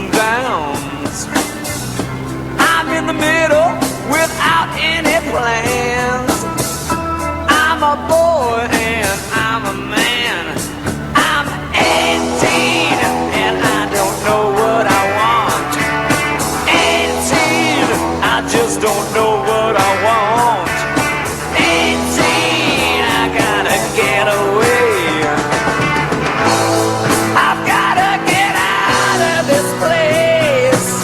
and downs. I'm in the middle without any plans. I'm a boy and I'm a man. I'm 18 and I don't know what I want. 18, I just don't know what I want. 18, I gotta get away. I've gotta get out of this place.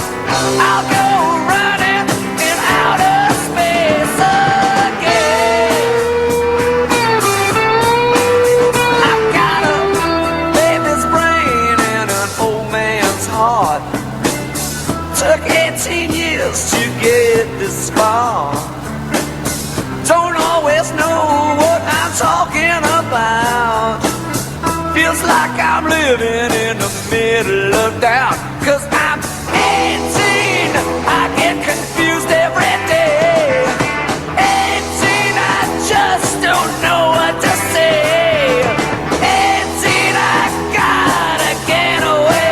I'll go running in outer space again. I've got a baby's brain and an old man's heart. Took 18 years to get this far. Don't always know what I'm talking about. Feels like I'm living in the middle of doubt. 'Cause I'm 18, I get confused every day. 18, I just don't know what to say. 18, I gotta get away.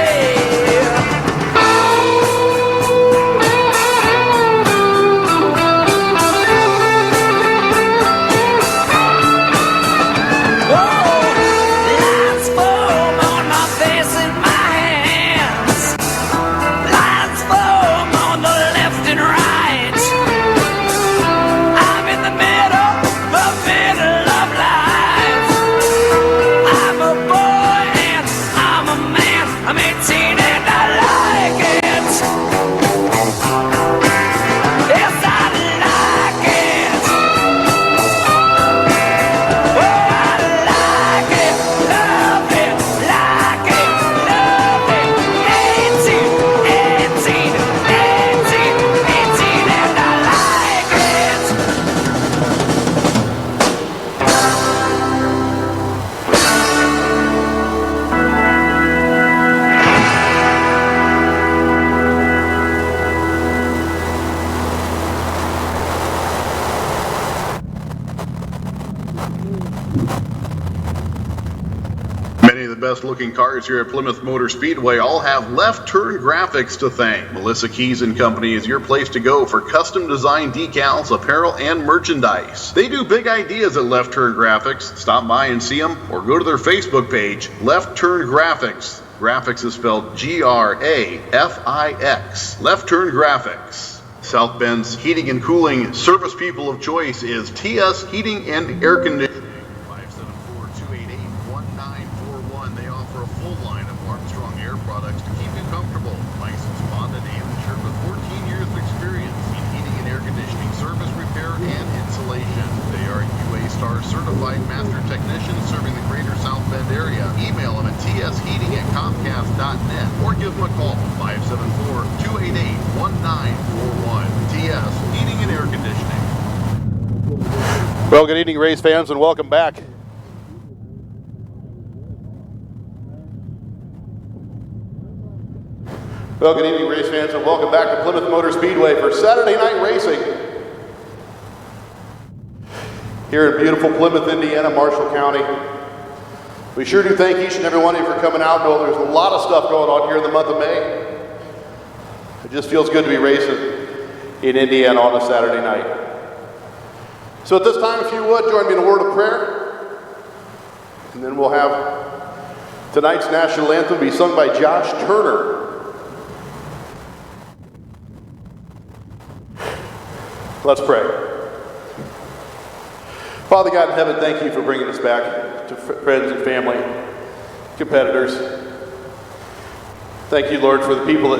Lines form on my face and my hands. Lines form on the left and right. I'm in the middle of life. I'm a boy and I'm a man. I'm 18 and I like it. Yes, I like it. Oh, I like it, love it, like it, love it. 18, 18, 18, 18, and I like it. Many of the best looking cars here at Plymouth Motor Speedway all have left turn graphics to thank. Melissa Keys and Company is your place to go for custom designed decals, apparel, and merchandise. They do big ideas at Left Turn Graphics. Stop by and see them or go to their Facebook page, Left Turn Graphics. Graphics is spelled Grafix. Left Turn Graphics. South Bend's heating and cooling service people of choice is TS Heating and Air Conditioning. 574-288-1941. They offer a full line of Armstrong Air products to keep you comfortable. Licensed, bonded, and insured with 14 years of experience in heating and air conditioning service, repair, and insulation. They are UA Star certified master technicians serving the greater South Bend area. Email them at tsheating@comcast.net or give them a call, 574-288-1941. TS Heating and Air Conditioning. Well, good evening, race fans, and welcome back. Well, good evening, race fans, and welcome back to Plymouth Motor Speedway for Saturday night racing. Here in beautiful Plymouth, Indiana, Marshall County. We sure do thank each and every one of you for coming out. Know there's a lot of stuff going on here in the month of May. It just feels good to be racing in Indiana on a Saturday night. So at this time, if you would, join me in a word of prayer. And then we'll have tonight's national anthem be sung by Josh Turner. Let's pray. Father God in heaven, thank you for bringing us back to friends and family, competitors. Thank you, Lord, for the people that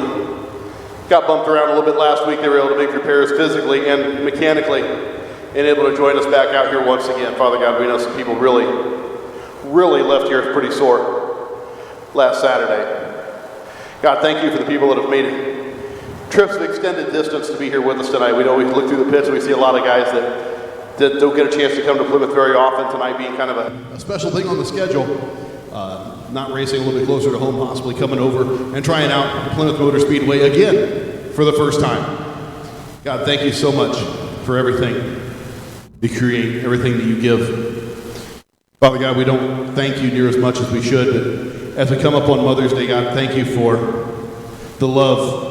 got bumped around a little bit last week. They were able to make repairs physically and mechanically and able to join us back out here once again. Father God, we know some people really left here pretty sore last Saturday. God, thank you for the people that have made trips of extended distance to be here with us tonight. We know we look through the pits and we see a lot of guys that don't get a chance to come to Plymouth very often, tonight being kind of a special thing on the schedule. Not racing a little bit closer to home, possibly coming over and trying out Plymouth Motor Speedway again for the first time. God, thank you so much for everything you create, everything that you give. Father God, we don't thank you near as much as we should, but as we come up on Mother's Day, God, thank you for the love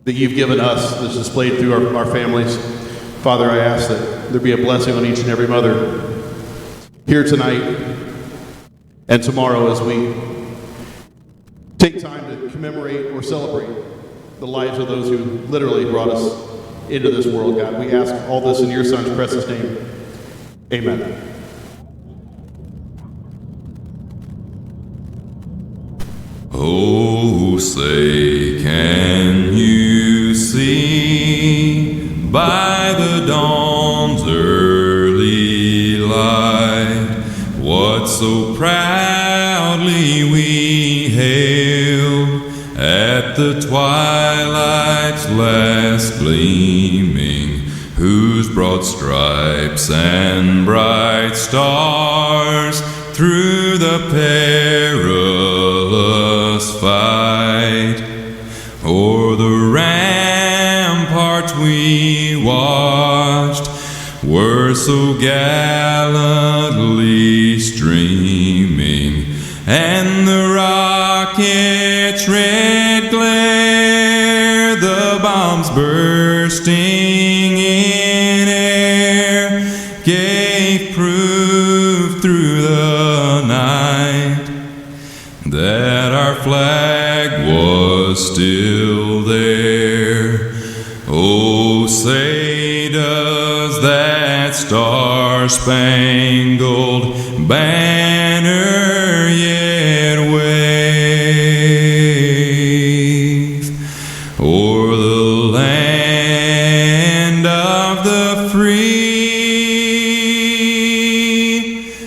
that you've given us that's displayed through our families. Father, I ask that there be a blessing on each and every mother here tonight and tomorrow as we take time to commemorate or celebrate the lives of those who literally brought us into this world, God. We ask all this in your Son's precious name. Amen. Oh, say, can you see by the dawn's early light what so proudly we hailed at the twilight's last gleaming, whose broad stripes and bright stars through the perilous fight o'er the ramparts we watched were so gallantly streaming, and the rocket's red glare, the bombs bursting in air, gave proof through the night that our flag was still there. Oh, say does that star-spangled banner yet wave o'er the land of the free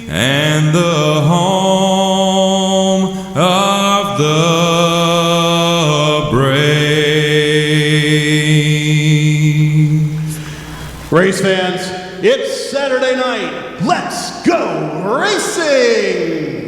and the home of the brave. Race fans, it's Saturday night. Let's go racing!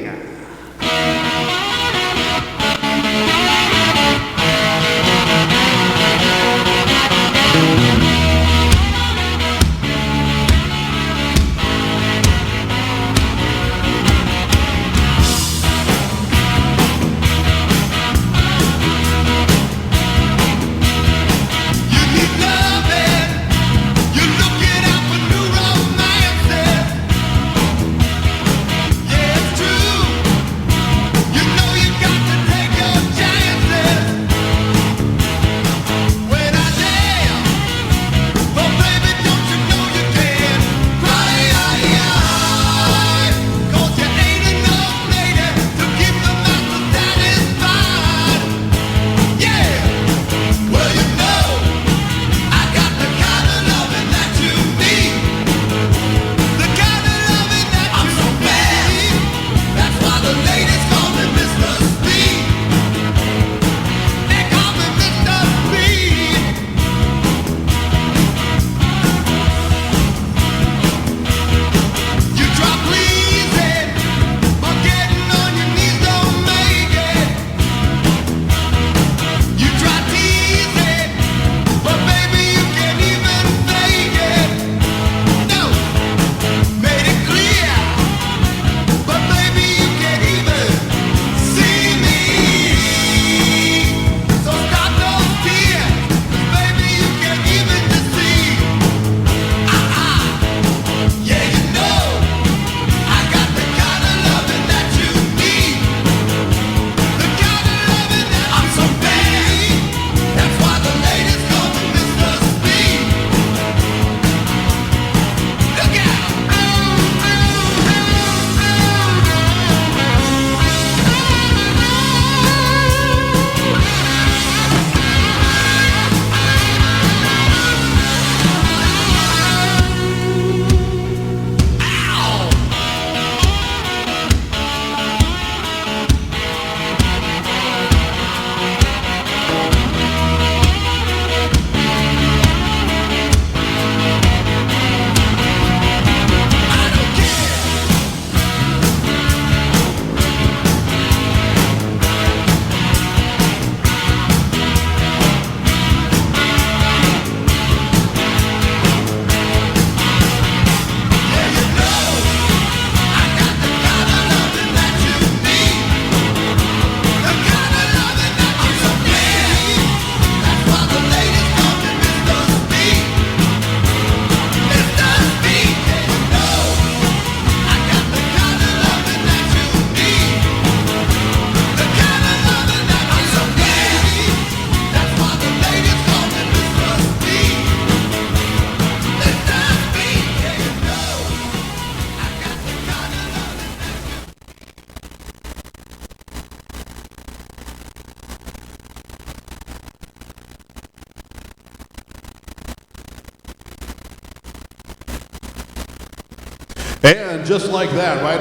And just like that, right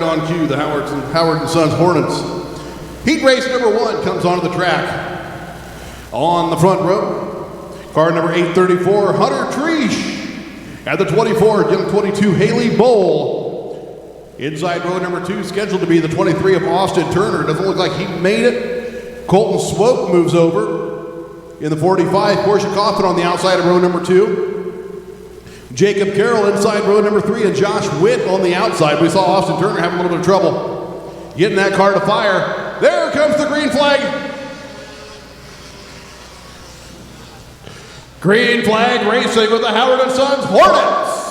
on cue, the Howard and Sons Hornets. Heat race number 1 comes onto the track. On the front row, car number 834, Hunter Treesh. At the 24, young 22, Haley Bowl. Inside row number 2, scheduled to be the 23 of Austin Turner. Doesn't look like he made it. Colton Swope moves over. In the 45, Portia Coffin on the outside of row number 2. Jacob Carroll inside row number 3 and Josh Witt on the outside. We saw Austin Turner have a little bit of trouble getting that car to fire. There comes the green flag. Green flag racing with the Howard and Sons Hornets.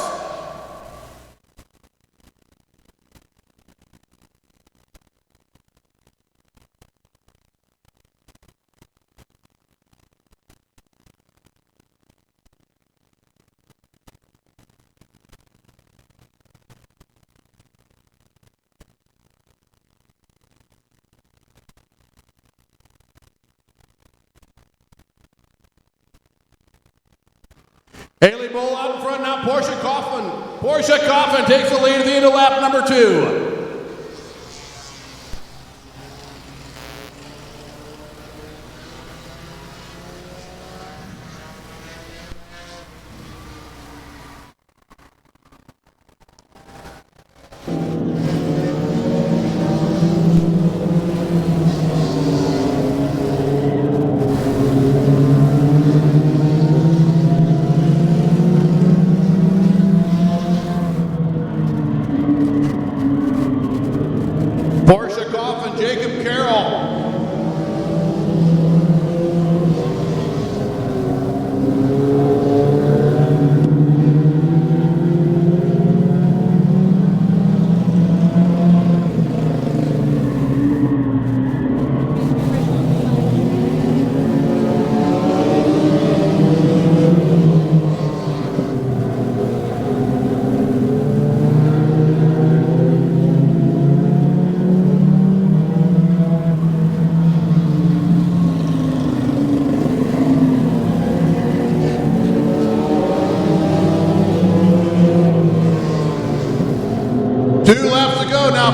Haley Bowl out in front now, Portia Coffin. Portia Coffin takes the lead at the end of lap number 2. Portia Coffin, Jacob Carroll.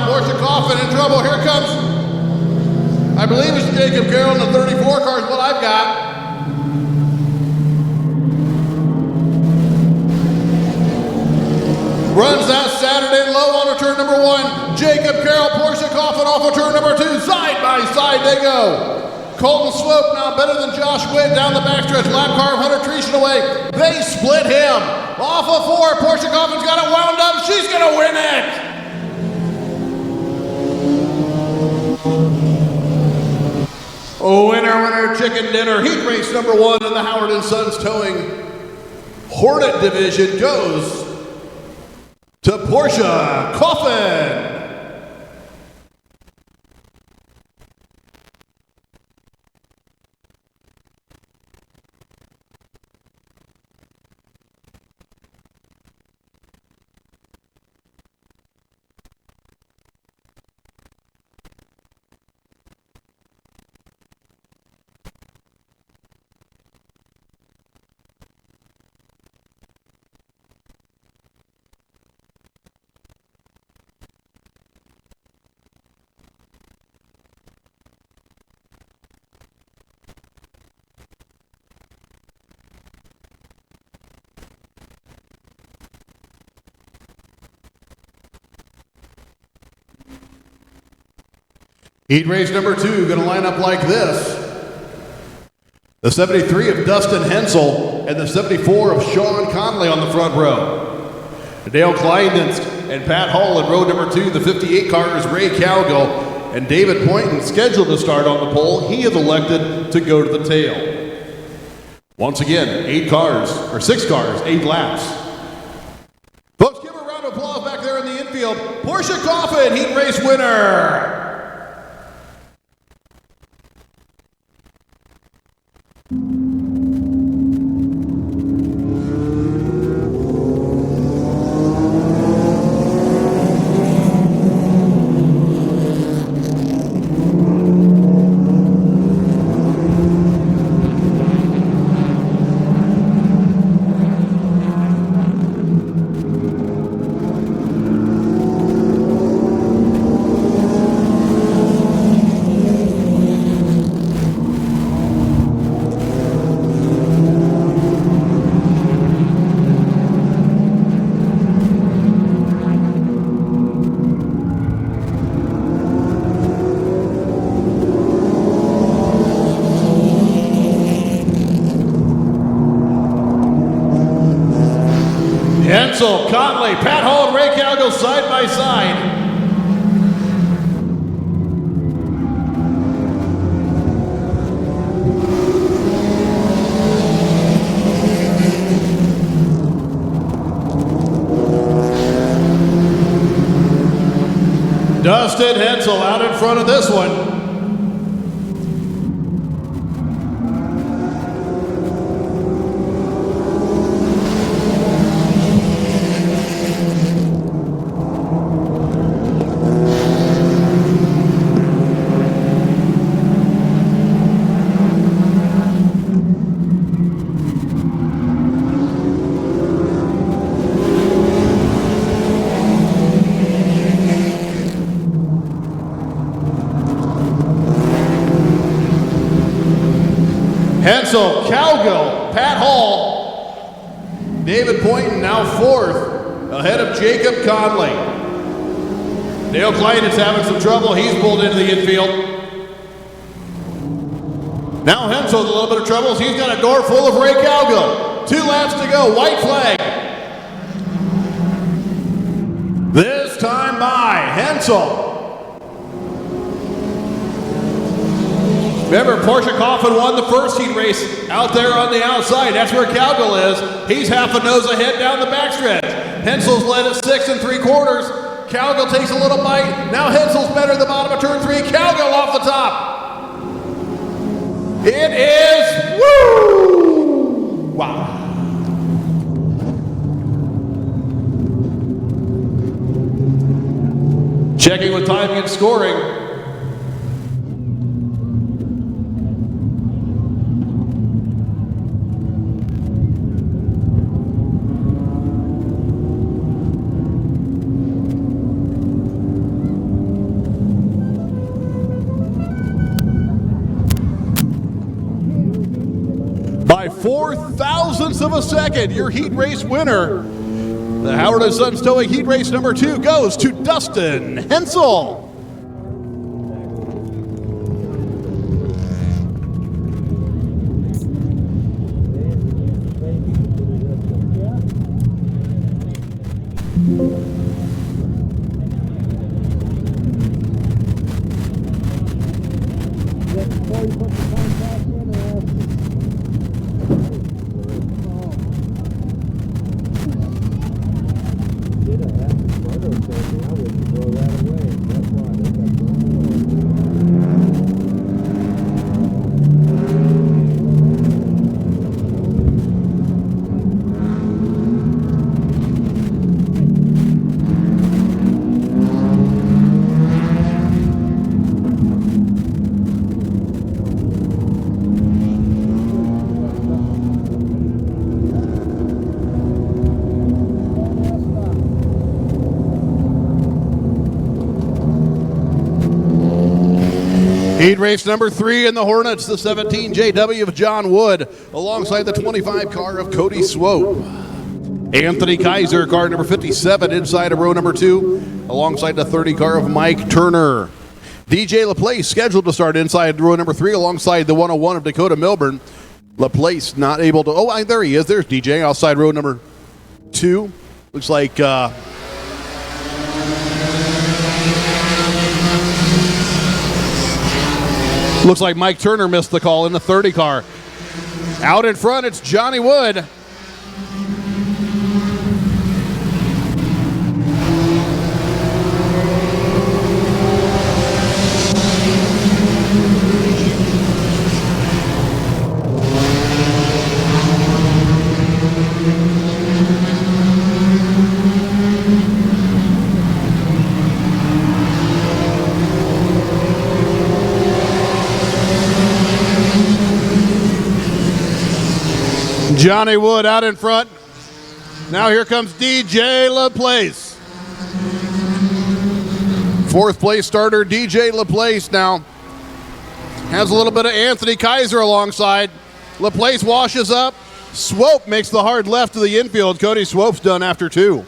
Portia Coffin in trouble. Here comes, I believe it's Jacob Carroll in the 34 car is what I've got. Runs that Saturday low on turn number 1. Jacob Carroll, Portia Coffin off of turn number 2. Side by side they go. Colton Swope now better than Josh Witt down the backstretch. Lap car of Hunter Treesh away. They split him. Off of 4. Portia Coffin's got it wound up. She's going to win it. Winner, chicken dinner. Heat race number 1 in the Howard and Sons Towing Hornet division goes to Portia Coffin. Heat race number 2 going to line up like this. The 73 of Dustin Hensel and the 74 of Sean Conley on the front row. Dale Kleindienst and Pat Hall in row number 2. The 58 car is Ray Cowgill and David Poynton scheduled to start on the pole. He is elected to go to the tail. Once again, 6 cars, 8 laps. Folks, give a round of applause back there in the infield. Portia Coffin, heat race winner. Hensel, Conley, Pat Hall, and Ray Calgo side by side. Dustin Hensel out in front of this one. Hensel, Calgo, Pat Hall, David Poynton now fourth, ahead of Jacob Conley. Dale Klein is having some trouble. He's pulled into the infield. Now Hensel's a little bit of trouble. He's got a door full of Ray Calgo. 2 laps to go. White flag. This time by Hensel. Remember, Porsche Coffin won the first heat race out there on the outside. That's where Calgo is. He's half a nose ahead down the backstretch. Hensel's led at 6 3/4. Calgo takes a little bite. Now Hensel's better at the bottom of turn 3. Calgo off the top. It is, woo! Wow. Checking with timing and scoring. By 4,000ths of a second, your heat race winner, the Howard & Sons Towing Heat Race number 2 goes to Dustin Hensel. Heat race number 3 in the Hornets, the 17 JW of John Wood, alongside the 25 car of Cody Swope. Anthony Kaiser, car number 57, inside of row number 2, alongside the 30 car of Mike Turner. DJ LaPlace scheduled to start inside row number 3, alongside the 101 of Dakota Milburn. LaPlace not able to, oh, there he is. There's DJ outside row number 2. Looks like Mike Turner missed the call in the 30 car. Out in front, it's Johnny Wood. Johnny Wood out in front. Now here comes DJ LaPlace. 4th place starter DJ LaPlace now has a little bit of Anthony Kaiser alongside. LaPlace washes up. Swope makes the hard left to the infield. Cody Swope's done after 2.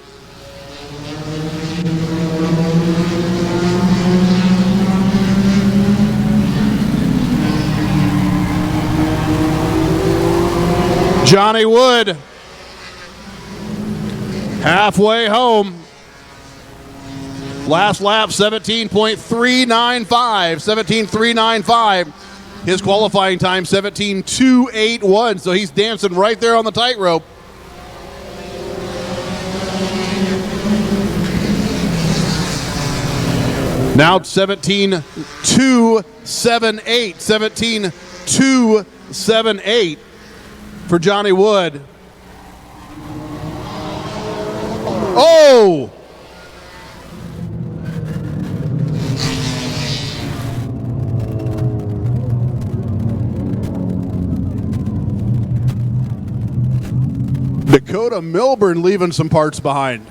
Johnny Wood Halfway home. Last lap, 17.395. 17.395. His qualifying time, 17.281. So he's dancing right there on the tightrope. Now 17.278. 17.278 for Johnny Wood. Oh! Dakota Milburn leaving some parts behind.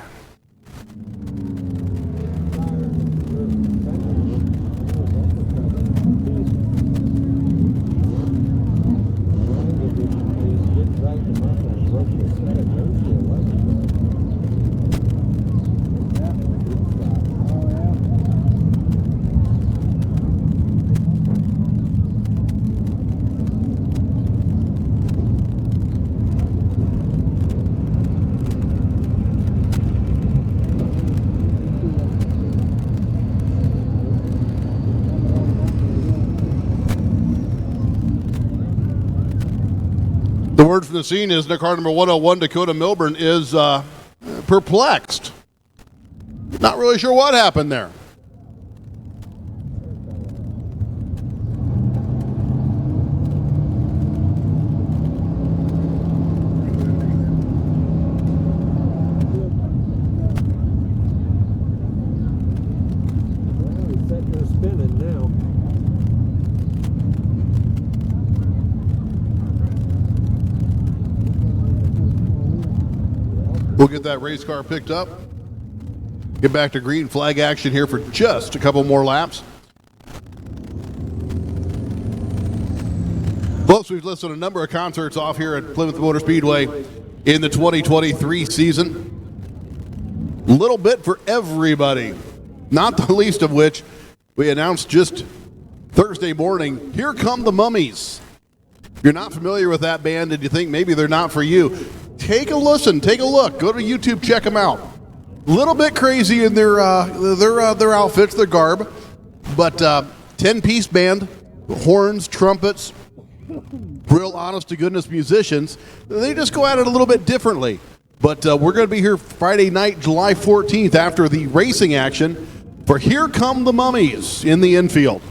The word from the scene is the car number 101, Dakota Milburn, is perplexed. Not really sure what happened there. We'll get that race car picked up. Get back to green flag action here for just a couple more laps. Folks, we've listed a number of concerts off here at Plymouth Motor Speedway in the 2023 season. A little bit for everybody. Not the least of which we announced just Thursday morning, Here Come the Mummies. If you're not familiar with that band and you think maybe they're not for you, take a listen, take a look. Go to YouTube, check them out. A little bit crazy in their outfits, their garb, but 10-piece band, horns, trumpets, real honest-to-goodness musicians. They just go at it a little bit differently. But we're going to be here Friday night, July 14th, after the racing action for Here Come the Mummies in the infield.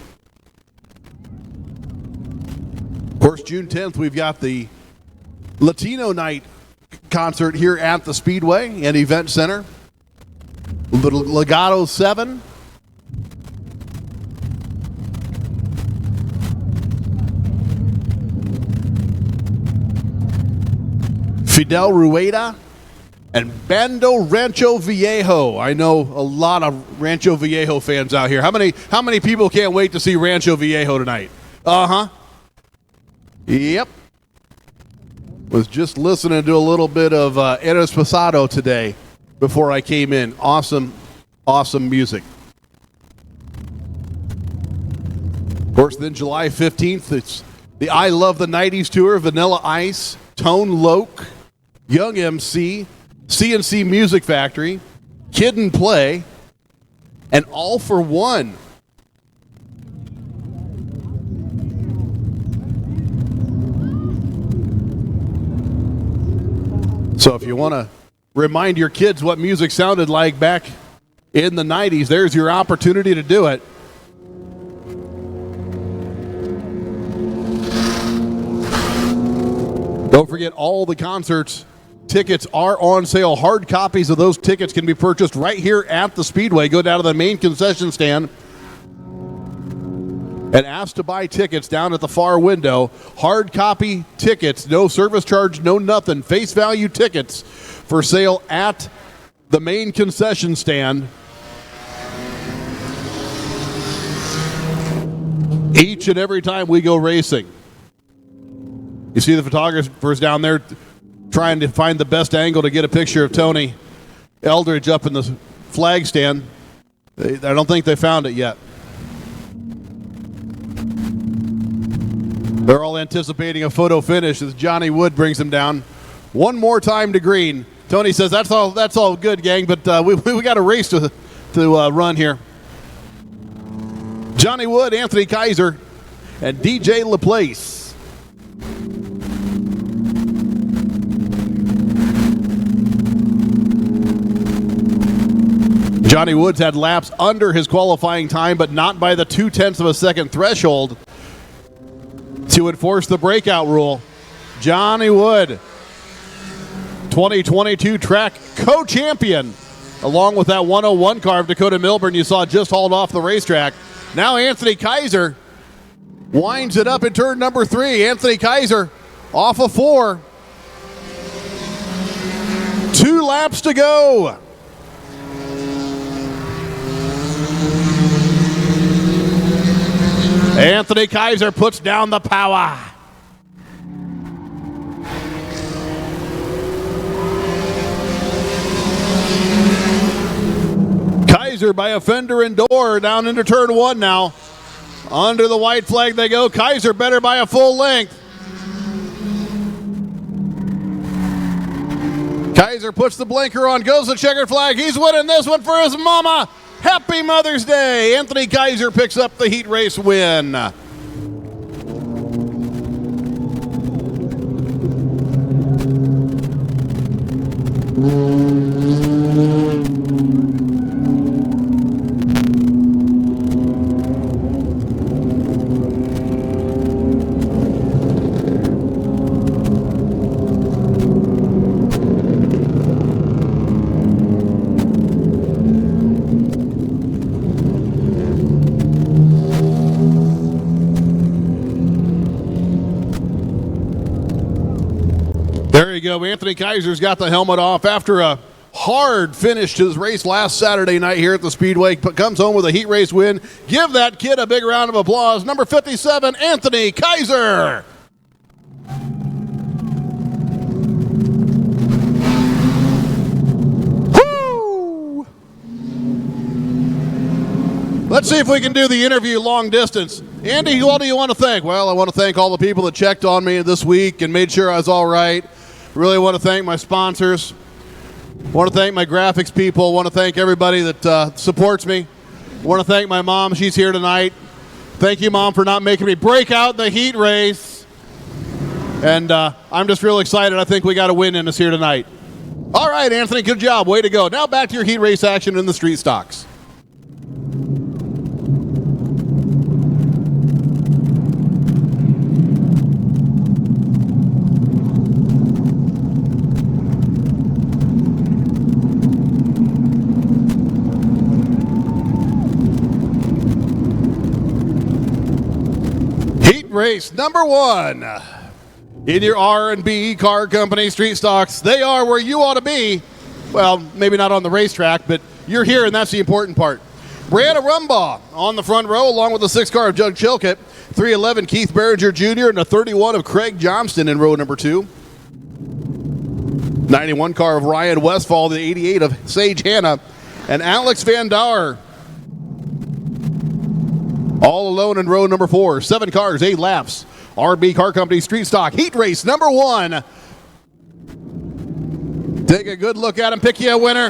Of course, June 10th, we've got the Latino Night concert here at the Speedway and Event Center. Legato 7. Fidel Rueda and Bando Rancho Viejo. I know a lot of Rancho Viejo fans out here. How many people can't wait to see Rancho Viejo tonight? Uh-huh. Yep. Was just listening to a little bit of Eres Pasado today before I came in. Awesome, awesome music. Of course, then July 15th, it's the I Love the 90s tour, Vanilla Ice, Tone Loc, Young MC, CNC Music Factory, Kid and Play, and All for One. So if you want to remind your kids what music sounded like back in the 90s, there's your opportunity to do it. Don't forget, all the concerts tickets are on sale. Hard copies of those tickets can be purchased right here at the Speedway. Go down to the main concession stand and ask to buy tickets down at the far window. Hard copy tickets, no service charge, no nothing. Face value tickets for sale at the main concession stand. Each and every time we go racing. You see the photographers down there trying to find the best angle to get a picture of Tony Eldridge up in the flag stand. I don't think they found it yet. They're all anticipating a photo finish as Johnny Wood brings him down one more time to green. Tony says that's all good, gang, but we got a race to run here. Johnny Wood, Anthony Kaiser, and DJ LaPlace. Johnny Woods had laps under his qualifying time, but not by the 0.2 of a second threshold to enforce the breakout rule. Johnny Wood, 2022 track co-champion, along with that 101 car of Dakota Milburn you saw just hauled off the racetrack. Now Anthony Kaiser winds it up in turn number 3. Anthony Kaiser off of 4. 2 laps to go. Anthony Kaiser puts down the power. Kaiser by a fender and door down into turn 1 now. Under the white flag they go. Kaiser better by a full length. Kaiser puts the blinker on, goes the checkered flag. He's winning this one for his mama. Happy Mother's Day. Anthony Kaiser picks up the heat race win. There you go. Anthony Kaiser's got the helmet off after a hard finish to his race last Saturday night here at the Speedway. Comes home with a heat race win. Give that kid a big round of applause. Number 57, Anthony Kaiser. Woo! Let's see if we can do the interview long distance. Andy, what do you want to thank? Well, I want to thank all the people that checked on me this week and made sure I was all right. Really want to thank my sponsors. Want to thank my graphics people. Want to thank everybody that supports me. Want to thank my mom. She's here tonight. Thank you, Mom, for not making me break out the heat race. And I'm just real excited. I think we got a win in us here tonight. All right, Anthony, good job. Way to go. Now back to your heat race action in the street stocks. Race number 1 in your R&B Car Company street stocks. They are where you ought to be. Well, maybe not on the racetrack, but you're here, and that's the important part. Brianna Rumbaugh on the front row, along with the 6 car of Doug Chilcutt, 311 Keith Behringer Jr., and a 31 of Craig Johnston in row number 2. 91 car of Ryan Westfall, the 88 of Sage Hanna, and Alex Van Dauer all alone in row number 4. 7 cars, 8 laps. RB Car Company Street Stock Heat Race number 1. Take a good look at him. Pick you a winner.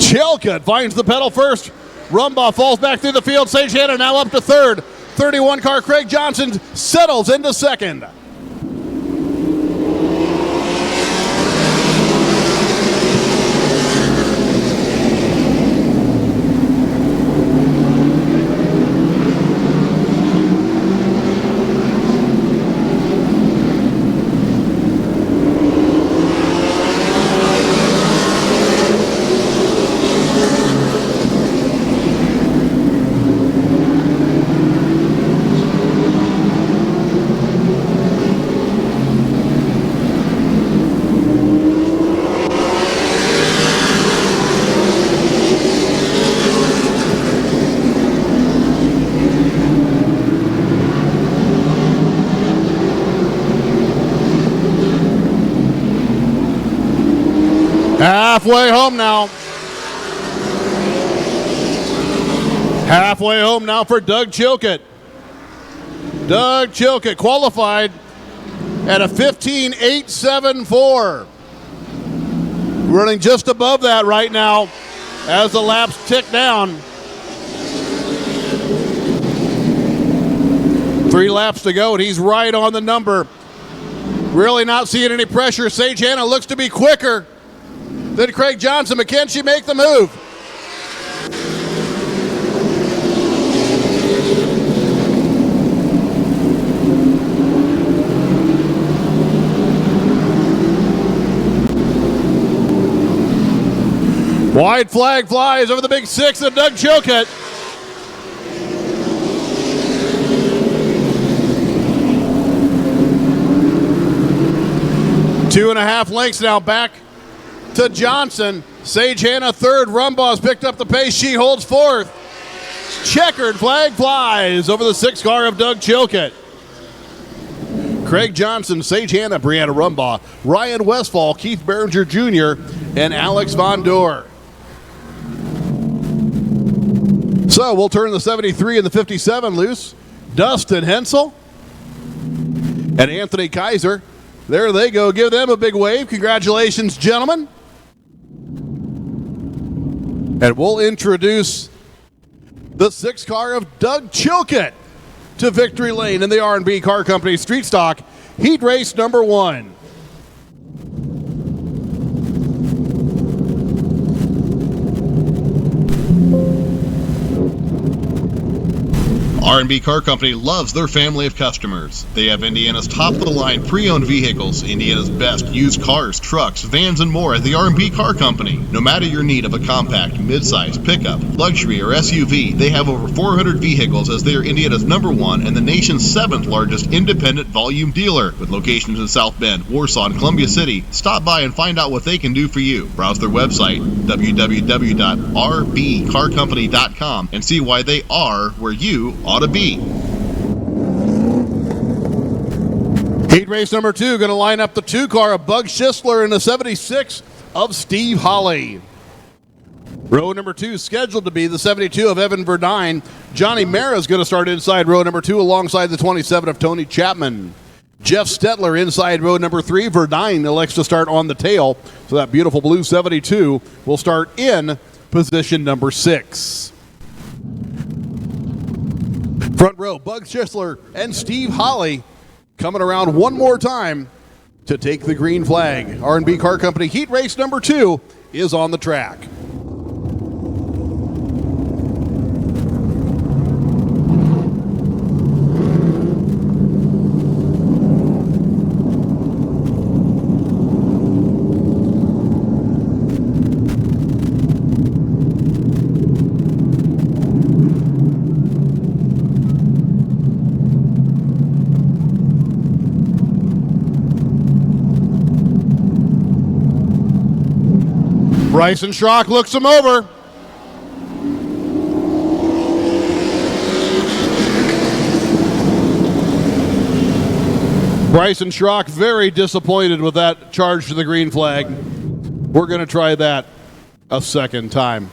Chilcutt finds the pedal first. Rumbaugh falls back through the field. Sage Hanna now up to 3rd. 31 car Craig Johnson settles into 2nd. Halfway home now. Halfway home now for Doug Chilcutt. Doug Chilcutt qualified at a 15.874. Running just above that right now as the laps tick down. 3 laps to go, and he's right on the number. Really not seeing any pressure. Sage Hanna looks to be quicker than Craig Johnson, but can she make the move? Wide flag flies over the big 6 of Doug Chilcutt. Two and a half lengths now back to Johnson. Sage Hanna third. Rumbaugh's picked up the pace. She holds fourth. Checkered flag flies over the 6 car of Doug Chilcutt. Craig Johnson, Sage Hanna, Brianna Rumbaugh, Ryan Westfall, Keith Behringer Jr., and Alex Von Doer. So we'll turn the 73 and the 57 loose. Dustin Hensel and Anthony Kaiser. There they go. Give them a big wave. Congratulations, gentlemen. And we'll introduce the 6 car of Doug Chilcutt to victory lane in the R&B Car Company Street Stock Heat Race number 1. R&B Car Company loves their family of customers. They have Indiana's top-of-the-line pre-owned vehicles, Indiana's best used cars, trucks, vans, and more at the R&B Car Company. No matter your need of a compact, mid-size, pickup, luxury, or SUV, they have over 400 vehicles as they are Indiana's #1 and the nation's 7th largest independent volume dealer. With locations in South Bend, Warsaw, and Columbia City, stop by and find out what they can do for you. Browse their website, www.rbcarcompany.com, and see why they are where you ought to be. Heat race number 2 going to line up the 2 car of Bug Schisler and the 76 of Steve Holly. Row number 2 scheduled to be the 72 of Evan Verdine. Johnny Mara is going to start inside row number 2 alongside the 27 of Tony Chapman. Jeff Stetler inside row number 3. Verdine elects to start on the tail, so that beautiful blue 72 will start in position number 6. Front row, Bug Schisler and Steve Holly coming around one more time to take the green flag. R&B Car Company Heat Race number 2 is on the track. Bryson Schrock looks him over. Bryson Schrock very disappointed with that charge to the green flag. We're going to try that a second time.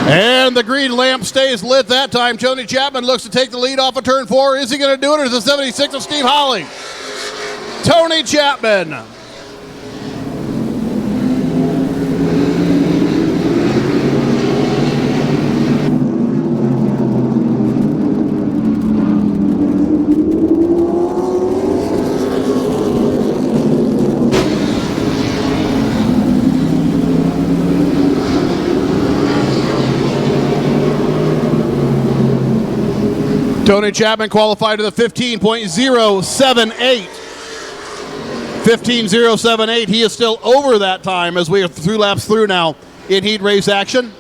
And the green lamp stays lit that time. Tony Chapman looks to take the lead off of turn 4. Is he going to do it, or is it 76 of Steve Holly? Tony Chapman. Tony Chapman qualified to the 15.078. 15.078. He is still over that time as we are 3 laps through now in heat race action.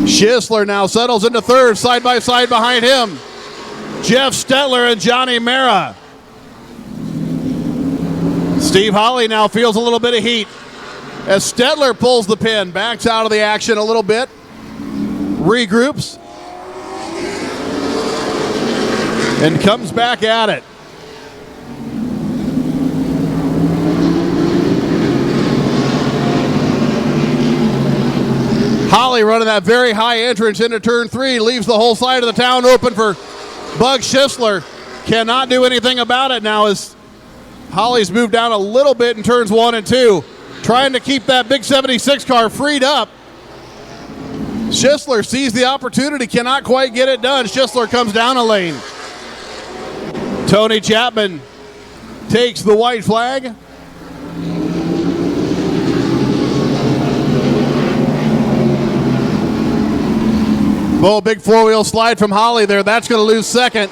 Schisler now settles into third, side by side behind him. Jeff Stetler and Johnny Mara. Steve Holly now feels a little bit of heat as Stetler pulls the pin, backs out of the action a little bit, regroups, and comes back at it. Holly running that very high entrance into turn 3, leaves the whole side of the town open for Bug Schisler. Cannot do anything about it now as Holly's moved down a little bit in turns 1 and 2, trying to keep that big 76 car freed up. Schisler sees the opportunity, cannot quite get it done. Schisler comes down a lane. Tony Chapman takes the white flag. Oh, big four-wheel slide from Holly there. That's going to lose second.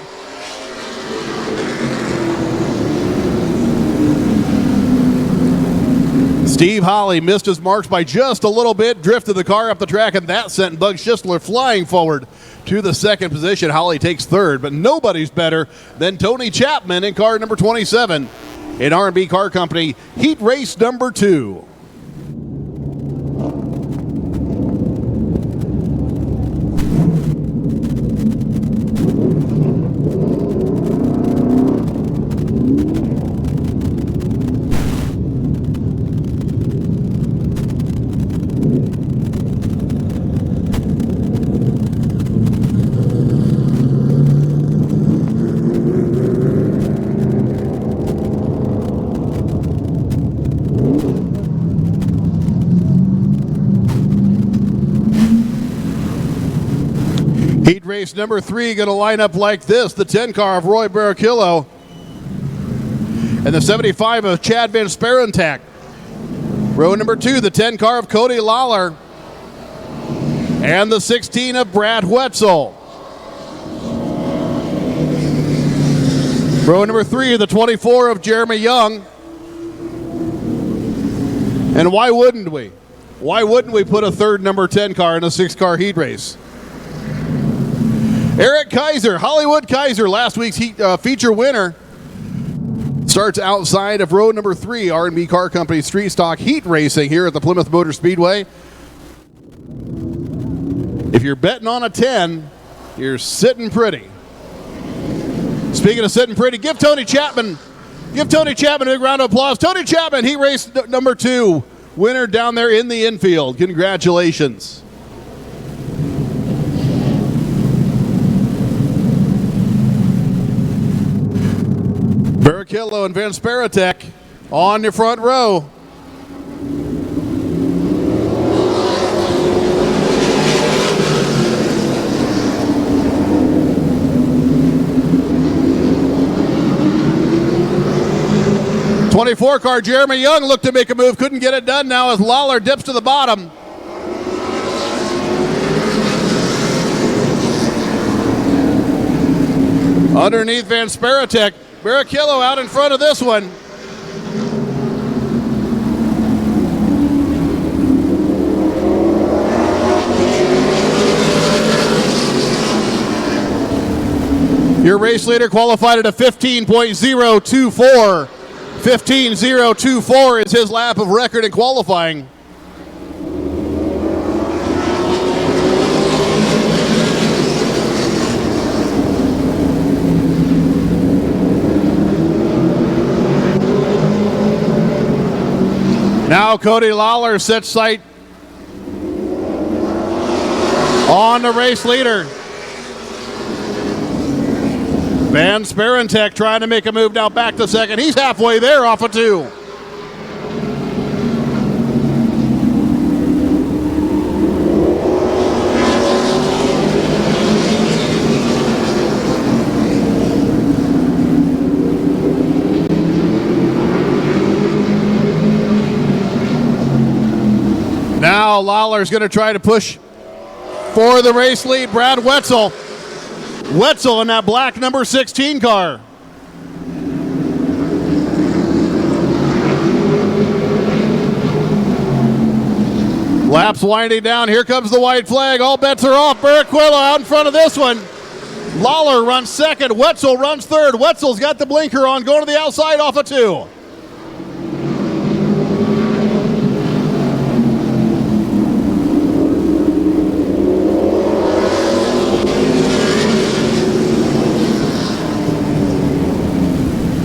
Steve Holly missed his marks by just a little bit, drifted the car up the track, and that sent Bug Schisler flying forward to the second position. Holly takes third, but nobody's better than Tony Chapman in car number 27 in R&B Car Company Heat Race number 2. Heat race number 3 going to line up like this. The 10 car of Roy Barrichello and the 75 of Chad Van Sparentak. Row number 2, the 10 car of Cody Lawler and the 16 of Brad Wetzel. Row number 3, the 24 of Jeremy Young. And why wouldn't we? Why wouldn't we put a third number 10 car in a 6-car heat race? Eric Kaiser, Hollywood Kaiser, last week's heat, feature winner, starts outside of row number 3, R&B Car Company Street Stock Heat Racing here at the Plymouth Motor Speedway. If you're betting on a 10, you're sitting pretty. Speaking of sitting pretty, give Tony Chapman a big round of applause. Tony Chapman, heat race number 2, winner down there in the infield. Congratulations. Barrichello and Van Sparentak on your front row. '24 car Jeremy Young looked to make a move, couldn't get it done now as Lawler dips to the bottom. Underneath Van Sparentak. Barrichello out in front of this one. Your race leader qualified at a 15.024. 15.024 is his lap of record in qualifying. Now Cody Lawler sets sight on the race leader. Van Sparentak trying to make a move now back to second. He's halfway there off of 2. Now Lawler's going to try to push for the race lead. Brad Wetzel. Wetzel in that black number 16 car. Laps winding down. Here comes the white flag. All bets are off. Barraquillo out in front of this one. Lawler runs second. Wetzel runs third. Wetzel's got the blinker on, going to the outside off of 2.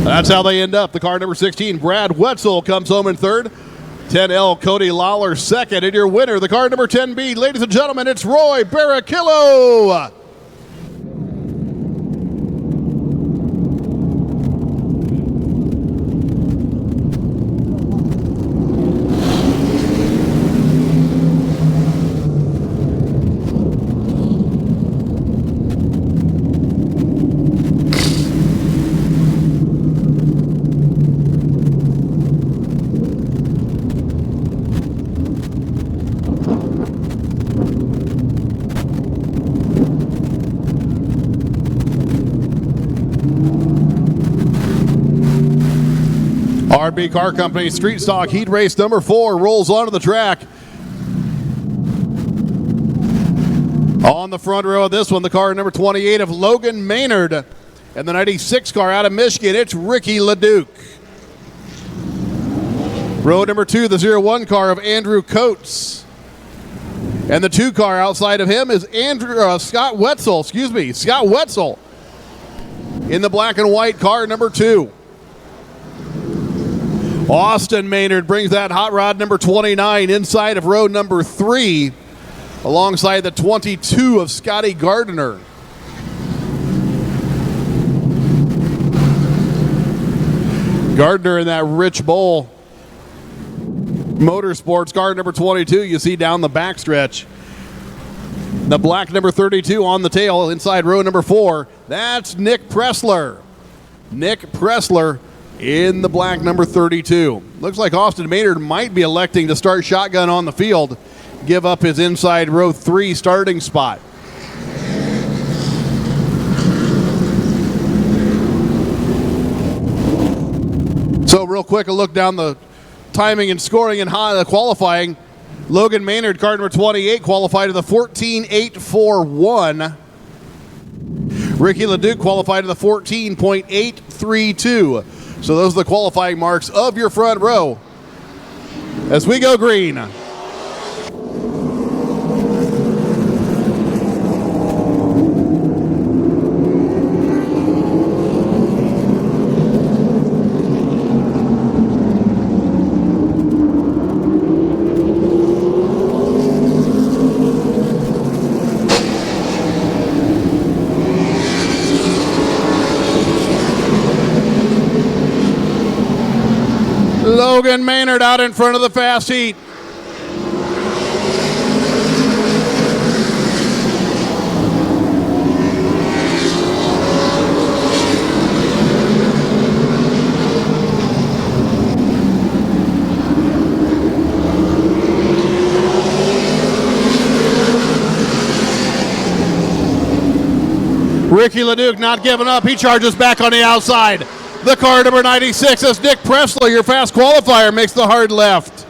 That's how they end up. The car number 16, Brad Wetzel, comes home in third. 10L, Cody Lawler, second. And your winner, the car number 10B, ladies and gentlemen, it's Roy Barraquillo. R&B Car Company Street Stock Heat Race number 4 rolls onto the track. On the front row of this one, the car number 28 of Logan Maynard. And the 96 car out of Michigan, it's Ricky LeDuc. Row number 2, the 01 car of Andrew Coates. And the 2 car outside of him is Scott Wetzel. Scott Wetzel in the black and white car number 2. Austin Maynard brings that hot rod number 29 inside of row number 3 alongside the 22 of Scotty Gardner. Gardner in that Rich Bull Motorsports car number 22 you see down the backstretch. The black number 32 on the tail inside row number 4. That's Nick Pressler. Nick Pressler in the black number 32. Looks like Austin Maynard might be electing to start shotgun on the field, give up his inside row 3 starting spot. So real quick, a look down the timing and scoring and qualifying. Logan Maynard, car number 28, qualified to the 14.841. Ricky LeDuc qualified to the 14.832. So those are the qualifying marks of your front row as we go green. Logan Maynard out in front of the fast heat. Ricky LeDuc not giving up. He charges back on the outside. The car number 96 is Nick Pressler. Your fast qualifier makes the hard left.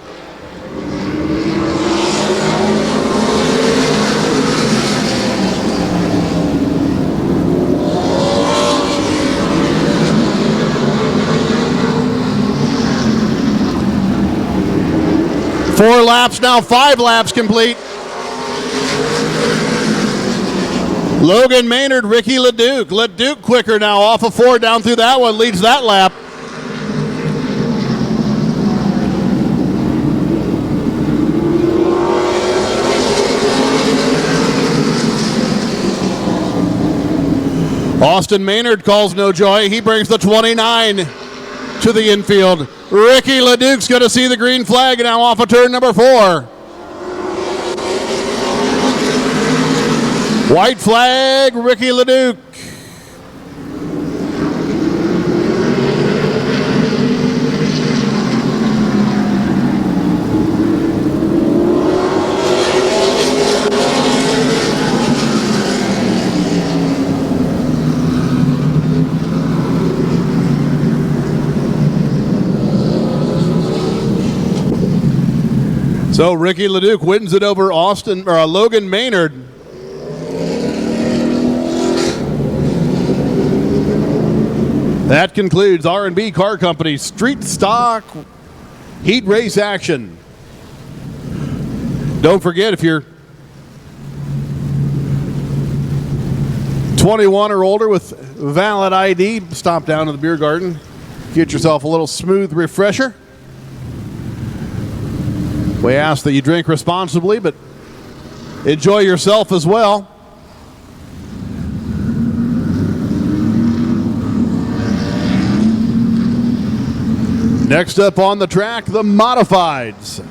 Four laps now, 5 laps complete. Logan Maynard, Ricky LeDuc. LeDuc quicker now, off of 4 down through that one, leads that lap. Austin Maynard calls no joy. He brings the 29 to the infield. Ricky LeDuc's going to see the green flag now off of turn number 4. White flag, Ricky LeDuc. So Ricky Leduc wins it over Logan Maynard. That concludes R&B Car Company Street Stock Heat Race action. Don't forget, if you're 21 or older with valid ID, stop down to the beer garden. Get yourself a little smooth refresher. We ask that you drink responsibly, but enjoy yourself as well. Next up on the track, the Modifieds.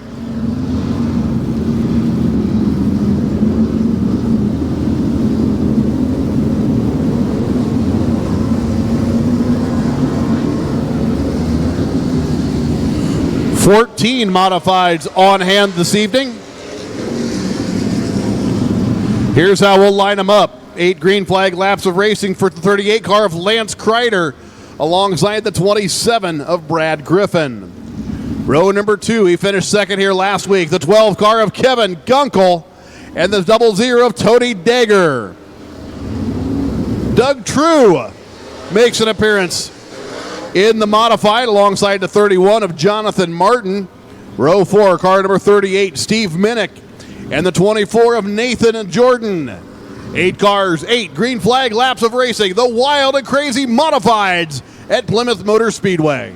Fourteen Modifieds on hand this evening. Here's how we'll line them up. 8 green flag laps of racing for the 38 car of Lance Kreider, alongside the 27 of Brad Griffin. Row number 2, he finished second here last week. The 12 car of Kevin Gunkel and the 00 of Tony Dager. Doug True makes an appearance in the modified alongside the 31 of Jonathan Martin. Row 4, car number 38, Steve Minnick and the 24 of Nathan and Jordan. 8 cars, 8 green flag laps of racing. The wild and crazy Modifieds at Plymouth Motor Speedway.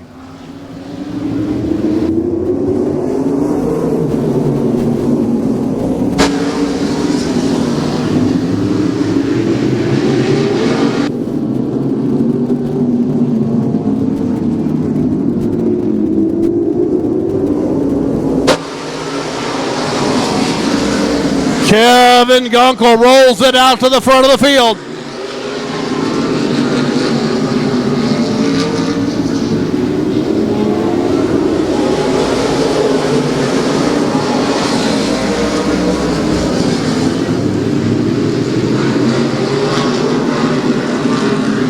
Kevin Gunkel rolls it out to the front of the field.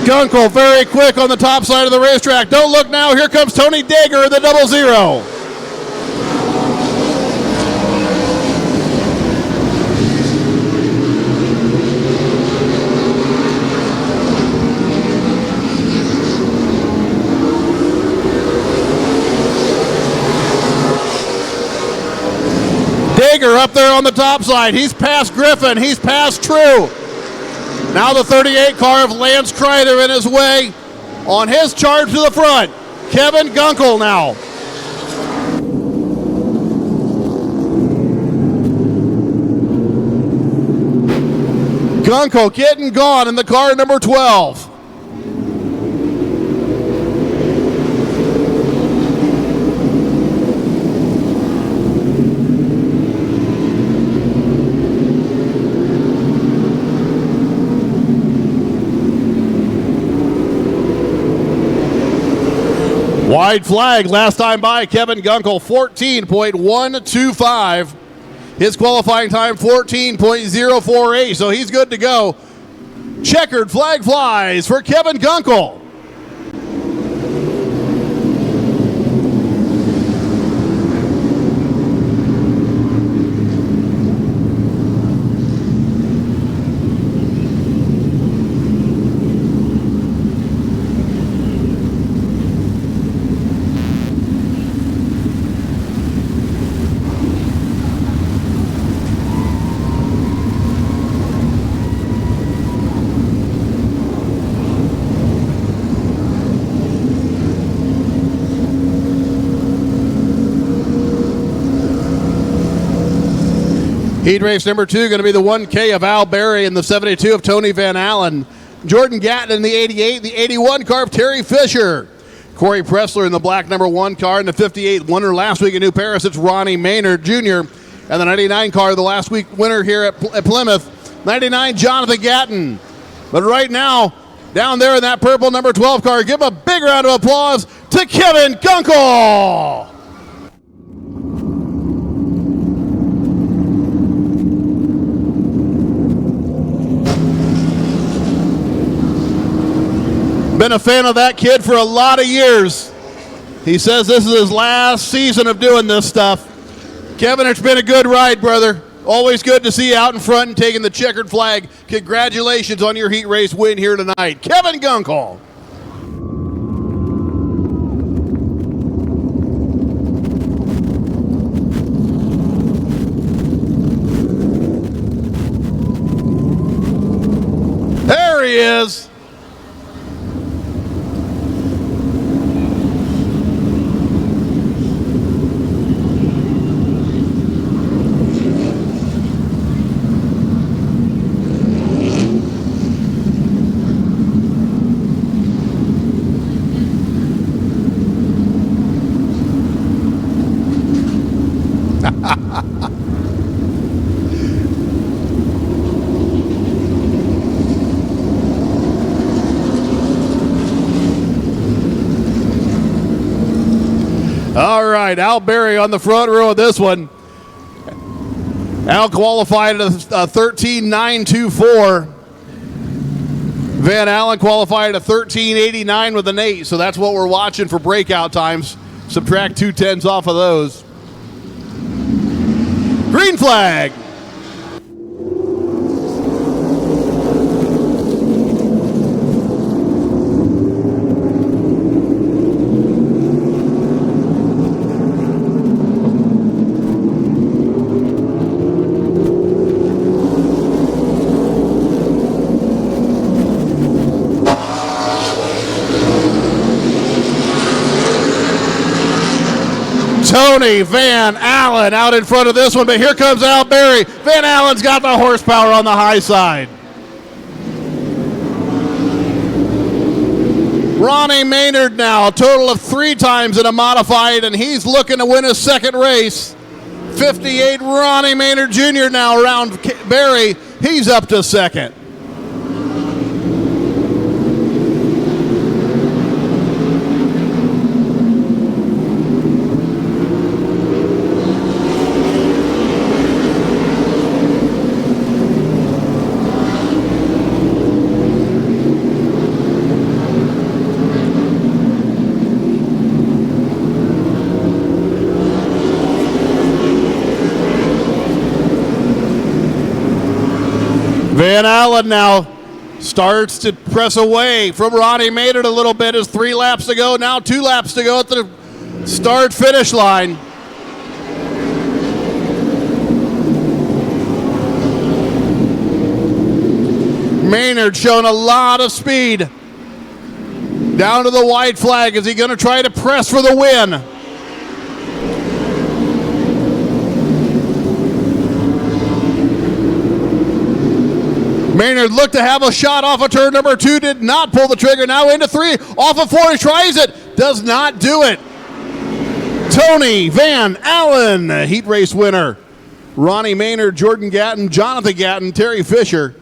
Gunkel very quick on the top side of the racetrack. Don't look now, here comes Tony Dager in the 00. Dager up there on the top side. He's past Griffin. He's past True. Now the 38 car of Lance Kreider in his way on his charge to the front. Kevin Gunkel now. Gunkel getting gone in the car number 12. Wide flag last time by Kevin Gunkel, 14.125. His qualifying time, 14.048, so he's good to go. Checkered flag flies for Kevin Gunkel. Heat race number 2 going to be the 1K of Al Berry and the 72 of Tony Van Allen. Jordan Gatton in the 88, the 81 car of Terry Fisher. Corey Pressler in the black number 1 car in the 58 winner last week in New Paris. It's Ronnie Maynard Jr. And the 99 car, the last week winner here at Plymouth, 99 Jonathan Gatton. But right now, down there in that purple number 12 car, give him a big round of applause to Kevin Gunkel. Been a fan of that kid for a lot of years. He says this is his last season of doing this stuff. Kevin, it's been a good ride, brother. Always good to see you out in front and taking the checkered flag. Congratulations on your heat race win here tonight. Kevin Gunkall. There he is. All right, Al Berry on the front row of this one. Al qualified at a 13.924. Van Allen qualified at a 13.89 with an 8, so that's what we're watching for breakout times. Subtract 2 tenths off of those. Green flag. Tony Van Allen out in front of this one, but here comes Al Berry. Van Allen's got the horsepower on the high side. Ronnie Maynard now, a total of 3 times in a modified, and he's looking to win his second race. 58 Ronnie Maynard Jr. now around Berry. He's up to second. Van Allen now starts to press away from Ronnie Maynard a little bit as 3 laps to go. Now 2 laps to go at the start-finish line. Maynard showing a lot of speed. Down to the white flag. Is he going to try to press for the win? Maynard looked to have a shot off of turn number 2, did not pull the trigger. Now into 3, off of 4, he tries it, does not do it. Tony Van Allen, heat race winner. Ronnie Maynard, Jordan Gatton, Jonathan Gatton, Terry Fisher,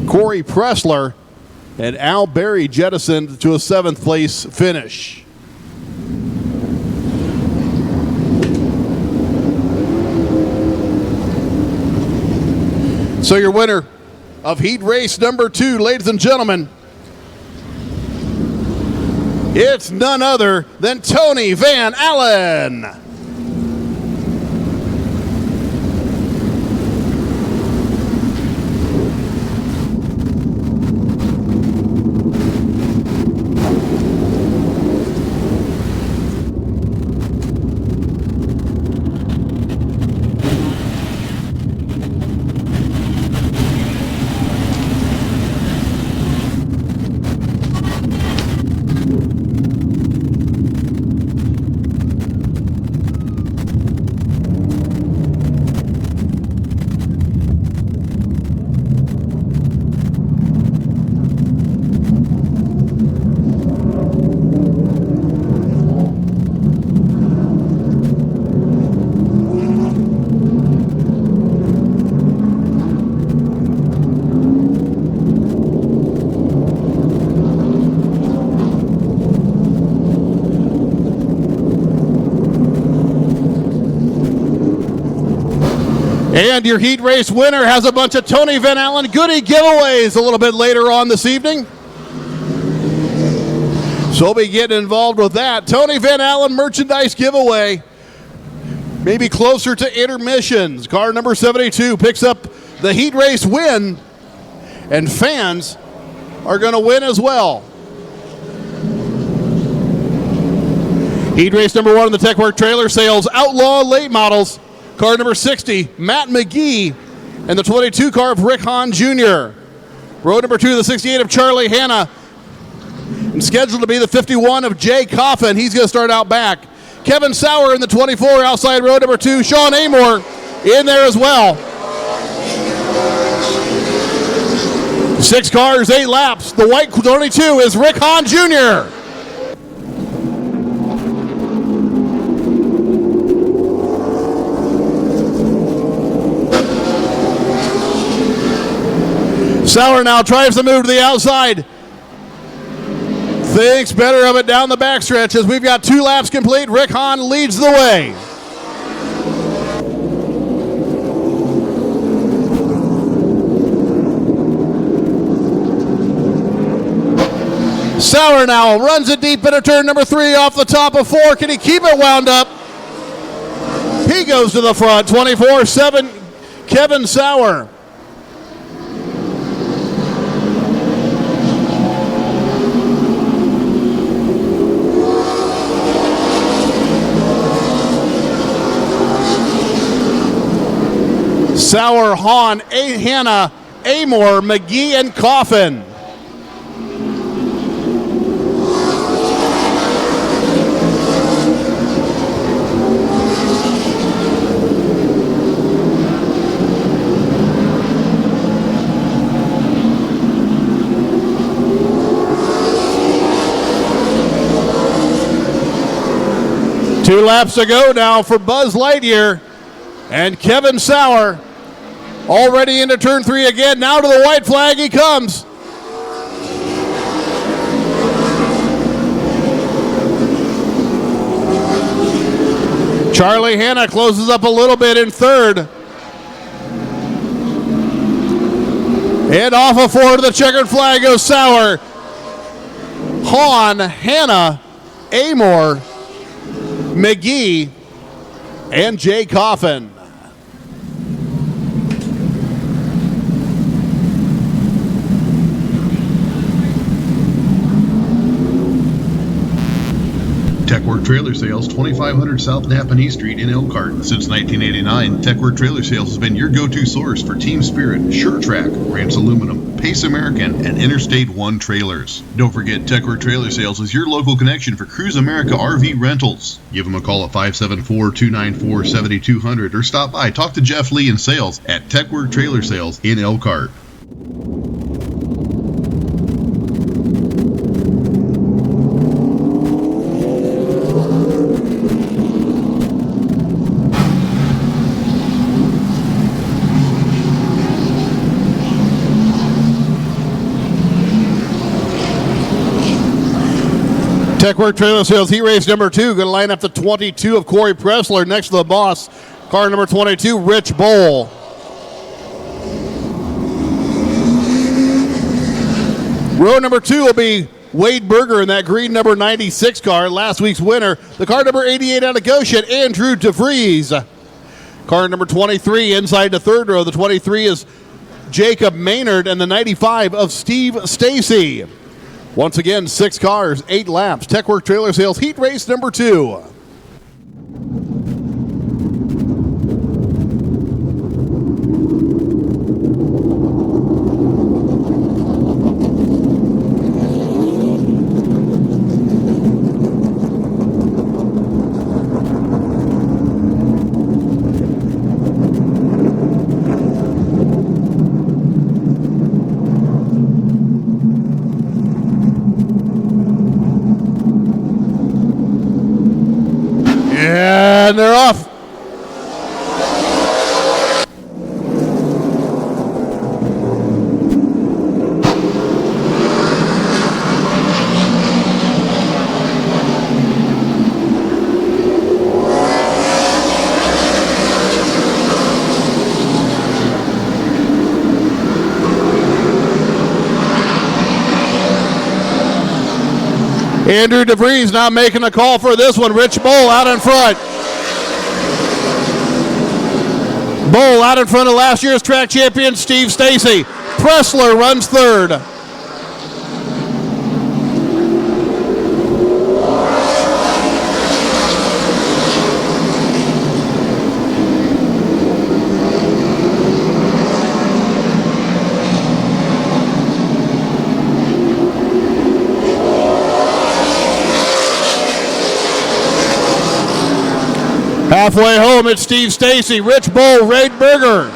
Corey Pressler, and Al Berry jettisoned to a 7th place finish. So your winner of heat race number 2, ladies and gentlemen, it's none other than Tony Van Allen. And your heat race winner has a bunch of Tony Van Allen goodie giveaways a little bit later on this evening. So we'll be getting involved with that. Tony Van Allen merchandise giveaway. maybe closer to intermissions. Car number 72 picks up the heat race win, and fans are going to win as well. Heat race number 1 in the TechWork Trailer Sales Outlaw late models. Car number 60, Matt McGee, and the 22 car of Rick Hahn Jr. Row number 2, the 68 of Charlie Hanna, and scheduled to be the 51 of Jay Coffin. He's going to start out back. Kevin Sauer in the 24 outside row number 2. Sean Amor in there as well. 6 cars, 8 laps. The white 22 is Rick Hahn Jr. Sauer now tries to move to the outside. Thinks better of it down the backstretch as we've got 2 laps complete. Rick Hahn leads the way. Sauer now runs it deep into turn number 3 off the top of 4. Can he keep it wound up? He goes to the front. 24-7, Kevin Sauer. Sauer, Hahn, Hanna, Amor, McGee, and Coffin. Two laps to go now for Buzz Lightyear and Kevin Sauer. Already into turn 3 again. Now to the white flag he comes. Charlie Hanna closes up a little bit in third. And off of 4 to the checkered flag goes Sauer. Hahn, Hanna, Amor, McGee, and Jay Coffin. TechWork Trailer Sales, 2500 South Napanee Street in Elkhart. Since 1989, TechWork Trailer Sales has been your go-to source for Team Spirit, SureTrack, Rance Aluminum, Pace American, and Interstate 1 trailers. Don't forget, TechWork Trailer Sales is your local connection for Cruise America RV rentals. Give them a call at 574-294-7200 or stop by. Talk to Jeff Lee in sales at TechWork Trailer Sales in Elkhart. TechWork Trailer Sales heat race number 2. Going to line up the 22 of Corey Pressler next to the boss. Car number 22, Rich Bowl. Row number 2 will be Wade Berger in that green number 96 car. Last week's winner, the car number 88 out of Goshen, Andrew DeVries. Car number 23 inside the third row. The 23 is Jacob Maynard and the 95 of Steve Stacy. Once again, 6 cars, 8 laps. TechWork Trailer Sales heat race number 2. And they're off. Andrew DeVries now making a call for this one. Rich Bowl out in front. Bull out in front of last year's track champion Steve Stacy. Pressler runs third. Halfway home, it's Steve Stacy, Rich Bull, Wade Berger.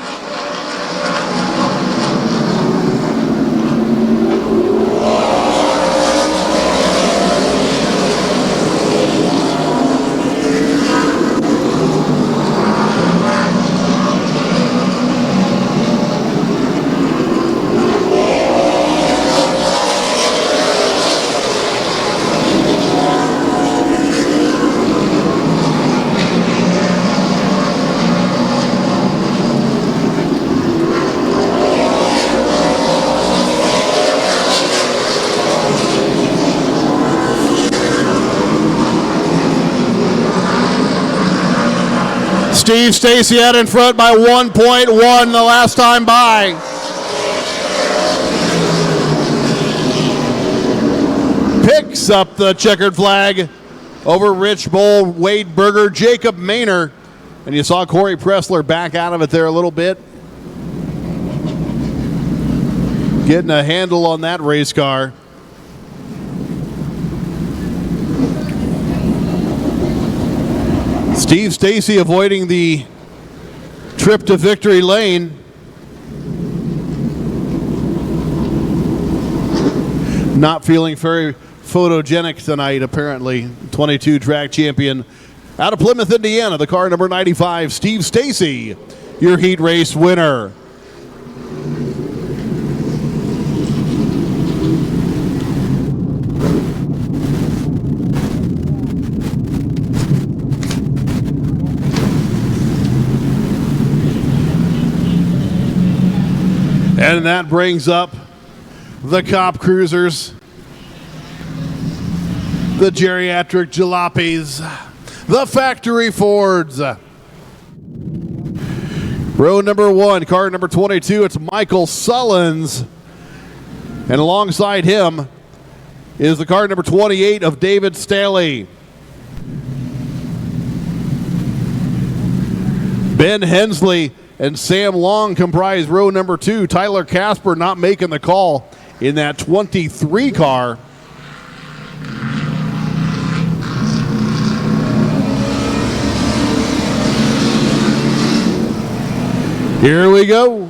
Steve Stacy out in front by 1.1 the last time by. Picks up the checkered flag over Rich Bull, Wade Berger, Jacob Maynor. And you saw Corey Pressler back out of it there a little bit. Getting a handle on that race car. Steve Stacy avoiding the trip to victory lane. Not feeling very photogenic tonight, apparently. 22 track champion out of Plymouth, Indiana, the car number 95, Steve Stacy, your heat race winner. And that brings up the cop cruisers, the geriatric jalopies, the factory Fords. Row number 1, car number 22, it's Michael Sullins. And alongside him is the car number 28 of David Staley. Ben Hensley and Sam Long comprise row number 2. Tyler Casper not making the call in that 23 car. Here we go.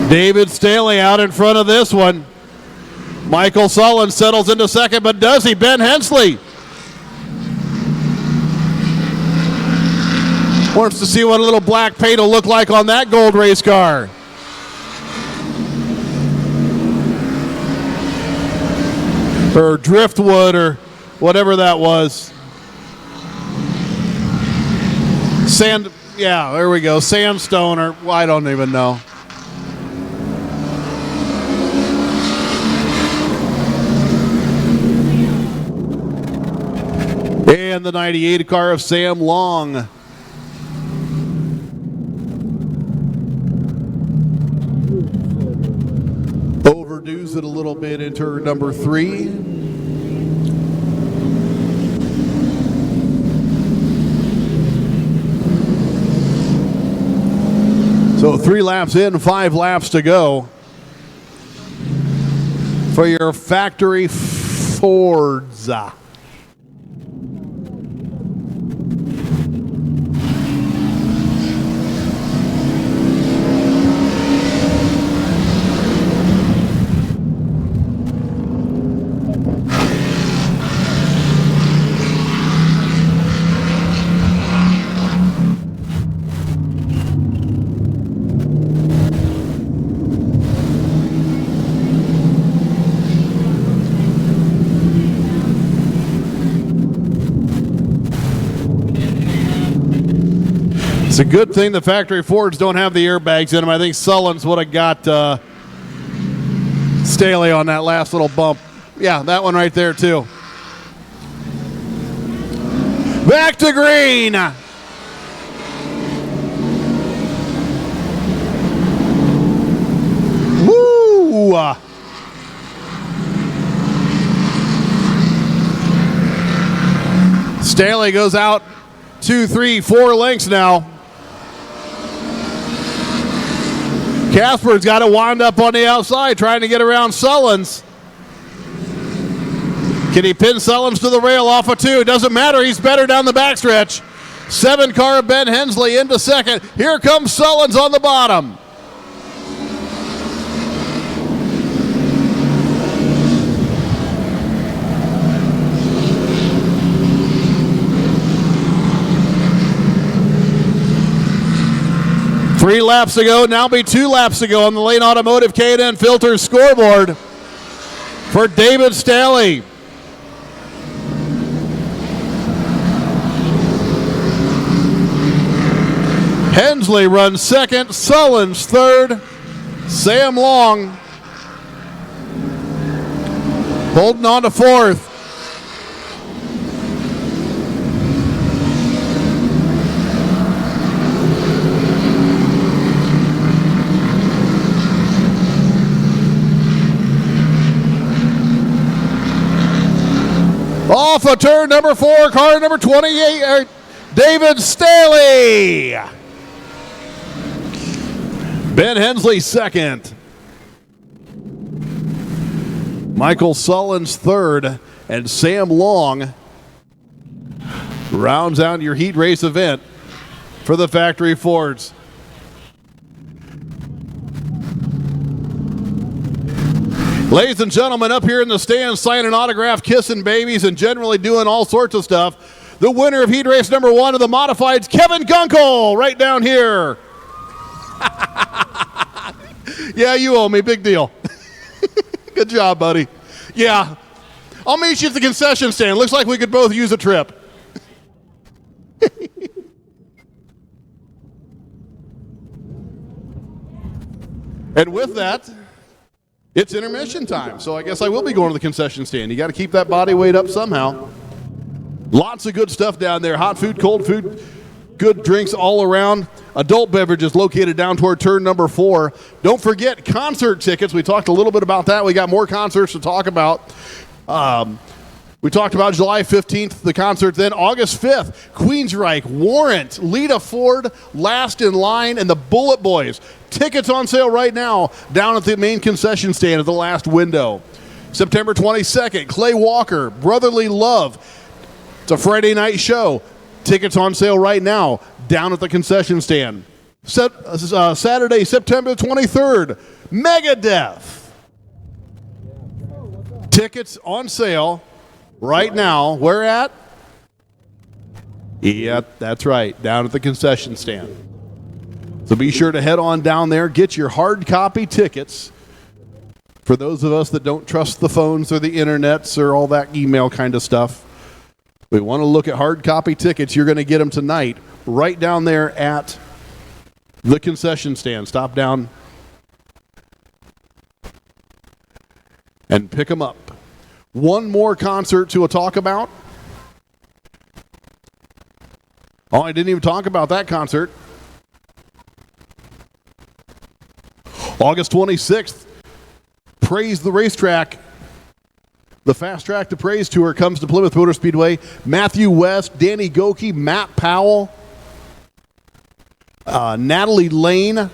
David Staley out in front of this one. Michael Sullins settles into second, but does he? Ben Hensley wants to see what a little black paint will look like on that gold race car. Or driftwood or whatever that was. Sand, yeah, there we go. Sandstone or I don't even know. And the 98 car of Sam Long. Overdoes it a little bit into number 3. So 3 laps in, 5 laps to go for your factory Fords. It's a good thing the factory Fords don't have the airbags in them. I think Sullins would have got Staley on that last little bump. Yeah, that one right there too. Back to green. Woo! Staley goes out 2, 3, 4 lengths now. Casper's got to wind up on the outside trying to get around Sullins. Can he pin Sullins to the rail off of 2? Doesn't matter. He's better down the backstretch. 7-car Ben Hensley into second. Here comes Sullins on the bottom. Three laps ago, now be 2 laps ago on the Lane Automotive K&N Filters scoreboard for David Staley. Hensley runs second, Sullins third, Sam Long holding on to fourth. Off of turn number 4, car number 28, David Staley. Ben Hensley second. Michael Sullins third, and Sam Long rounds out your heat race event for the factory Fords. Ladies and gentlemen, up here in the stands, signing autograph, kissing babies, and generally doing all sorts of stuff, the winner of heat race number 1 of the modifieds, Kevin Gunkel, right down here. Yeah, you owe me. Big deal. Good job, buddy. Yeah. I'll meet you at the concession stand. Looks like we could both use a trip. And with that, it's intermission time, so I guess I will be going to the concession stand. You got to keep that body weight up somehow. Lots of good stuff down there. Hot food, cold food, good drinks all around. Adult beverages located down toward turn number 4. Don't forget concert tickets. We talked a little bit about that. We got more concerts to talk about. We talked about July 15th, the concert. Then August 5th, Queensryche, Warrant, Lita Ford, Last in Line, and the Bullet Boys. Tickets on sale right now down at the main concession stand at the last window. September 22nd, Clay Walker, Brotherly Love. It's a Friday night show. Tickets on sale right now down at the concession stand. Saturday, September 23rd, Megadeth. Tickets on sale right now. Where at? Yep, that's right, down at the concession stand. So be sure to head on down there, get your hard copy tickets. For those of us that don't trust the phones or the internets or all that email kind of stuff, we want to look at hard copy tickets. You're going to get them tonight right down there at the concession stand. Stop down and pick them up. One more concert to talk about. Oh, I didn't even talk about that concert. August 26th, Praise the Racetrack. The Fast Track to Praise Tour comes to Plymouth Motor Speedway. Matthew West, Danny Goki, Matt Powell, Natalie Lane,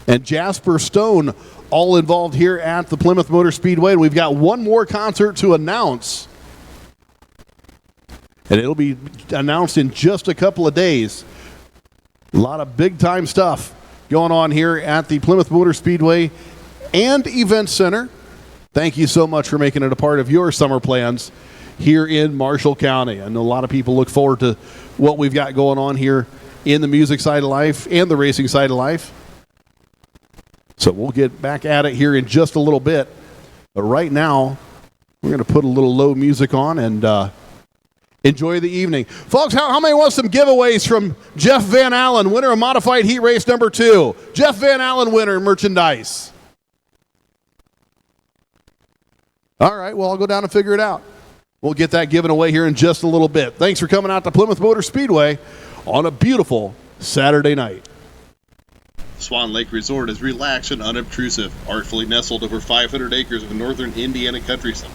and Jasper Stone all involved here at the Plymouth Motor Speedway. And we've got one more concert to announce. And it'll be announced in just a couple of days. A lot of big-time stuff going on here at the Plymouth Motor Speedway and Event Center. Thank you so much for making it a part of your summer plans here in Marshall County. I know a lot of people look forward to what we've got going on here in the music side of life and the racing side of life. So we'll get back at it here in just a little bit. But right now, we're going to put a little low music on and enjoy the evening. Folks, how many want some giveaways from Jeff Van Allen, winner of Modified Heat Race number 2? Jeff Van Allen winner merchandise. All right, well, I'll go down and figure it out. We'll get that given away here in just a little bit. Thanks for coming out to Plymouth Motor Speedway on a beautiful Saturday night. Swan Lake Resort is relaxed and unobtrusive, artfully nestled over 500 acres of northern Indiana countryside.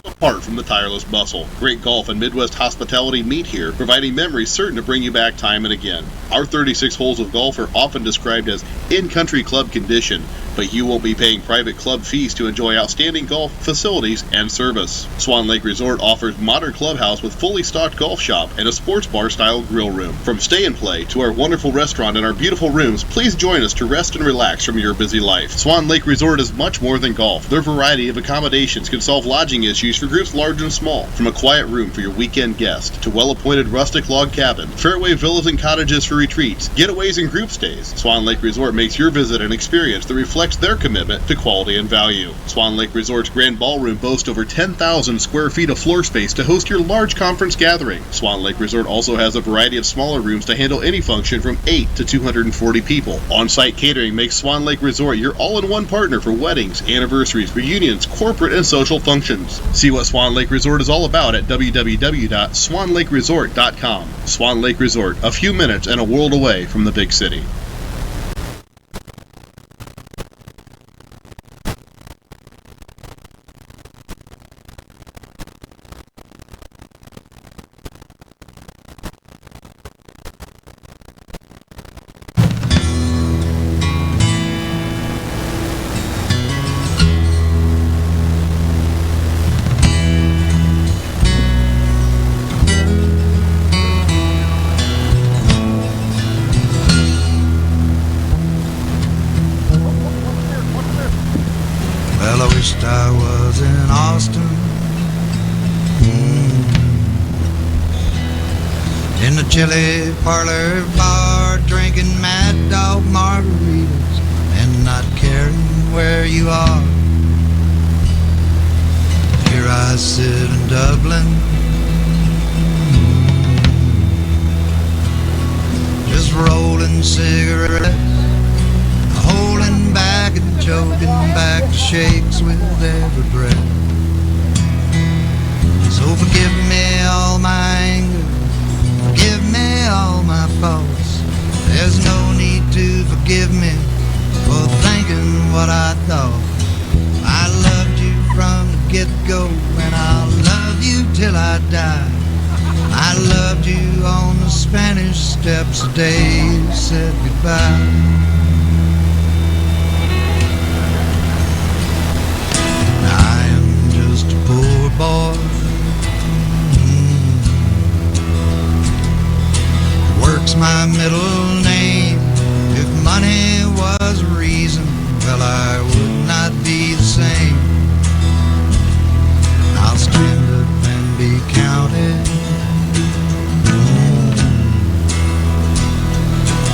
Apart from the tireless bustle, great golf and Midwest hospitality meet here, providing memories certain to bring you back time and again. Our 36 holes of golf are often described as in-country club condition, but you won't be paying private club fees to enjoy outstanding golf facilities and service. Swan Lake Resort offers modern clubhouse with fully stocked golf shop and a sports bar style grill room. From stay and play to our wonderful restaurant and our beautiful rooms, please join us to rest and relax from your busy life. Swan Lake Resort is much more than golf. Their variety of accommodations can solve lodging issues for groups large and small, from a quiet room for your weekend guest to well-appointed rustic log cabin, fairway villas and cottages for retreats, getaways and group stays. Swan Lake Resort makes your visit an experience that reflects their commitment to quality and value. Swan Lake Resort's grand ballroom boasts over 10,000 square feet of floor space to host your large conference gathering. Swan Lake Resort also has a variety of smaller rooms to handle any function from 8 to 240 people. On-site catering makes Swan Lake Resort your all-in-one partner for weddings, anniversaries, reunions, corporate and social functions. See what Swan Lake Resort is all about at www.swanlakeresort.com. Swan Lake Resort, a few minutes and a world away from the big city. Well, I wished I was in Austin, in the chili parlor bar, drinking Mad Dog margaritas and not caring where you are. Here I sit in Dublin, just rolling cigarettes, holding back and choking back the shakes with every breath. So forgive me all my anger, forgive me all my faults. There's no need to forgive me for thinking what I thought. I loved you from the get-go and I'll love you till I die. I loved you on the Spanish Steps the day you said goodbye. Poor boy, work's my middle name. If money was a reason, well, I would not be the same. I'll stand up and be counted.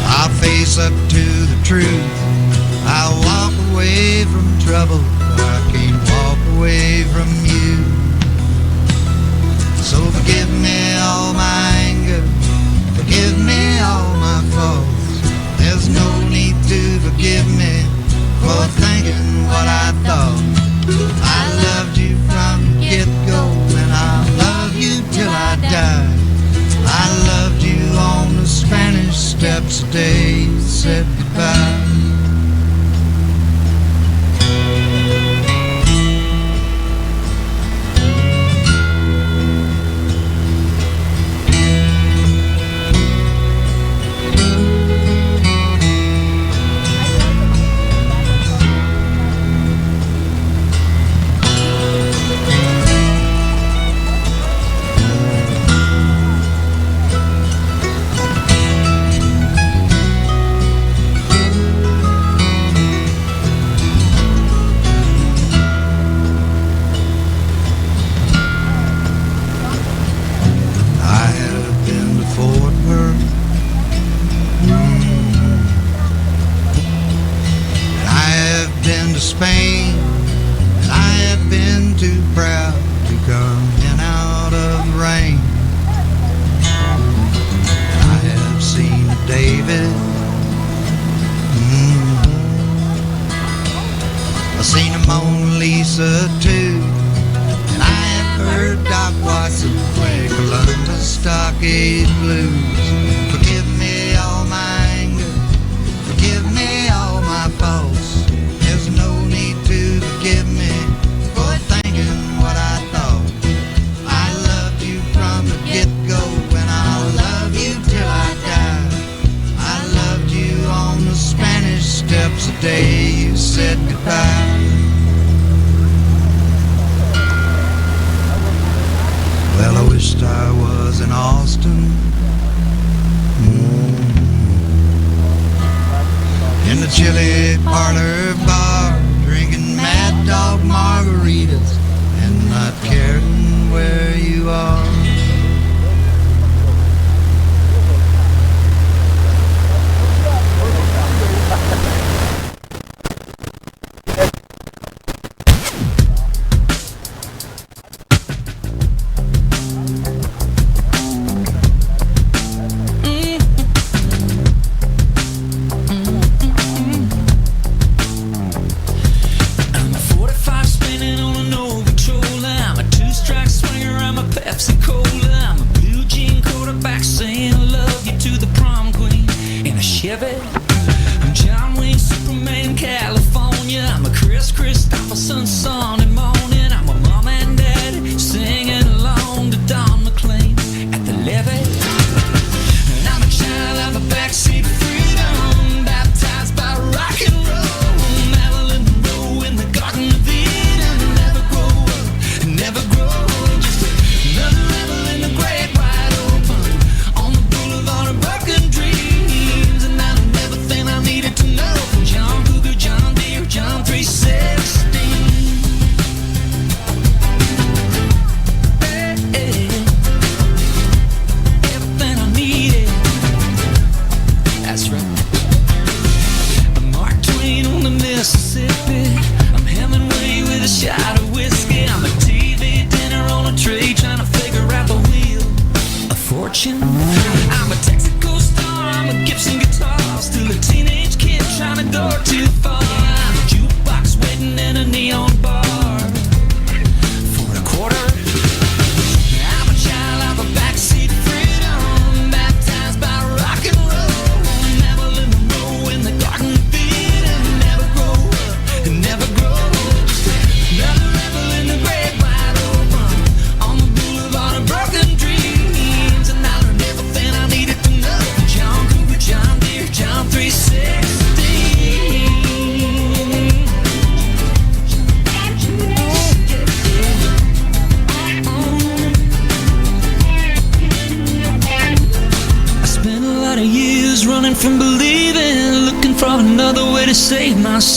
I'll face up to the truth. I'll walk away from trouble. I can't walk away from you. So forgive me all my anger, forgive me all my faults. There's no need to forgive me for thinking what I thought. I loved you from the get-go and I'll love you till I die. I loved you on the Spanish Steps the day you said goodbye. Spain, and I have been too proud to come in out of the rain. seen a Mona Lisa too. And I have heard Doc Watson play Columbus Stockade Blues. Forgive me all my anger, forgive me all my faults. There's no need to forgive me for thinking what I thought. I loved you from the get-go, and I'll love you till I die. I loved you on the Spanish Steps the day you said goodbye. Well, I wished I was in Austin, in the chili parlor bar, drinking Mad Dog margaritas and not caring where you are.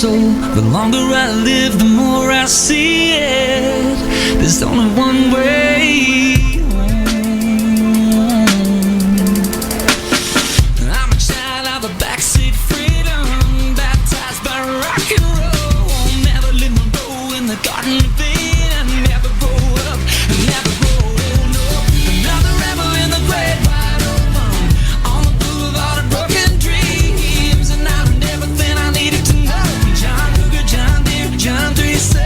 The longer I live, the more I see it. There's only one way home. I'm a child of a backseat freedom, baptized by rock and roll. Never leave my row in the Garden of Eden. Never grow up, never grow old. No, another rebel in the great wide open, on the boulevard of broken dreams. And I learned everything I needed to know. John 3:16.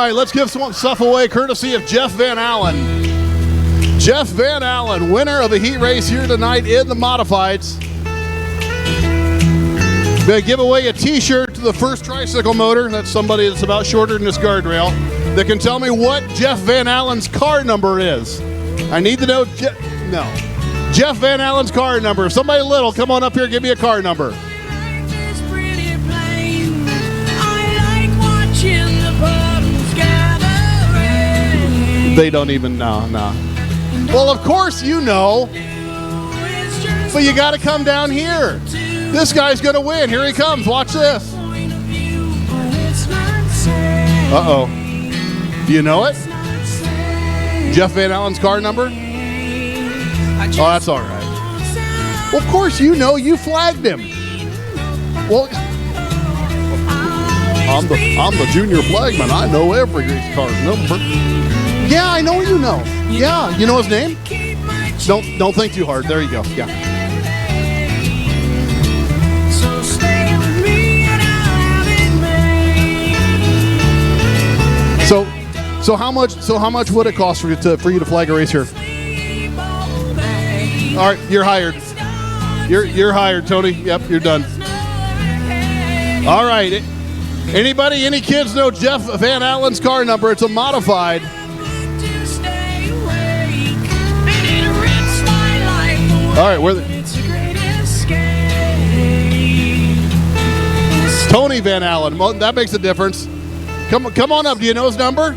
right, let's give some stuff away courtesy of Jeff Van Allen. Jeff Van Allen, winner of a heat race here tonight in the modifieds. Going to give away a t-shirt to the first tricycle motor. That's somebody that's about shorter than this guardrail that can tell me what Jeff Van Allen's car number is. I need to know Jeff Van Allen's car number. If somebody little, come on up here, give me a car number. Life is pretty plain. I like watching the puddles gathering. They don't even know, no. Well, of course you know, but you got to come down here. This guy's going to win. Here he comes. Watch this. Uh-oh. Do you know it? Jeff Van Allen's car number? Oh, that's all right. Well, of course you know. You flagged him. Well, I'm the junior flagman. I know every race car's number. Yeah, I know you know. Yeah, you know his name? Don't think too hard. There you go. Yeah. So how much would it cost for you to flag a race here? All right, you're hired. You're hired, Tony. Yep, you're done. All right. Any kids know Jeff Van Allen's car number? It's a modified. All right, Tony Van Allen. Well, that makes a difference. Come on up. Do you know his number?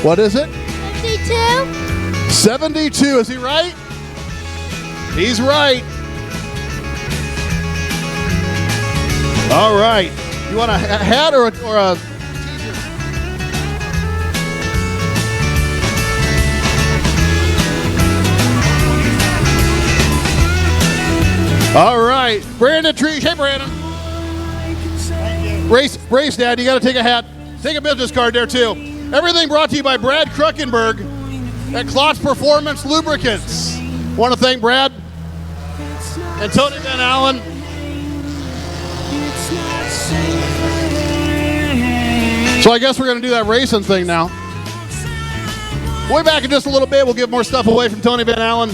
What is it? 72. 72. Is he right? He's right. All right. You want a hat or a t-shirt? All right. Brandon Trees. Hey, Brandon. Race Dad, you got to take a hat. Take a business card there, too. Everything brought to you by Brad Kruckenberg at Klotz Performance Lubricants. Want to thank Brad and Tony Van Allen. So I guess we're going to do that racing thing now. Way back in just a little bit, we'll give more stuff away from Tony Van Allen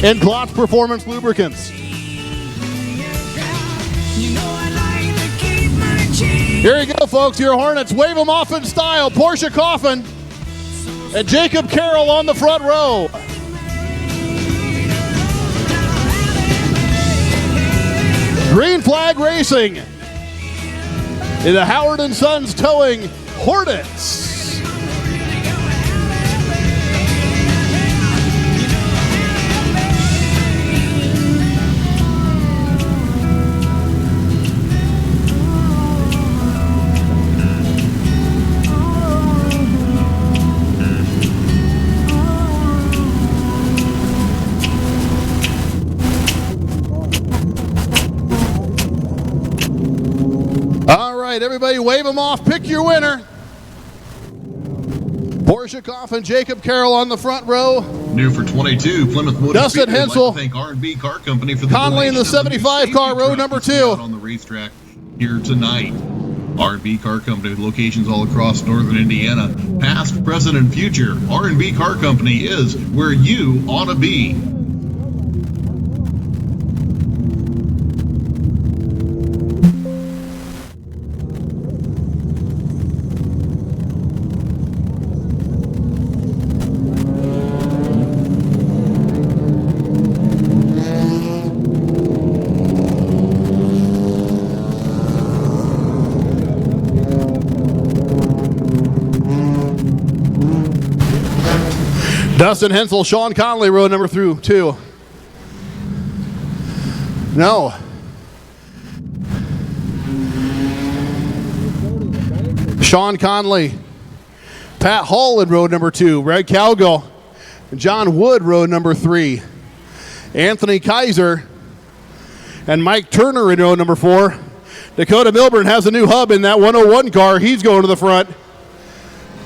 and Klotz Performance Lubricants. Here you go, folks. Your Hornets. Wave them off in style. Portia Coffin and Jacob Carroll on the front row. Green Flag Racing in the Howard & Sons Towing Hornets. Everybody wave them off. Pick your winner. Portia Coffin, Jacob Carroll on the front row. New for 22, Plymouth Motor Dustin Speedway. Hensel. I'd like to thank R&B Car Company for the Conley in the donation of new 75 car, safety row truck number to see 2. out on the racetrack here tonight. R&B Car Company, locations all across northern Indiana. Past, present, and future. R&B Car Company is where you ought to be. Dustin Hensel, Sean Conley, row number 2. No. Sean Conley. Pat Hall in row number 2. Red Cowgill. John Wood, row number 3. Anthony Kaiser and Mike Turner in row number 4. Dakota Milburn has a new hub in that 101 car. He's going to the front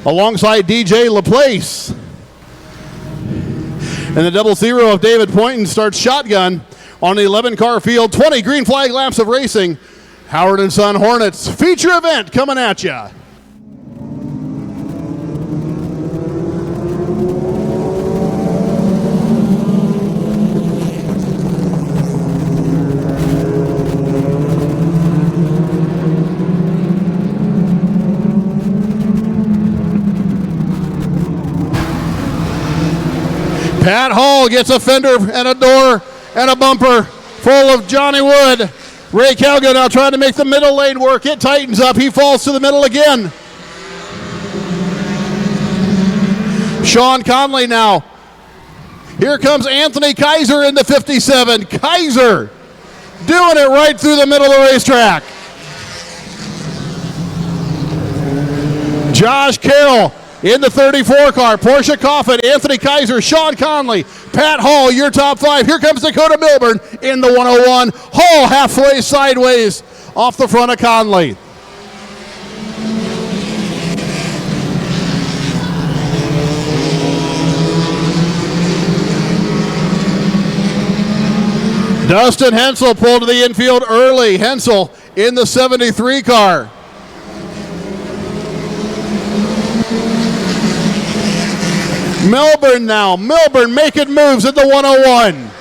alongside DJ LaPlace. And the 00 of David Poynton starts shotgun on the 11-car field. 20 green flag laps of racing. Howard & Son Hornets feature event coming at ya. Pat Hall gets a fender and a door and a bumper full of Johnny Wood. Ray Calgo now trying to make the middle lane work. It tightens up. He falls to the middle again. Sean Conley now. Here comes Anthony Kaiser in the 57. Kaiser doing it right through the middle of the racetrack. Josh Carroll in the 34 car. Portia Coffin, Anthony Kaiser, Sean Conley, Pat Hall, your top five. Here comes Dakota Milburn in the 101. Hall halfway sideways off the front of Conley. Dustin Hensel pulled to the infield early. Hensel in the 73 car. Milburn now. Milburn making moves at the 101.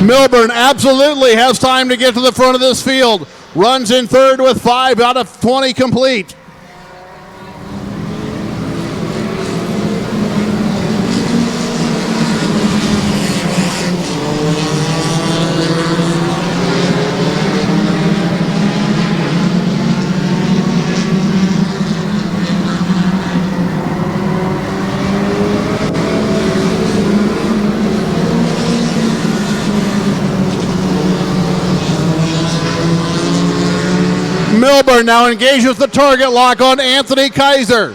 Milburn absolutely has time to get to the front of this field. Runs in third with 5 out of 20 complete. Milburn now engages the target lock on Anthony Kaiser.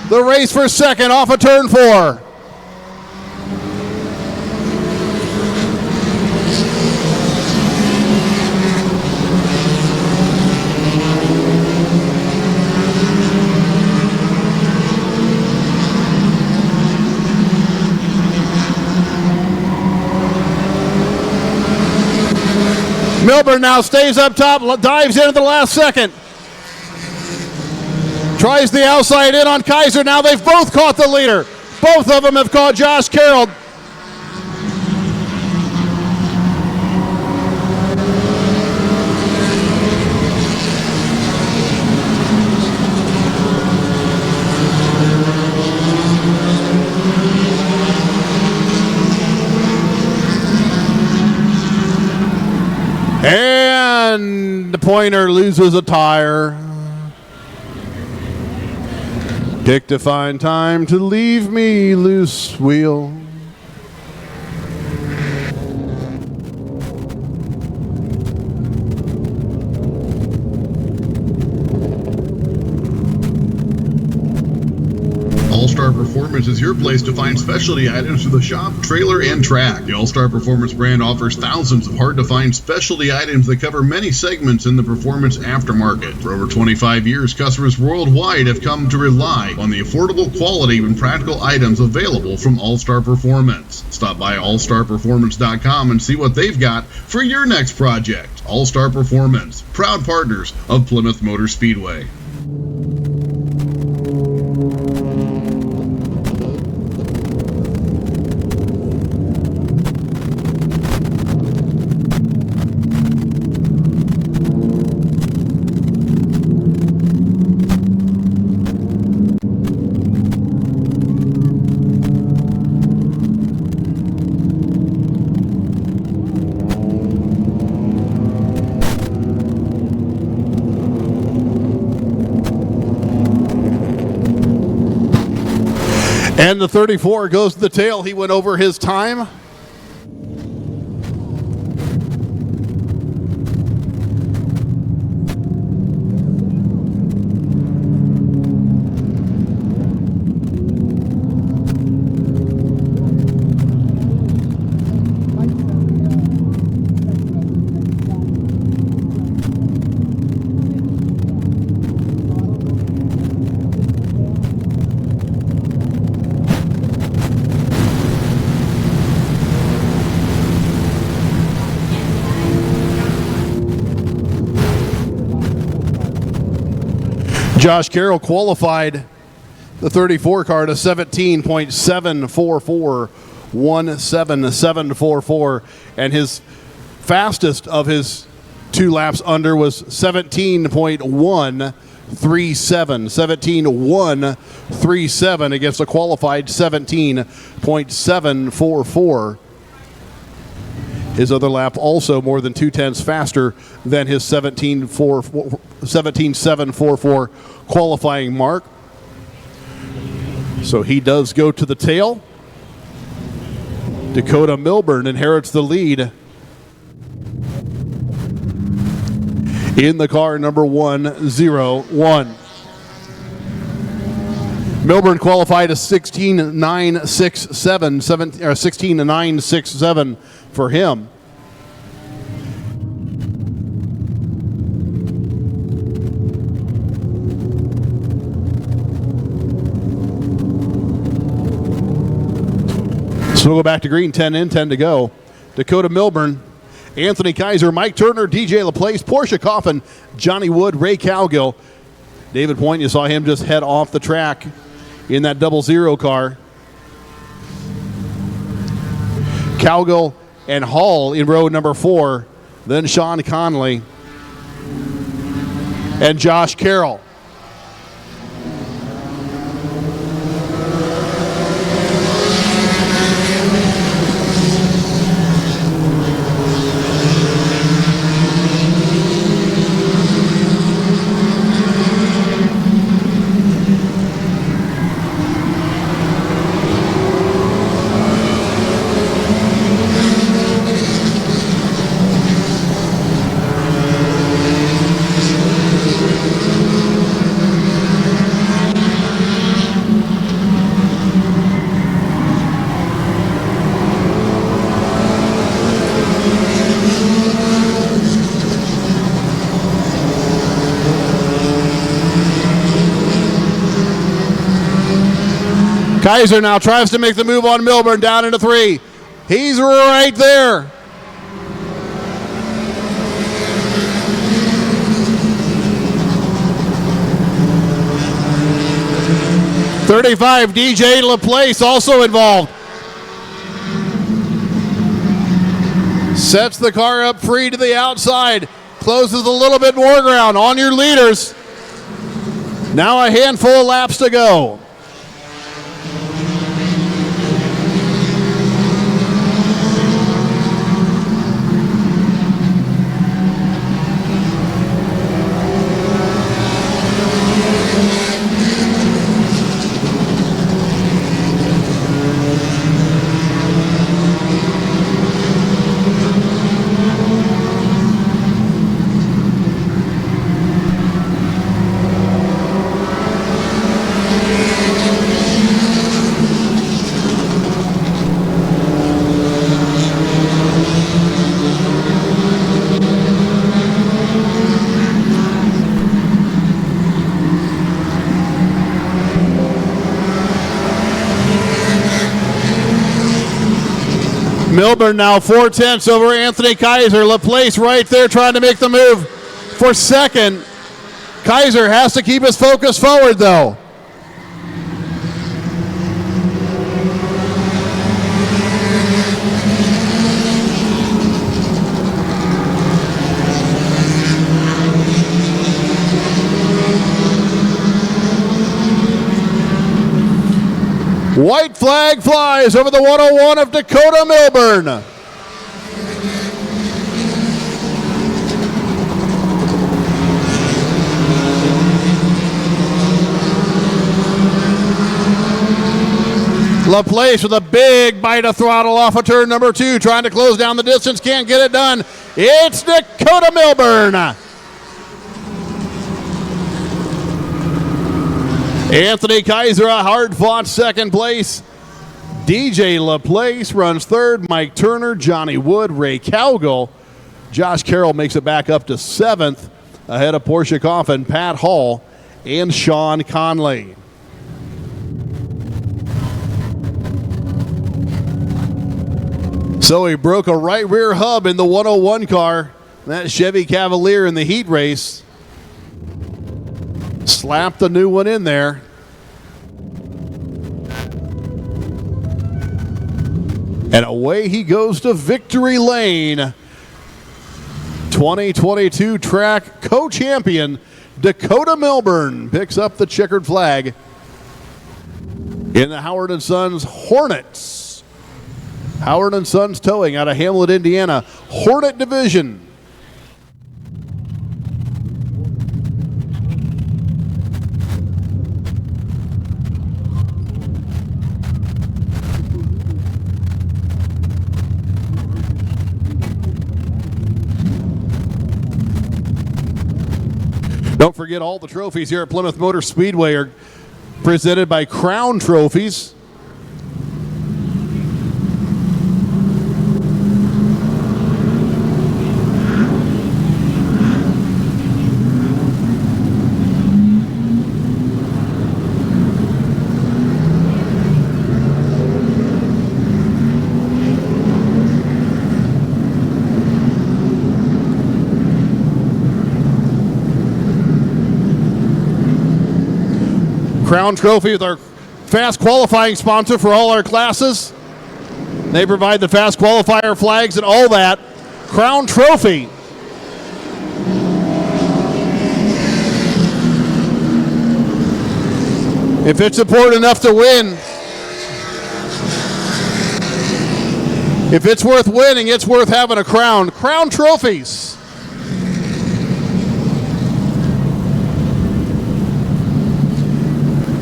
The race for second off of turn 4. Milburn now stays up top, dives in at the last second. Tries the outside in on Kaiser. Now they've both caught the leader. Both of them have caught Josh Carroll. And the Pointer loses a tire. Dick to find time to leave me loose wheel. All-Star Performance is your place to find specialty items for the shop, trailer, and track. The All-Star Performance brand offers thousands of hard-to-find specialty items that cover many segments in the performance aftermarket. For over 25 years, customers worldwide have come to rely on the affordable quality and practical items available from All-Star Performance. Stop by allstarperformance.com and see what they've got for your next project. All-Star Performance, proud partners of Plymouth Motor Speedway. And the 34 goes to the tail. He went over his time. Josh Carroll qualified the 34 car to 17.744, 17744, and his fastest of his 2 laps under was 17.137, 17.137 against a qualified 17.744. His other lap also more than 0.2 faster than his 17.744 qualifying mark. So he does go to the tail. Dakota Milburn inherits the lead in the car number 101. Milburn qualified a 16.967, 16.967 for him. So we'll go back to green, 10 in, 10 to go. Dakota Milburn, Anthony Kaiser, Mike Turner, DJ LaPlace, Portia Coffin, Johnny Wood, Ray Cowgill. David Point, you saw him just head off the track in that 00 car. Cowgill and Hall in row number 4. Then Sean Conley and Josh Carroll. Kaiser now tries to make the move on Milburn down into 3. He's right there. .35, DJ LaPlace also involved. Sets the car up free to the outside. Closes a little bit more ground on your leaders. Now a handful of laps to go. Milburn now 4/10 over Anthony Kaiser. LaPlace right there trying to make the move for second. Kaiser has to keep his focus forward though. White flag flies over the 101 of Dakota Milburn. LaPlace with a big bite of throttle off of turn number 2, trying to close down the distance, can't get it done. It's Dakota Milburn. Anthony Kaiser, a hard-fought second place. DJ LaPlace runs third. Mike Turner, Johnny Wood, Ray Cowgill. Josh Carroll makes it back up to 7th, ahead of Portia Coffin, Pat Hall, and Sean Conley. So he broke a right rear hub in the 101 car. That Chevy Cavalier in the heat race. Slap the new one in there. And away he goes to victory lane. 2022 track co-champion Dakota Milburn picks up the checkered flag in the Howard & Sons Hornets. Howard & Sons Towing out of Hamlet, Indiana. Hornet Division. Don't forget, all the trophies here at Plymouth Motor Speedway are presented by Crown Trophies. Crown Trophy is our fast qualifying sponsor for all our classes. They provide the fast qualifier flags and all that. Crown Trophy. If it's important enough to win, if it's worth winning, it's worth having a crown. Crown Trophies.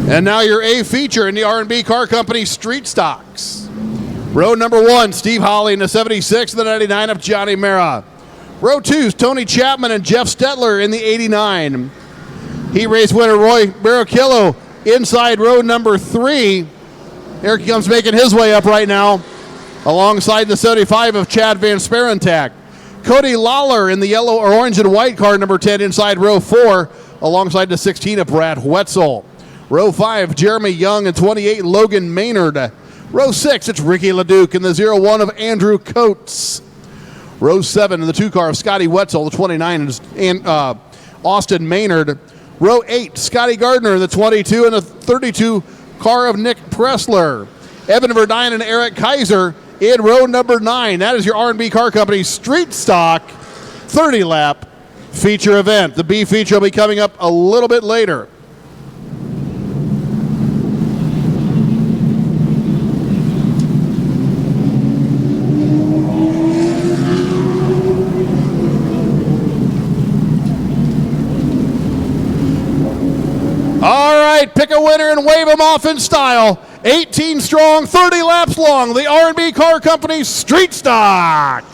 And now your A feature in the R&B Car Company Street Stocks. Row number 1, Steve Holly in the 76 and the 99 of Johnny Mara. Row 2, Tony Chapman and Jeff Stetler in the 89. Heat race winner Roy Barrichello inside row number 3. Here he comes making his way up right now, alongside the 75 of Chad Van Sparentak. Cody Lawler in the yellow, orange, and white car number 10 inside row 4, alongside the 16 of Brad Wetzel. Row 5, Jeremy Young, and 28, Logan Maynard. Row 6, it's Ricky LeDuc in the 01 of Andrew Coates. Row 7, in the 2 car of Scotty Wetzel, the 29, and Austin Maynard. Row 8, Scotty Gardner in the 22, and the 32 car of Nick Pressler. Evan Verdine and Eric Kaiser in row number 9. That is your R&B Car Company Street Stock 30-lap feature event. The B feature will be coming up a little bit later. All right, pick a winner and wave them off in style. 18 strong, 30 laps long, the R&B Car Company Street Stock.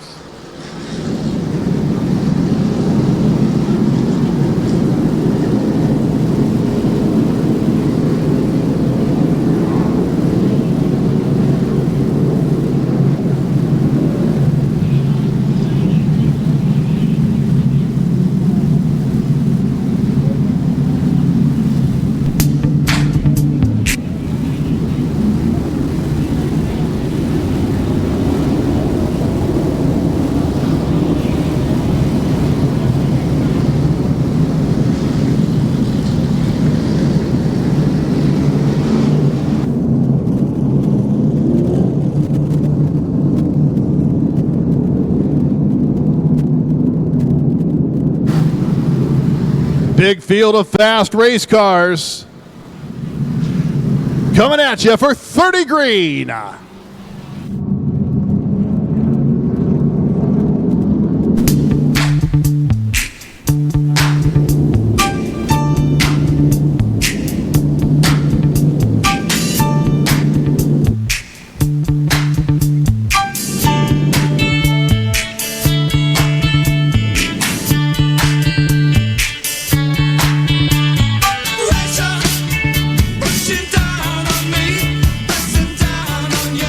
Big field of fast race cars coming at you for 30 green. Pushing down on me, pressing down on you.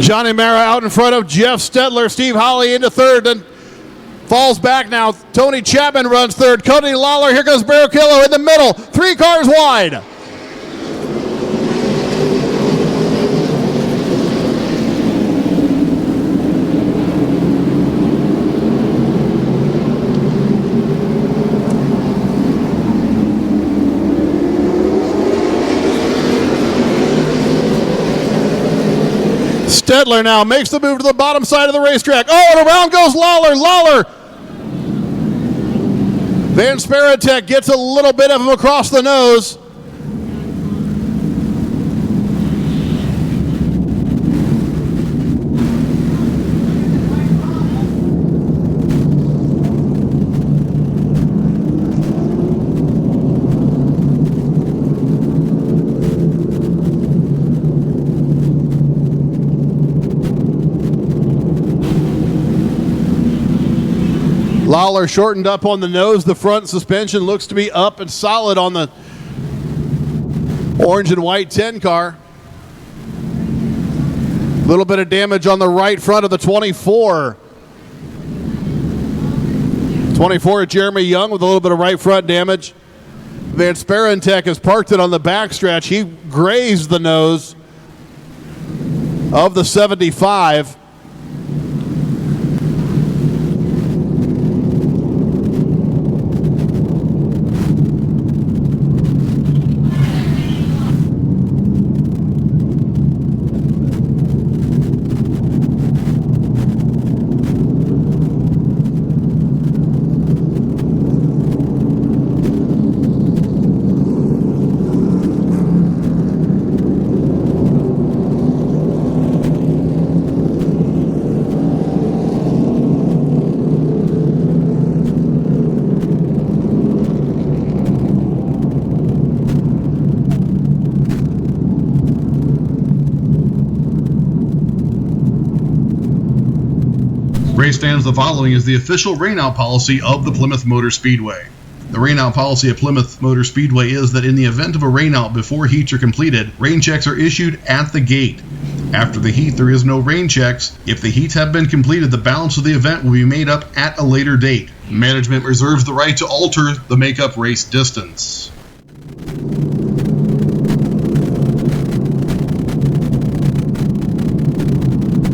Johnny Mara out in front of Jeff Stetler. Steve Holly into third, then falls back now. Tony Chapman runs third. Cody Lawler, here goes Barrichello in the middle. 3 cars wide. Stetler now makes the move to the bottom side of the racetrack. Oh, and around goes Lawler. Lawler. Van Sparatek gets a little bit of him across the nose. Lawler shortened up on the nose. The front suspension looks to be up and solid on the orange and white 10 car. A little bit of damage on the right front of the 24. 24 Jeremy Young with a little bit of right front damage. Van Sparentek has parked it on the backstretch. He grazed the nose of the 75. Race stands the following is the official rainout policy of the Plymouth Motor Speedway. The rainout policy at Plymouth Motor Speedway is that in the event of a rainout before heats are completed, rain checks are issued at the gate. After the heat, there is no rain checks. If the heats have been completed, the balance of the event will be made up at a later date. Management reserves the right to alter the makeup race distance.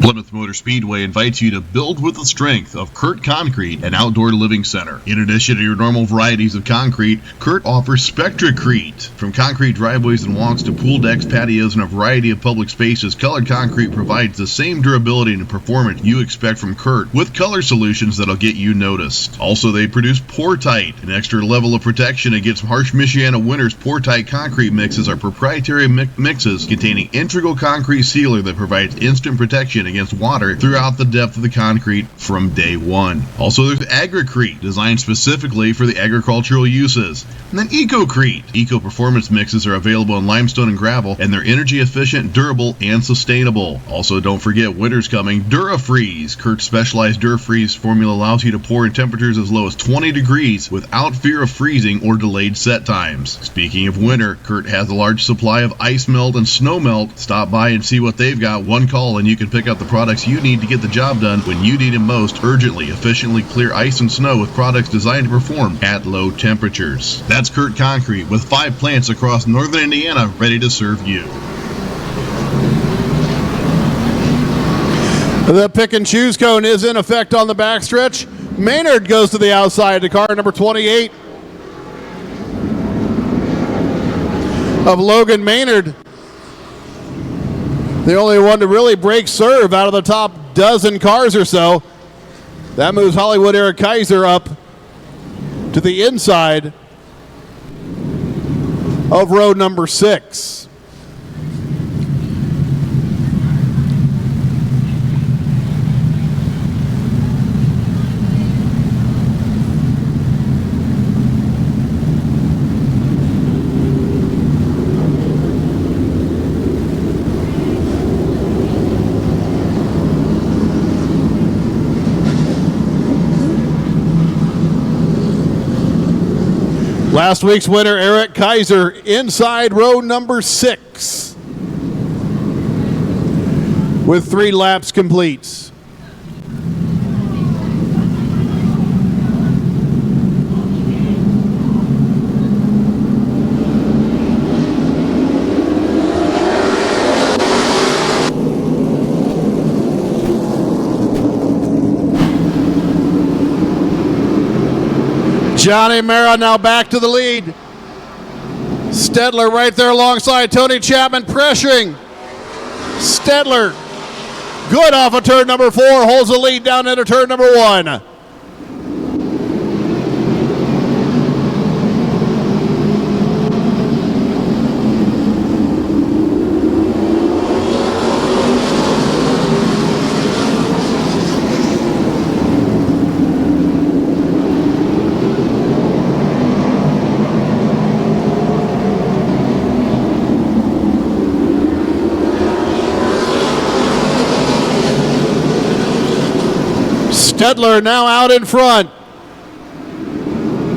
Plymouth Motor Speedway invites you to build with the strength of Kurt Concrete and Outdoor Living Center. In addition to your normal varieties of concrete, Kurt offers Spectracrete. From concrete driveways and walks to pool decks, patios, and a variety of public spaces, colored concrete provides the same durability and performance you expect from Kurt with color solutions that'll get you noticed. Also, they produce Pour-Tite, an extra level of protection against harsh Michiana winters. Pour-Tite concrete mixes are proprietary mixes containing integral concrete sealer that provides instant protection against water throughout the depth of the concrete from day one. Also, there's Agricrete, designed specifically for the agricultural uses. And then Ecocrete. Eco Performance mixes are available in limestone and gravel, and they're energy efficient, durable, and sustainable. Also, don't forget, winter's coming. DuraFreeze. Kurt's specialized DuraFreeze formula allows you to pour in temperatures as low as 20 degrees without fear of freezing or delayed set times. Speaking of winter, Kurt has a large supply of ice melt and snow melt. Stop by and see what they've got. One call and you can pick up the products you need to get the job done when you need them most. Urgently, efficiently clear ice and snow with products designed to perform at low temperatures. That's Kurt Concrete with 5 plants across northern Indiana ready to serve you. The pick and choose cone is in effect on the backstretch. Maynard goes to the outside to car number 28 of Logan Maynard. The only one to really break serve out of the top dozen cars or so. That moves Hollywood Eric Kaiser up to the inside of row number 6. Last week's winner, Eric Kaiser, inside row number 6. with 3 laps complete. Johnny Mara now back to the lead. Stedler right there alongside Tony Chapman pressuring. Stedler, good off of turn number 4, holds the lead down into turn number 1. Stedler now out in front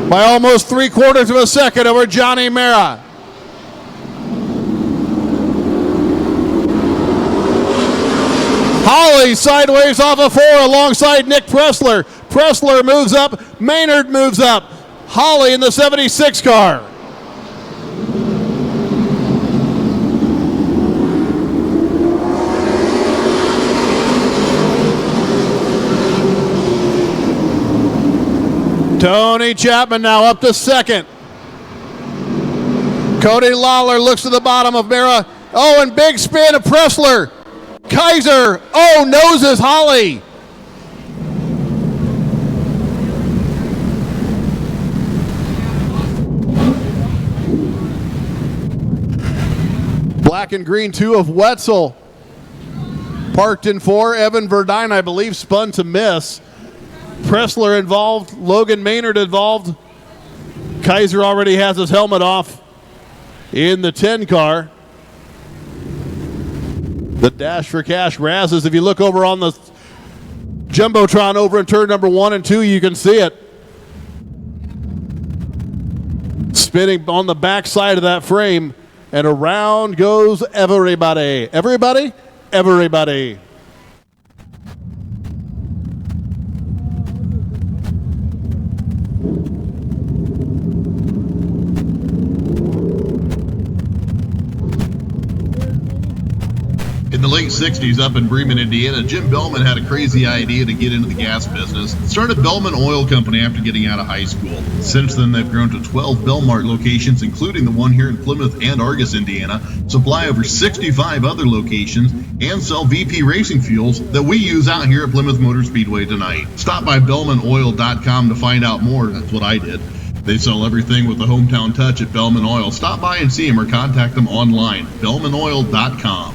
by almost 3/4 of a second over Johnny Mara. Holly sideways off of 4 alongside Nick Pressler. Pressler moves up, Maynard moves up. Holly in the 76 car. Tony Chapman now up to second. Cody Lawler looks to the bottom of Mara. Oh, and big spin of Pressler. Kaiser, oh, noses Holly. Black and green 2 of Wetzel. Parked in 4. Evan Verdine, I believe, spun to miss. Pressler involved, Logan Maynard involved. Kaiser already has his helmet off in the 10 car. The Dash for Cash Razzes, if you look over on the Jumbotron over in turn number 1 and 2, you can see it. Spinning on the back side of that frame, and around goes everybody. Everybody? Everybody. In the late 60s up in Bremen, Indiana, Jim Bellman had a crazy idea to get into the gas business. Started Bellman Oil Company after getting out of high school. Since then, they've grown to 12 Belmart locations, including the one here in Plymouth and Argus, Indiana, supply over 65 other locations, and sell VP racing fuels that we use out here at Plymouth Motor Speedway tonight. Stop by BellmanOil.com to find out more. That's what I did. They sell everything with the hometown touch at Bellman Oil. Stop by and see them or contact them online, BellmanOil.com.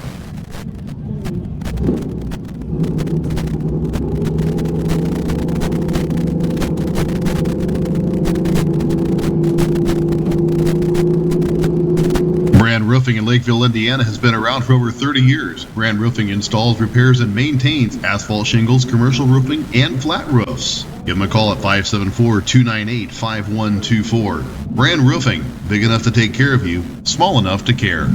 Brand Roofing in Lakeville, Indiana has been around for over 30 years. Brand Roofing installs, repairs, and maintains asphalt shingles, commercial roofing, and flat roofs. Give them a call at 574-298-5124. Brand Roofing, big enough to take care of you, small enough to care.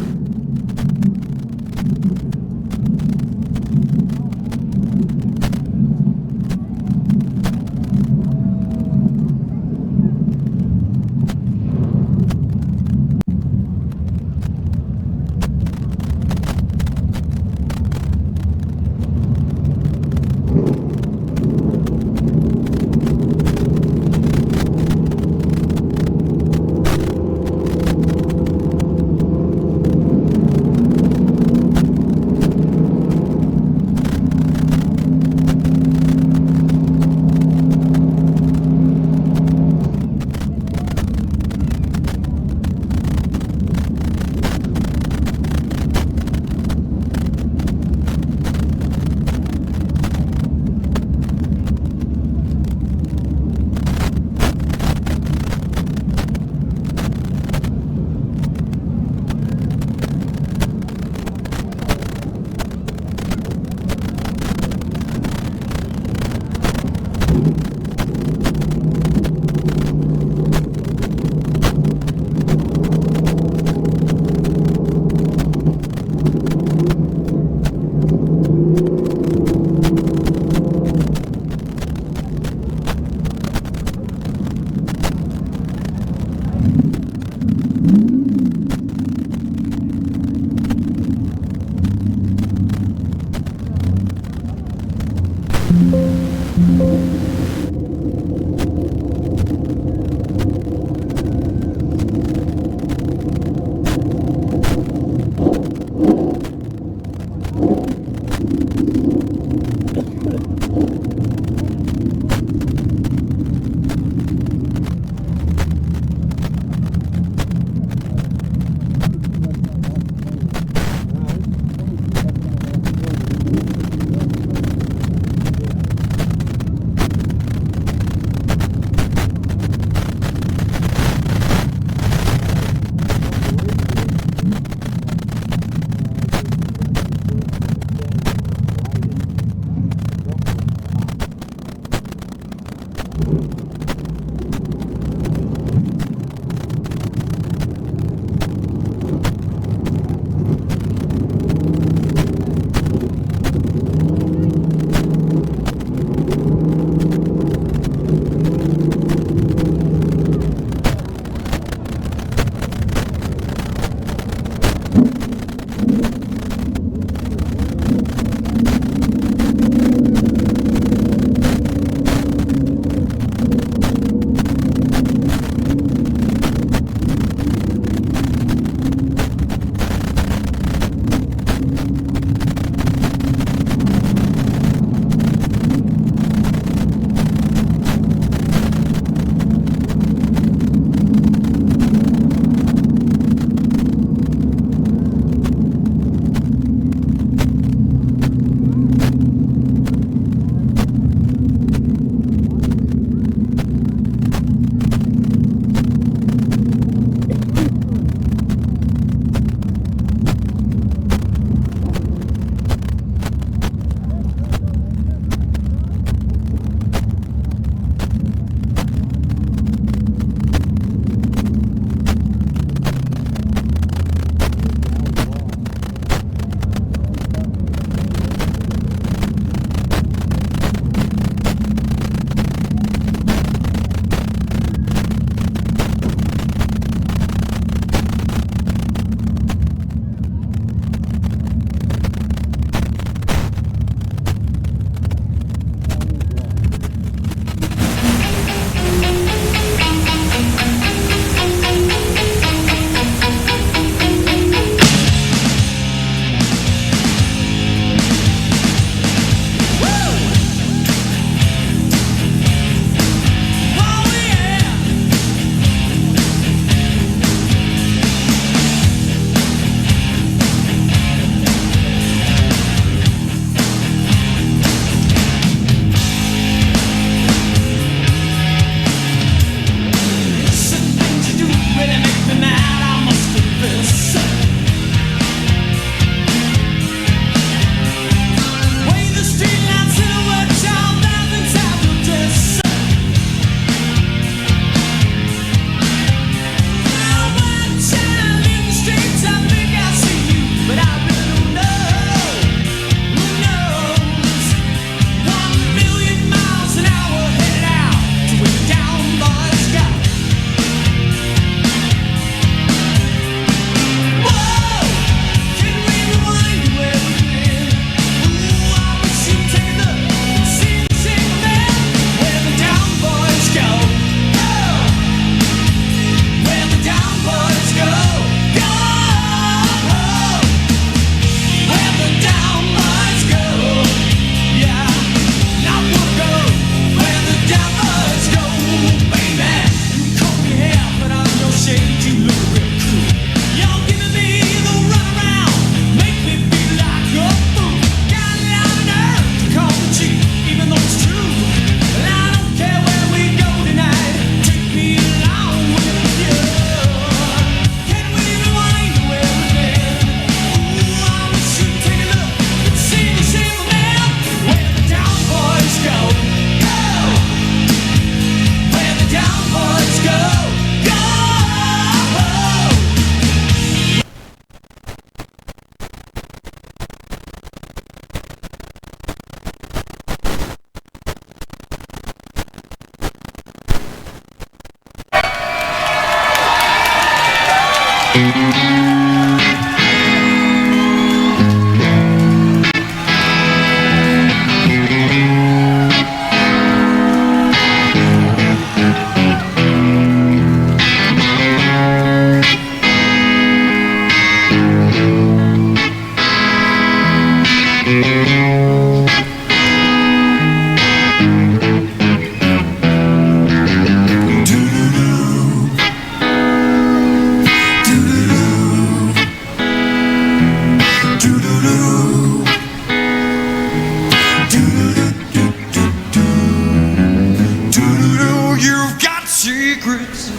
You've got secrets,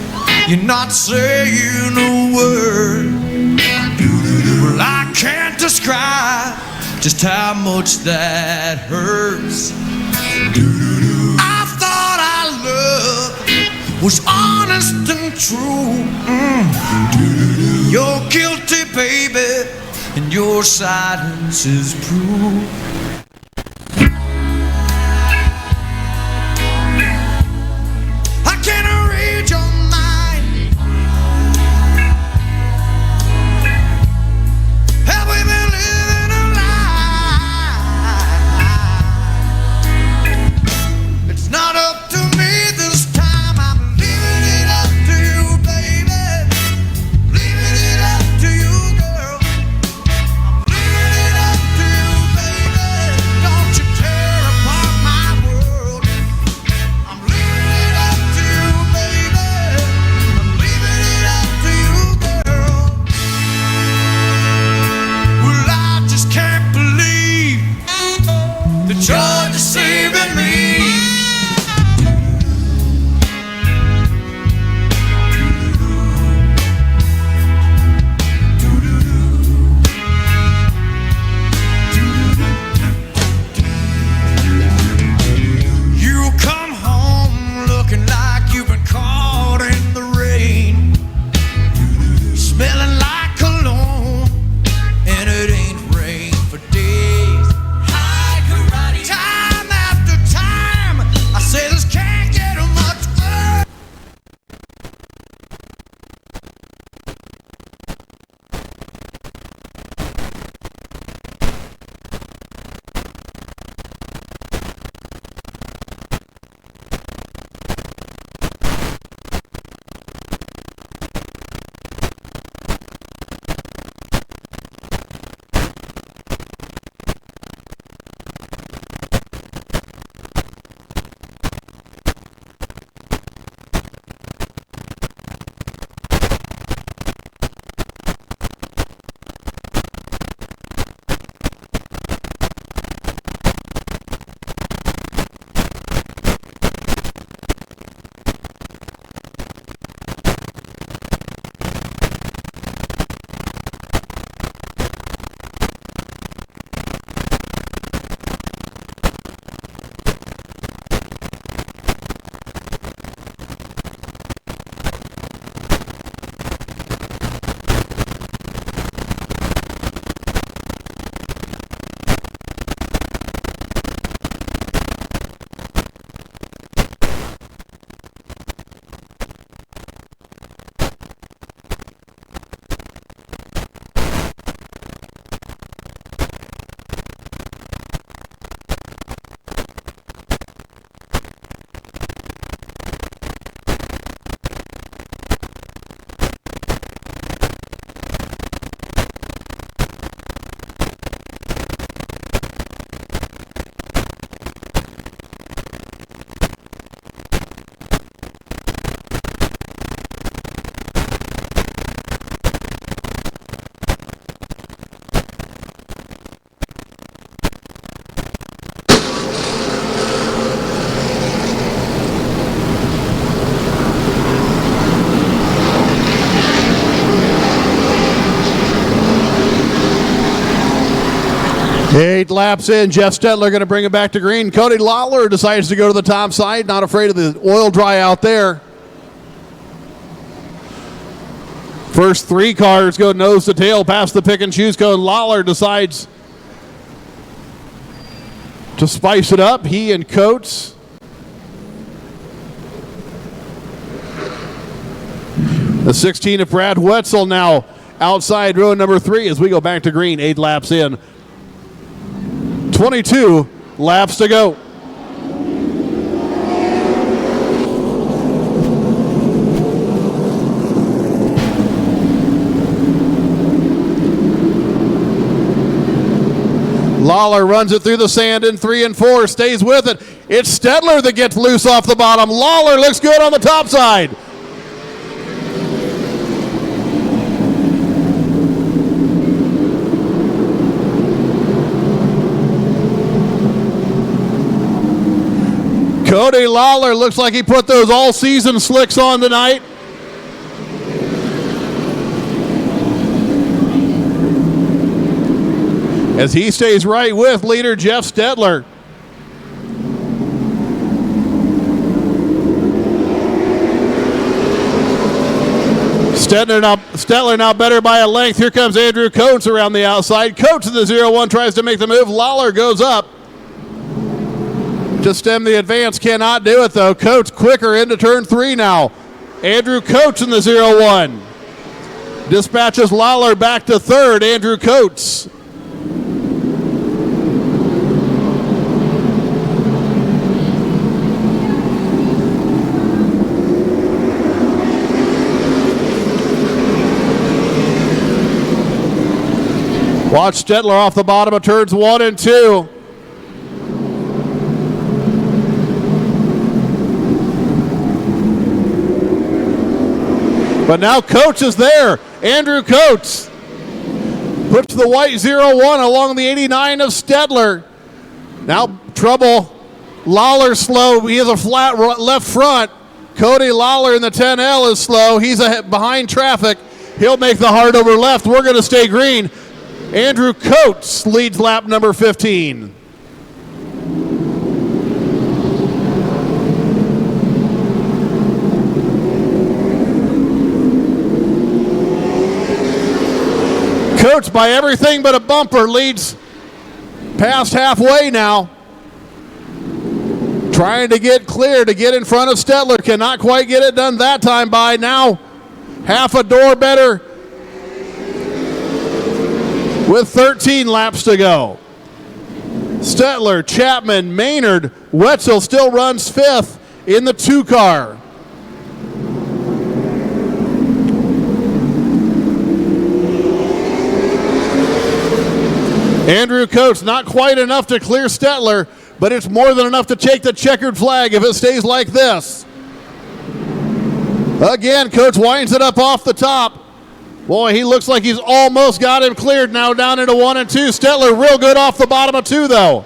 you're not saying a word. Well, I can't describe just how much that hurts. I thought our love was honest and true. You're guilty, baby, and your silence is proof. I can't read your mind. Have we been living a lie? It's not up to me this time. I'm leaving it up to you, baby. Leaving it up to you, girl. I'm leaving it up to you, baby. Don't you tear apart my world. I'm leaving it up to you, baby. I'm leaving it up to you, girl. Well, I just can't believe that you're deceiving me. You come home looking like you've been caught in the rain, smelling like cologne, and it ain't rained for days. High karate. Time after time, I say this can't get much worse. Eight laps in, Jeff Stetler going to bring it back to green. Cody Lawler decides to go to the top side, not afraid of the oil dry out there. First three cars go nose to tail past the pick and choose code. Lawler decides to spice it up. He and Coates The 16 of Brad Wetzel now outside row number 3 as we go back to green, 8 laps in. 22 laps to go. Lawler runs it through the sand in 3 and 4, stays with it. It's Stedler that gets loose off the bottom. Lawler looks good on the top side. Cody Lawler looks like he put those all-season slicks on tonight. As he stays right with leader Jeff Stedler. Stedler now better by a length. Here comes Andrew Coates around the outside. Coates in the 0-1 tries to make the move. Lawler goes up to stem the advance. Cannot do it though. Coates quicker into turn 3 now. Andrew Coates in the 0-1. Dispatches Lawler back to third. Andrew Coates. Watch Stedler off the bottom of turns 1 and 2. But now Coates is there. Andrew Coates puts the white 0-1 along the 89 of Stedler. Now trouble. Lawler slow. He has a flat left front. Cody Lawler in the 10L is slow. He's behind traffic. He'll make the hard over left. We're going to stay green. Andrew Coates leads lap number 15. Coates by everything but a bumper leads past halfway now. Trying to get clear to get in front of Stedler. Cannot quite get it done that time by now. Half a door better with 13 laps to go. Stedler, Chapman, Maynard, Wetzel still runs 5th in the 2 car. Andrew Coates, not quite enough to clear Stedler, but it's more than enough to take the checkered flag if it stays like this. Again, Coates winds it up off the top. Boy, he looks like he's almost got him cleared now down into 1 and 2. Stedler real good off the bottom of 2 though.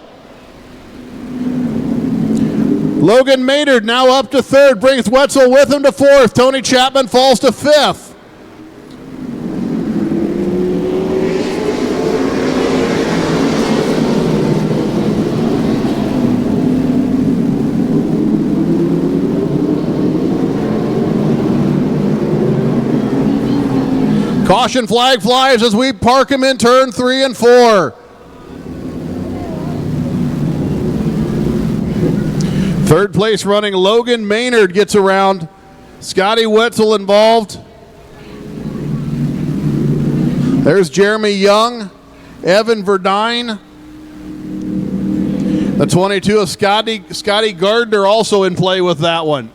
Logan Maynard now up to 3rd, brings Wetzel with him to 4th. Tony Chapman falls to 5th. Caution flag flies as we park him in turn 3 and 4. Third place running Logan Maynard gets around. Scotty Wetzel involved. There's Jeremy Young, Evan Verdine. The 22 of Scotty Gardner also in play with that one.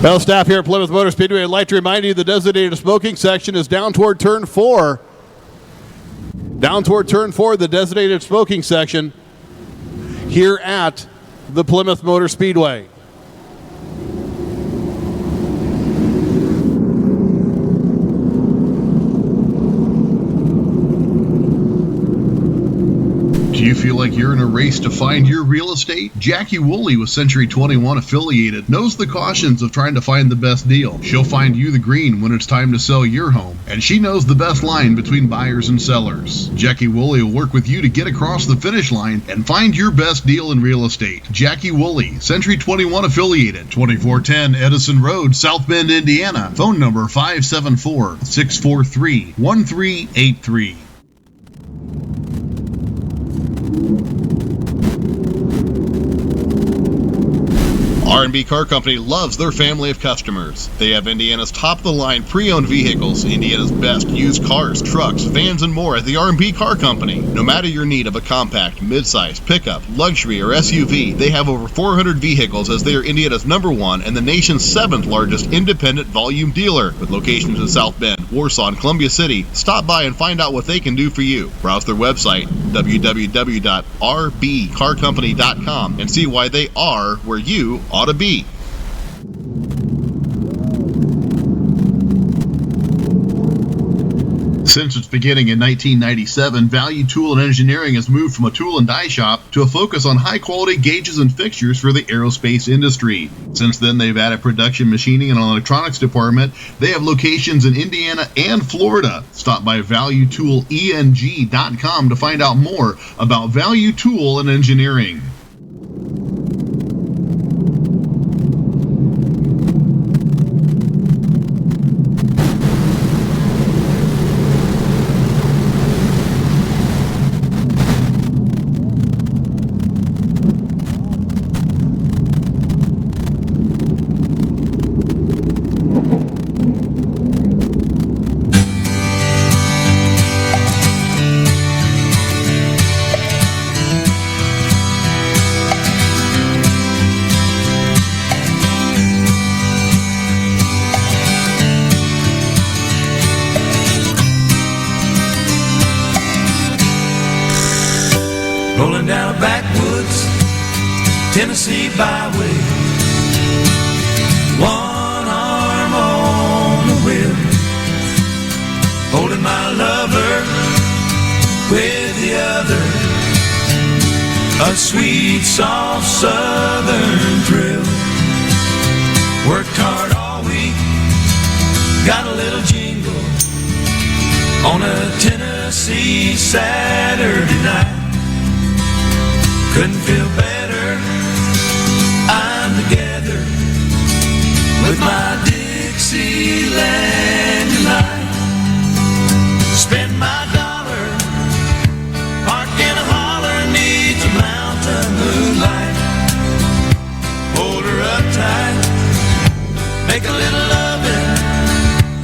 Well, staff here at Plymouth Motor Speedway would like to remind you the designated smoking section is down toward turn 4. Down toward turn 4, the designated smoking section here at the Plymouth Motor Speedway. Do you feel like you're in a race to find your real estate? Jackie Woolley with Century 21 Affiliated knows the cautions of trying to find the best deal. She'll find you the green when it's time to sell your home, and she knows the best line between buyers and sellers. Jackie Woolley will work with you to get across the finish line and find your best deal in real estate. Jackie Woolley, Century 21 Affiliated, 2410 Edison Road, South Bend, Indiana. Phone number 574-643-1383. R&B Car Company loves their family of customers. They have Indiana's top-of-the-line pre-owned vehicles, Indiana's best used cars, trucks, vans, and more at the R&B Car Company. No matter your need of a compact, mid-size, pickup, luxury, or SUV, they have over 400 vehicles as they are Indiana's #1 and the nation's 7th largest independent volume dealer. With locations in South Bend, Warsaw, and Columbia City, stop by and find out what they can do for you. Browse their website, www.rbcarcompany.com, and see why they are where you ought to be. Since its beginning in 1997, Value Tool and Engineering has moved from a tool and die shop to a focus on high-quality gauges and fixtures for the aerospace industry. Since then, they've added production, machining, and electronics department. They have locations in Indiana and Florida. Stop by ValueToolENG.com to find out more about Value Tool and Engineering. Rolling down a backwoods Tennessee byway, one arm on the wheel, holding my lover with the other, a sweet soft southern thrill. Worked hard all week, got a little jingle on a Tennessee Saturday night. Couldn't feel better, I'm together with my Dixieland tonight. Spend my dollar, park in a holler, neath the mountain moonlight. Hold her up tight, make a little loving,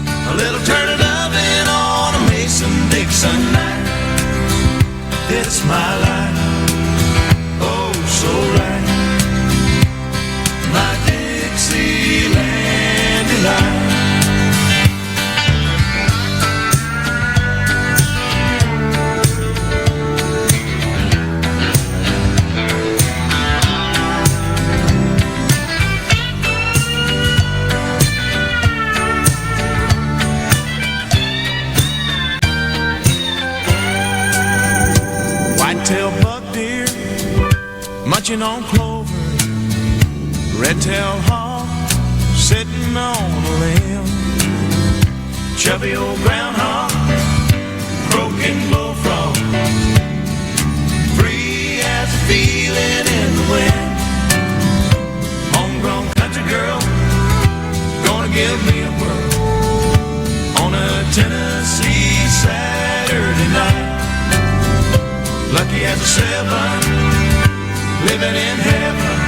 a little turning oven on a Mason-Dixon night. It's my life, so right, my Dixieland delight. Whitetail buck deer munching on clover, red-tailed hawk sitting on a limb, chubby old groundhog croaking bullfrog, free as a feeling in the wind. Homegrown country girl gonna give me a whirl on a Tennessee Saturday night. Lucky as a 7, living in heaven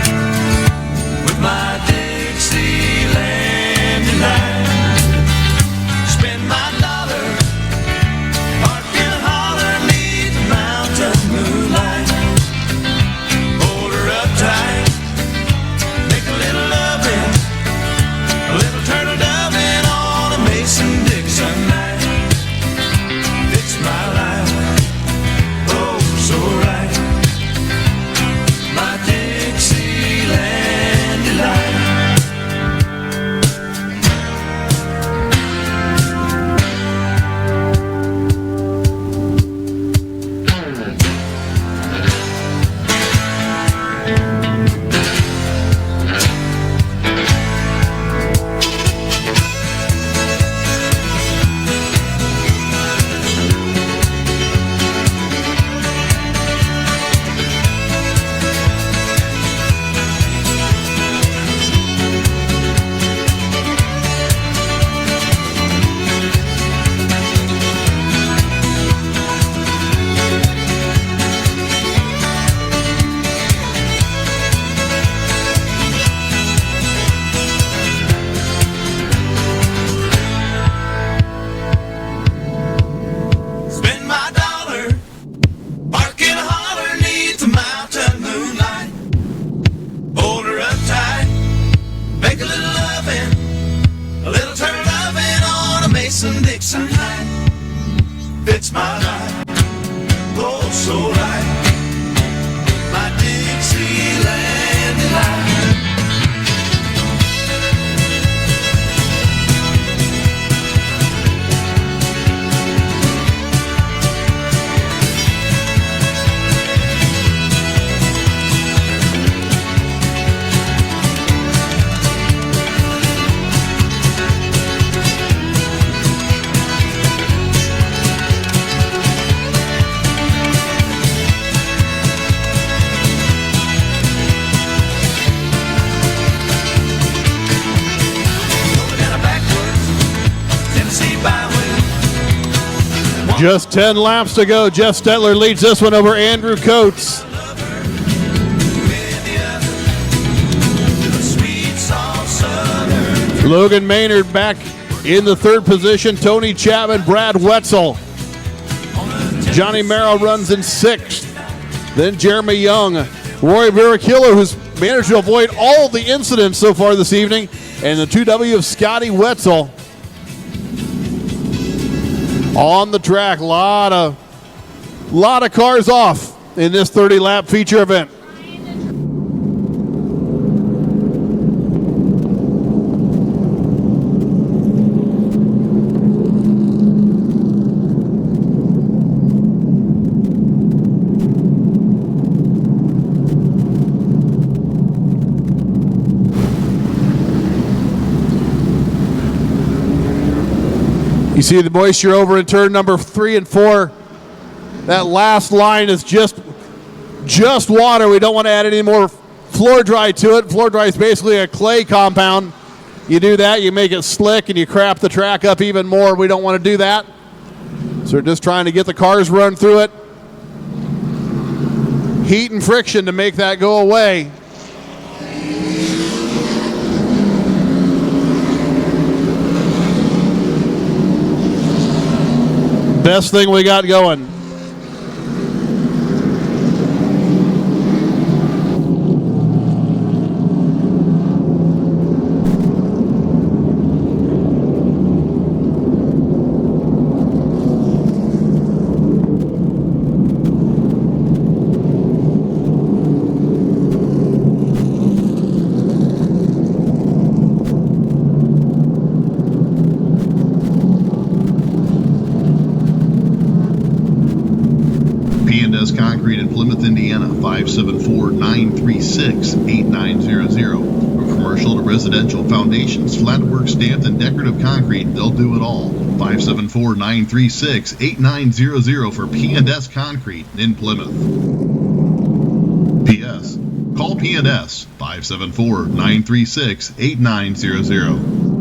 with my Dixieland delight. Spend my dollar, park in a holler, neath the mountain moonlight. Hold her up tight, make a little loving, a loving, a little turn loving on a Mason-Dixon night. Fits my life, oh so right. My Dixieland delight. Just 10 laps to go. Jeff Stetler leads this one over Andrew Coates. Logan Maynard back in the third position. Tony Chapman, Brad Wetzel. Johnny Merrill runs in sixth. Then Jeremy Young. Roy Barrichello, who's managed to avoid all the incidents so far this evening. And the 2W of Scotty Wetzel. On the track, lot of cars off in this 30-lap feature event. You see the moisture over in turn number 3 and 4. That last line is just water. We don't want to add any more floor dry to it. Floor dry is basically a clay compound. You do that, you make it slick, and you crap the track up even more. We don't want to do that. So we're just trying to get the cars run through it. Heat and friction to make that go away. Best thing we got going. Concrete in Plymouth, Indiana, 574-936-8900. From commercial to residential, foundations, flatwork, stamped, and decorative concrete, they'll do it all. 574-936-8900 for P&S Concrete in Plymouth. P.S. Call P&S 574-936-8900.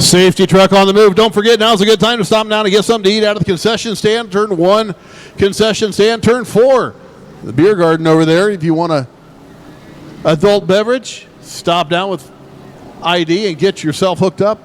Safety truck on the move. Don't forget, now's a good time to stop down and get something to eat out of the concession stand. Turn 1, concession stand. Turn 4, the beer garden over there. If you want a adult beverage, stop down with ID and get yourself hooked up.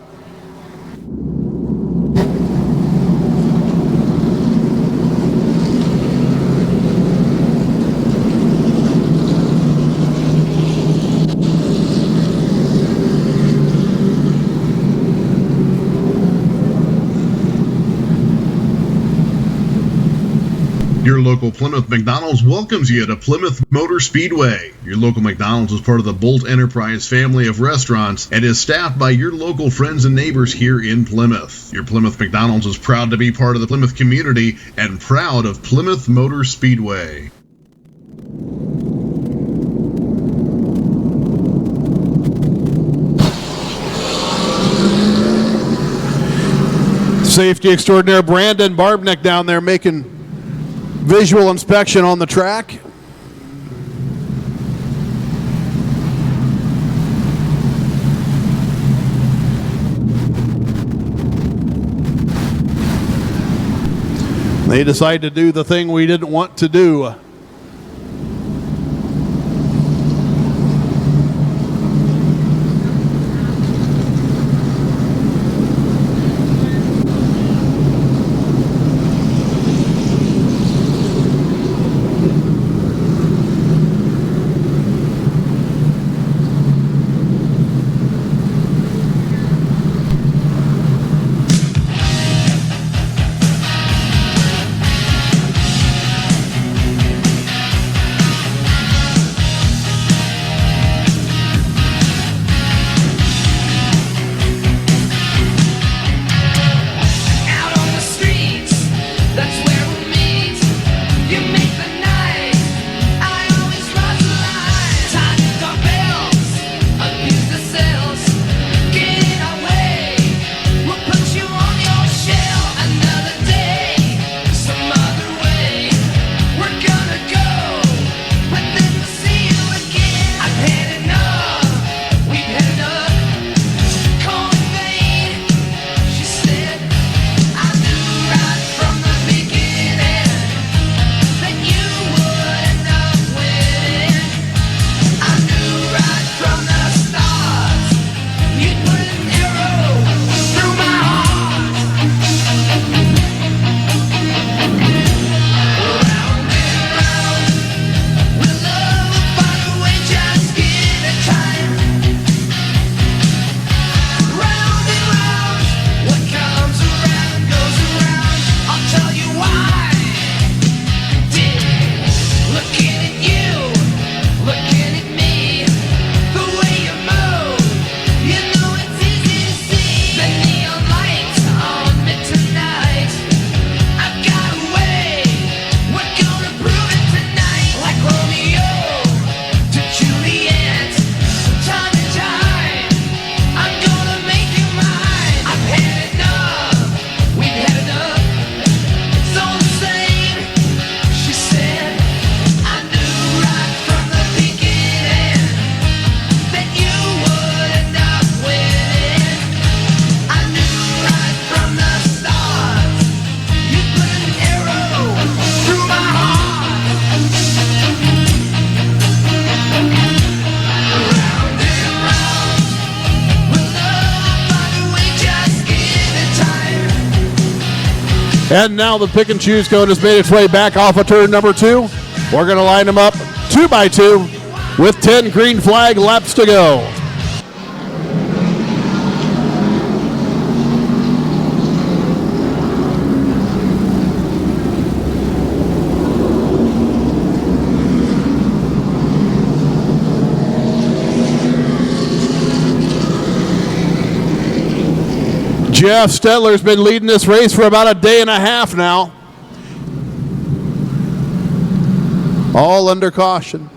Your local Plymouth McDonald's welcomes you to Plymouth Motor Speedway. Your local McDonald's is part of the Bolt Enterprise family of restaurants and is staffed by your local friends and neighbors here in Plymouth. Your Plymouth McDonald's is proud to be part of the Plymouth community and proud of Plymouth Motor Speedway. Safety extraordinaire Brandon Barbnick down there making visual inspection on the track. They decided to do the thing we didn't want to do. And now the pick and choose cone has made its way back off of turn number 2. We're going to line them up 2 by 2 with 10 green flag laps to go. Jeff Stetler's been leading this race for about a day and a half now. All under caution.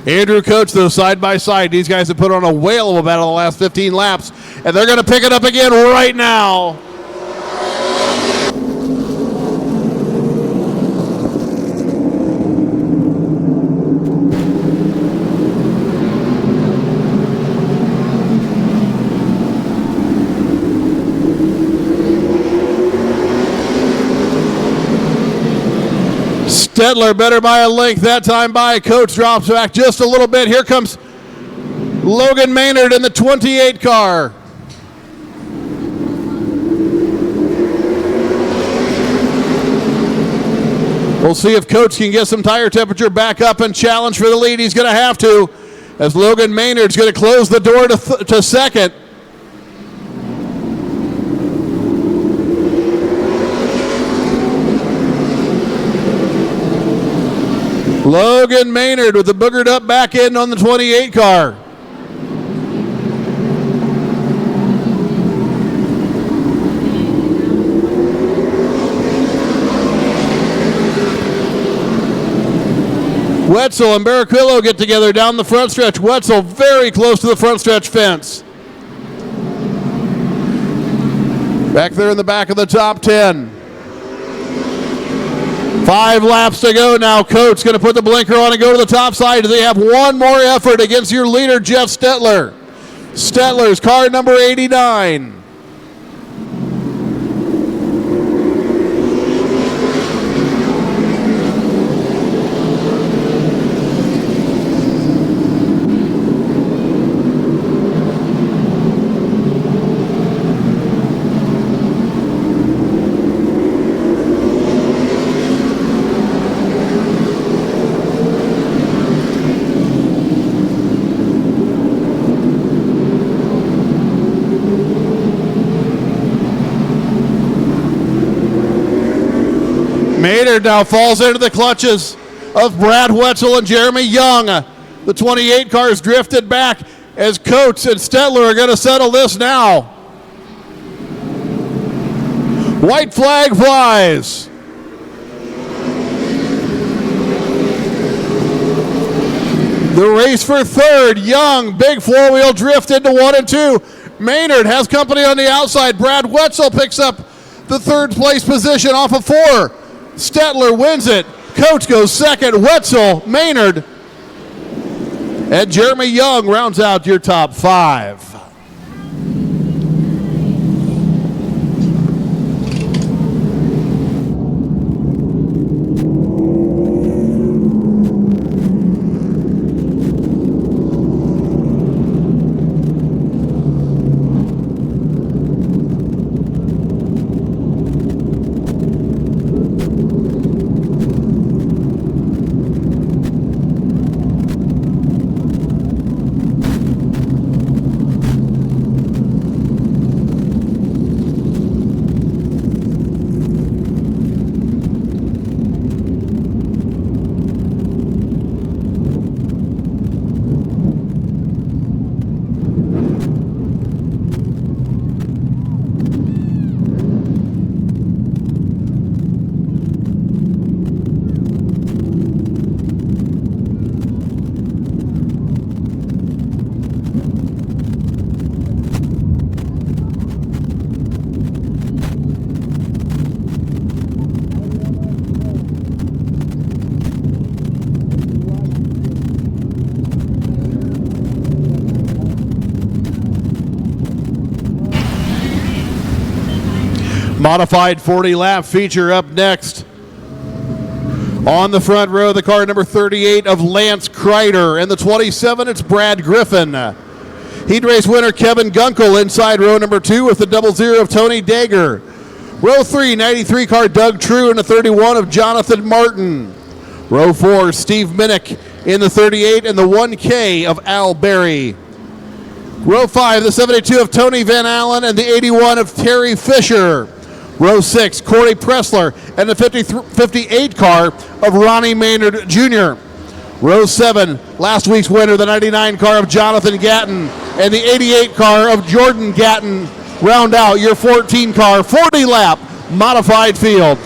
Andrew Coates, though, side by side. These guys have put on a whale of a battle the last 15 laps, and they're going to pick it up again right now. Stettler better by a length that time by. Coates drops back just a little bit. Here comes Logan Maynard in the 28 car. We'll see if Coates can get some tire temperature back up and challenge for the lead. He's going to have to, as Logan Maynard's going to close the door to second. Logan Maynard with the boogered up back end on the 28 car. Wetzel and Barraquillo get together down the front stretch. Wetzel very close to the front stretch fence. Back there in the back of the top 10. 5 laps to go now. Coates going to put the blinker on and go to the top side. They have one more effort against your leader, Jeff Stettler. Stettler's car number 89. Maynard now falls into the clutches of Brad Wetzel and Jeremy Young. The 28 cars drifted back as Coates and Stettler are going to settle this now. White flag flies. The race for third. Young, big four-wheel drift into 1 and 2. Maynard has company on the outside. Brad Wetzel picks up the third place position off of 4. Stettler wins it. Coates goes second. Wetzel, Maynard, and Jeremy Young rounds out your top 5. Modified 40-lap feature up next. On the front row, the car number 38 of Lance Kreider. And the 27, it's Brad Griffin. Heat race winner Kevin Gunkel inside row number 2 with the 00 of Tony Dager. Row 3, 93 car Doug True and the 31 of Jonathan Martin. Row 4, Steve Minnick in the 38 and the 1K of Al Berry. Row 5, the 72 of Tony Van Allen and the 81 of Terry Fisher. Row 6, Corey Pressler and the 58 car of Ronnie Maynard Jr. Row 7, last week's winner, the 99 car of Jonathan Gatton and the 88 car of Jordan Gatton round out your 14 car, 40 lap modified field.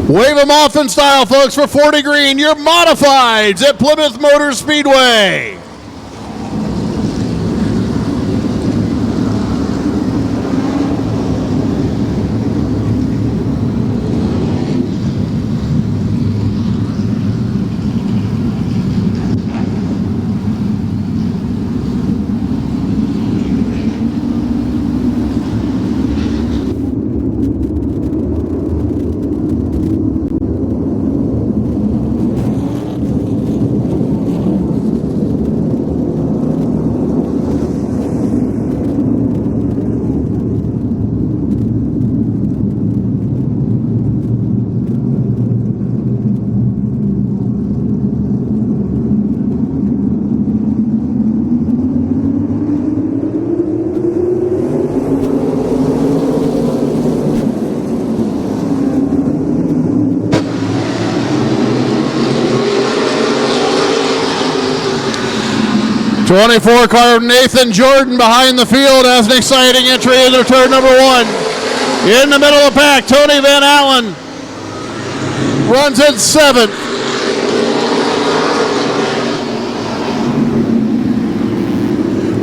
Wave them off in style, folks, for 40 green. Your modifieds at Plymouth Motor Speedway. '24 car Nathan Jordan behind the field has an exciting entry into turn number 1. In the middle of the pack, Tony Van Allen runs in 7th.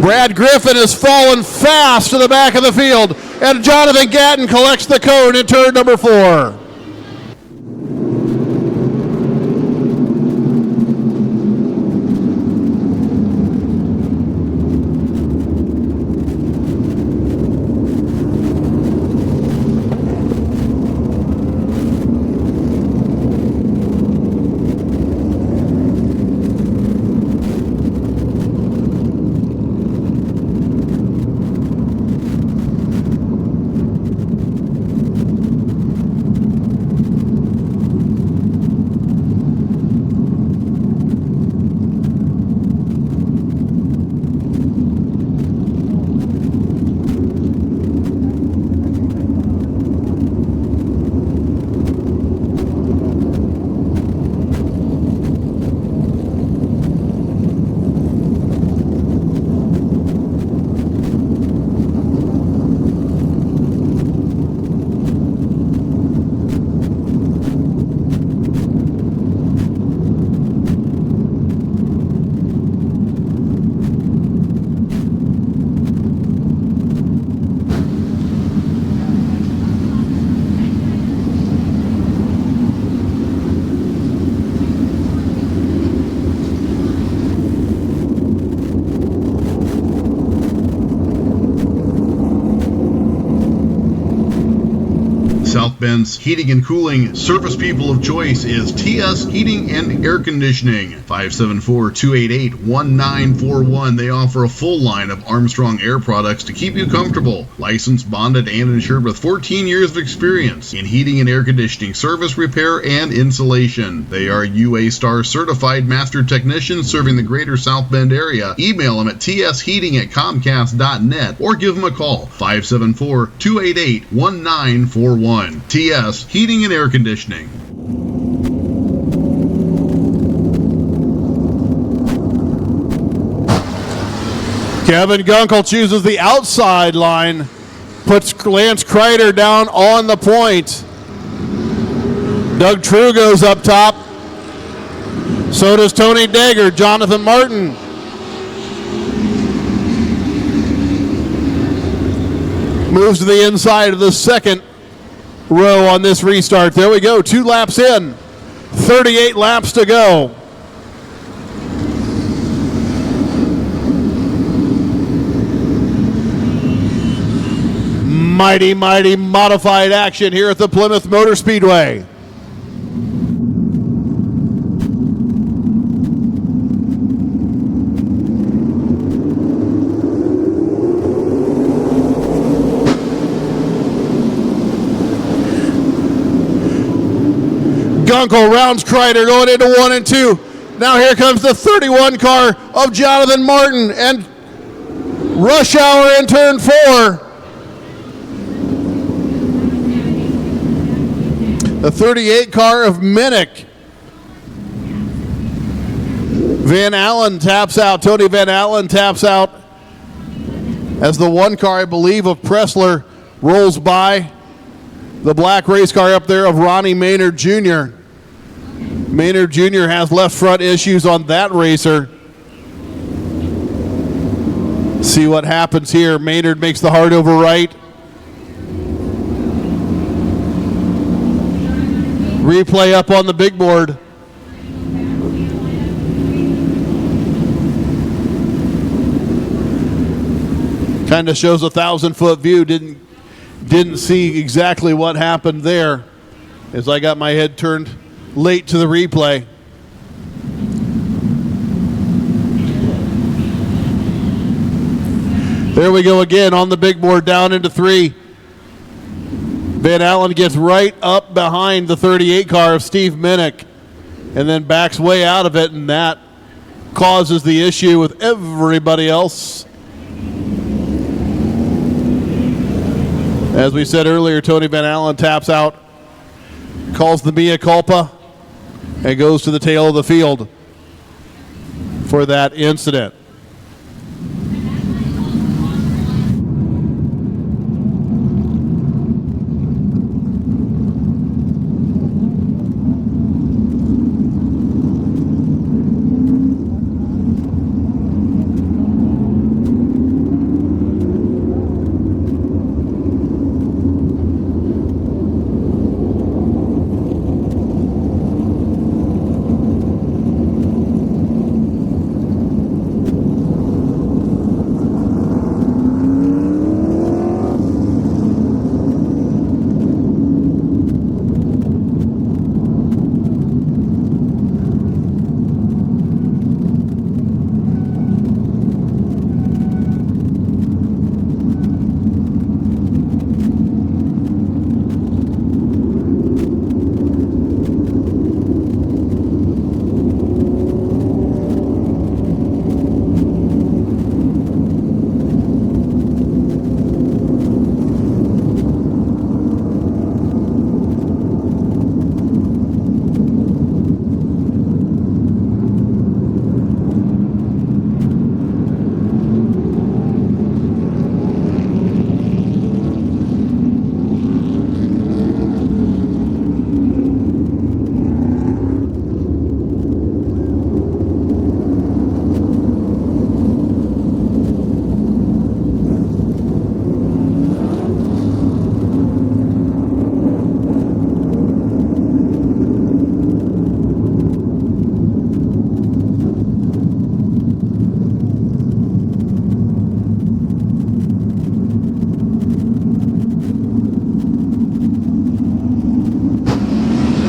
Brad Griffin has fallen fast to the back of the field, and Jonathan Gatton collects the cone in turn number 4. South Bend's heating and cooling service people of choice is TS Heating and Air Conditioning. 574-288-1941. They offer a full line of Armstrong Air products to keep you comfortable. Licensed, bonded, and insured with 14 years of experience in heating and air conditioning service, repair, and installation. They are UA Star certified master technicians serving the greater South Bend area. Email them at tsheating@comcast.net or give them a call, 574-288-1941. TS Heating and Air Conditioning. Kevin Gunkel chooses the outside line, puts Lance Kreider down on the point. Doug True goes up top. So does Tony Dagger, Jonathan Martin. Moves to the inside of the second row on this restart. There we go, 2 laps in, 38 laps to go. Mighty, mighty modified action here at the Plymouth Motor Speedway. Gunkel rounds Kreider going into 1 and 2. Now here comes the 31 car of Jonathan Martin and rush hour in turn 4. The 38 car of Minnick. Van Allen taps out. Tony Van Allen taps out as the 1 car, I believe, of Pressler rolls by. the black race car up there of Ronnie Maynard Jr. Maynard Jr. has left front issues on that racer. See what happens here. Maynard makes the hard over right. Replay up on the big board. Kind of shows a 1,000-foot view. Didn't see exactly what happened there as I got my head turned late to the replay. There we go again on the big board, down into 3. Van Allen gets right up behind the 38 car of Steve Minnick and then backs way out of it, and that causes the issue with everybody else. As we said earlier, Tony Van Allen taps out, calls the mea culpa, and goes to the tail of the field for that incident.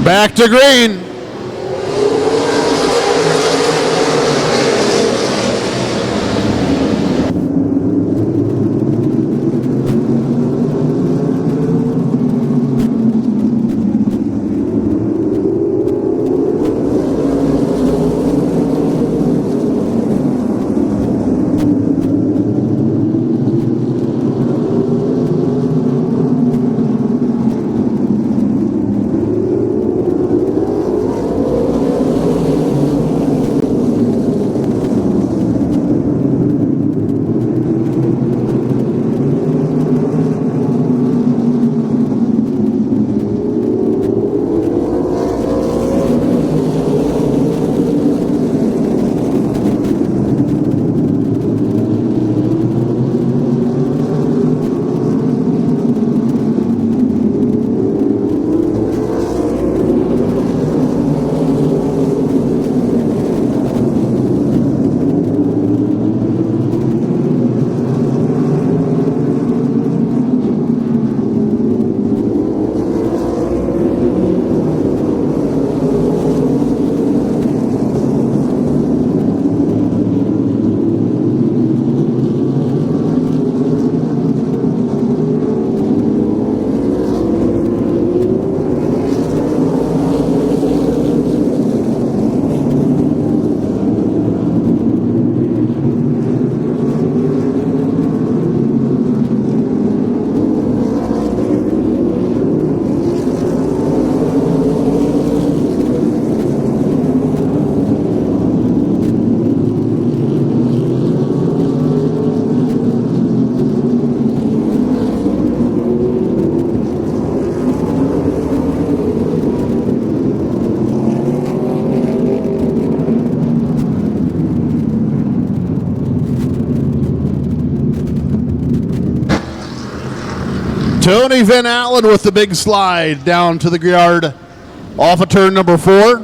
Back to green. Tony Van Allen with the big slide down to the yard off of turn number 4.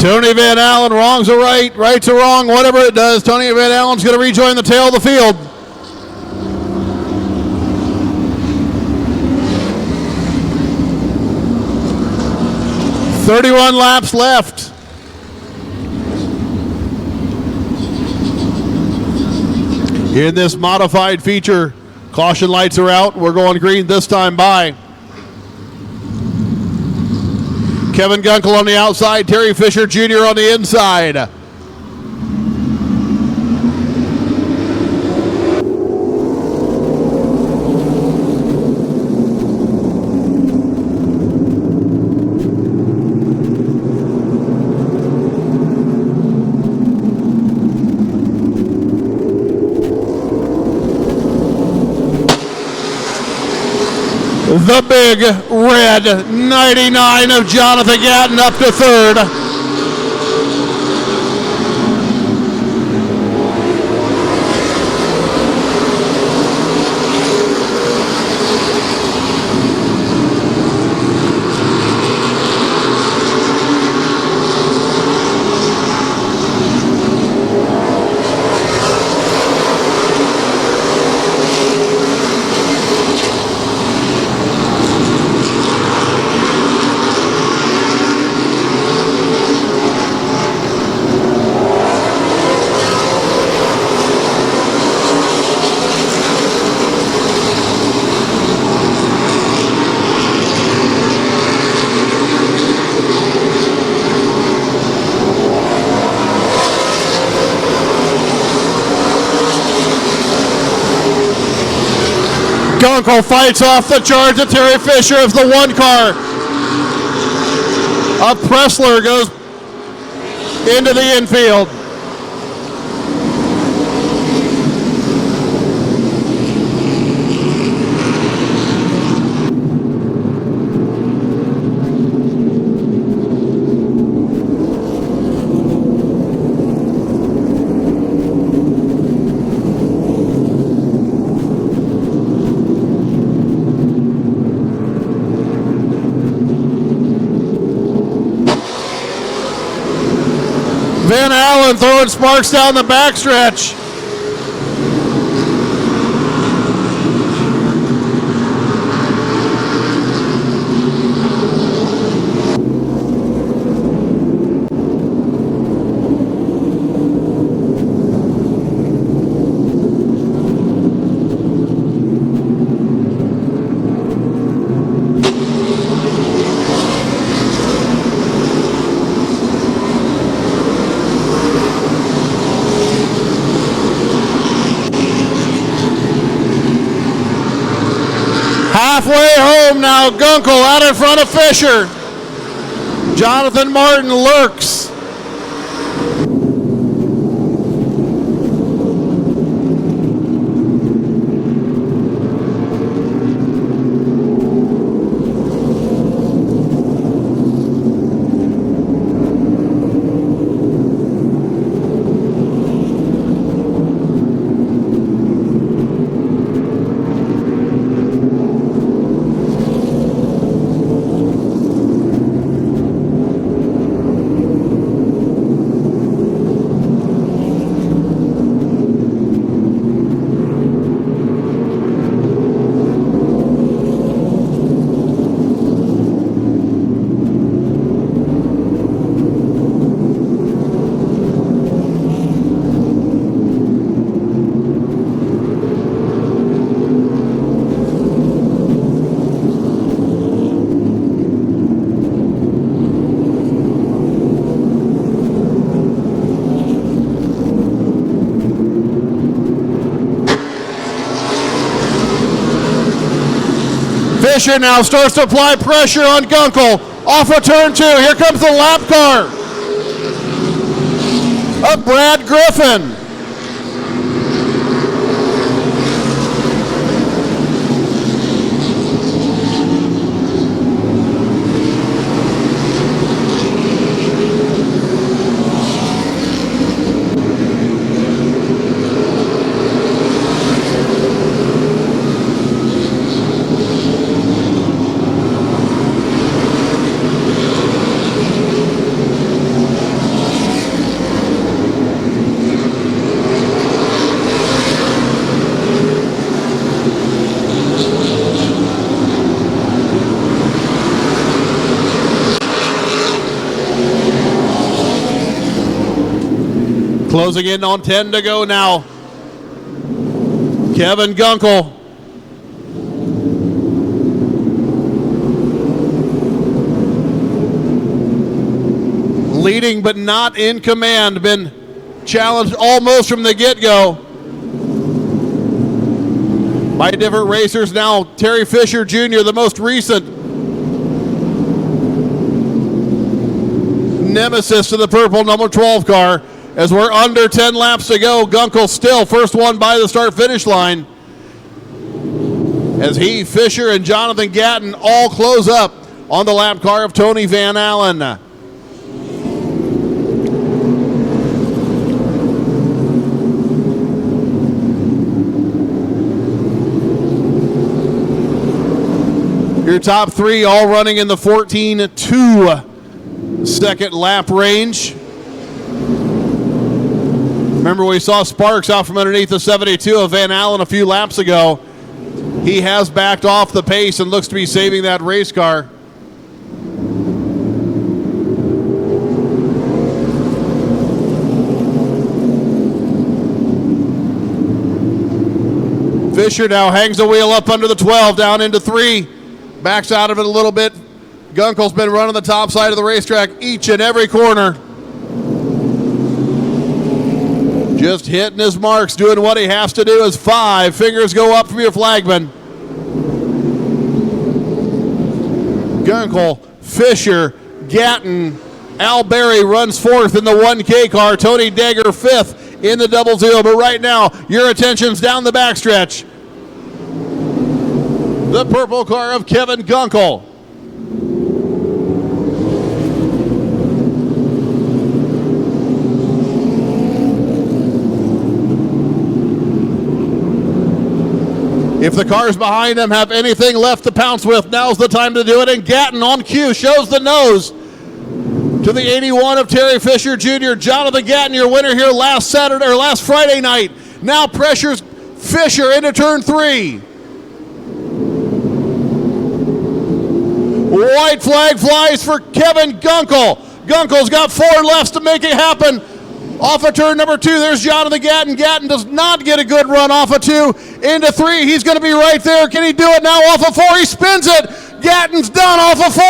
Tony Van Allen, wrong's a right, right's a wrong, whatever it does. Tony Van Allen's going to rejoin the tail of the field. .31 laps left. In this modified feature, caution lights are out. We're going green this time by. Kevin Gunkel on the outside, Terry Fisher Jr. on the inside. The big red 99 of Jonathan Gatton up to third. Gunkel fights off the charge of Terry Fisher as the one car of Pressler goes into the infield. Van Allen throwing sparks down the backstretch. Halfway home now, Gunkel out in front of Fisher. Jonathan Martin lurks. Fisher now starts to apply pressure on Gunkel. Off of turn 2. Here comes the lap car of Brad Griffin. Closing in on 10 to go now. Kevin Gunkel. Leading but not in command. Been challenged almost from the get-go by different racers. Now Terry Fisher Jr., the most recent nemesis to the purple number 12 car. As we're under 10 laps to go, Gunkel still first one by the start-finish line. As he, Fisher, and Jonathan Gatton all close up on the lap car of Tony Van Allen. Your top three all running in the 14.2 second lap range. Remember, we saw sparks out from underneath the 72 of Van Allen a few laps ago. He has backed off the pace and looks to be saving that race car. Fisher now hangs the wheel up under the 12, down into 3. Backs out of it a little bit. Gunkel's been running the top side of the racetrack each and every corner. Just hitting his marks, doing what he has to do as 5. Fingers go up from your flagman. Gunkel, Fisher, Gatton, Al Berry runs fourth in the 1K car. Tony Dagger fifth in the 00. But right now, your attention's down the backstretch. The purple car of Kevin Gunkel. If the cars behind them have anything left to pounce with, now's the time to do it. And Gatton on cue shows the nose to the 81 of Terry Fisher Jr. Jonathan Gatton, your winner here last Friday night. Now pressures Fisher into turn 3. White flag flies for Kevin Gunkel. Gunkel's got 4 lefts to make it happen. Off of turn number 2, there's Jonathan Gatton. Gatton does not get a good run off of 2. Into 3, he's going to be right there. Can he do it now off of 4? He spins it. Gatton's done off of 4.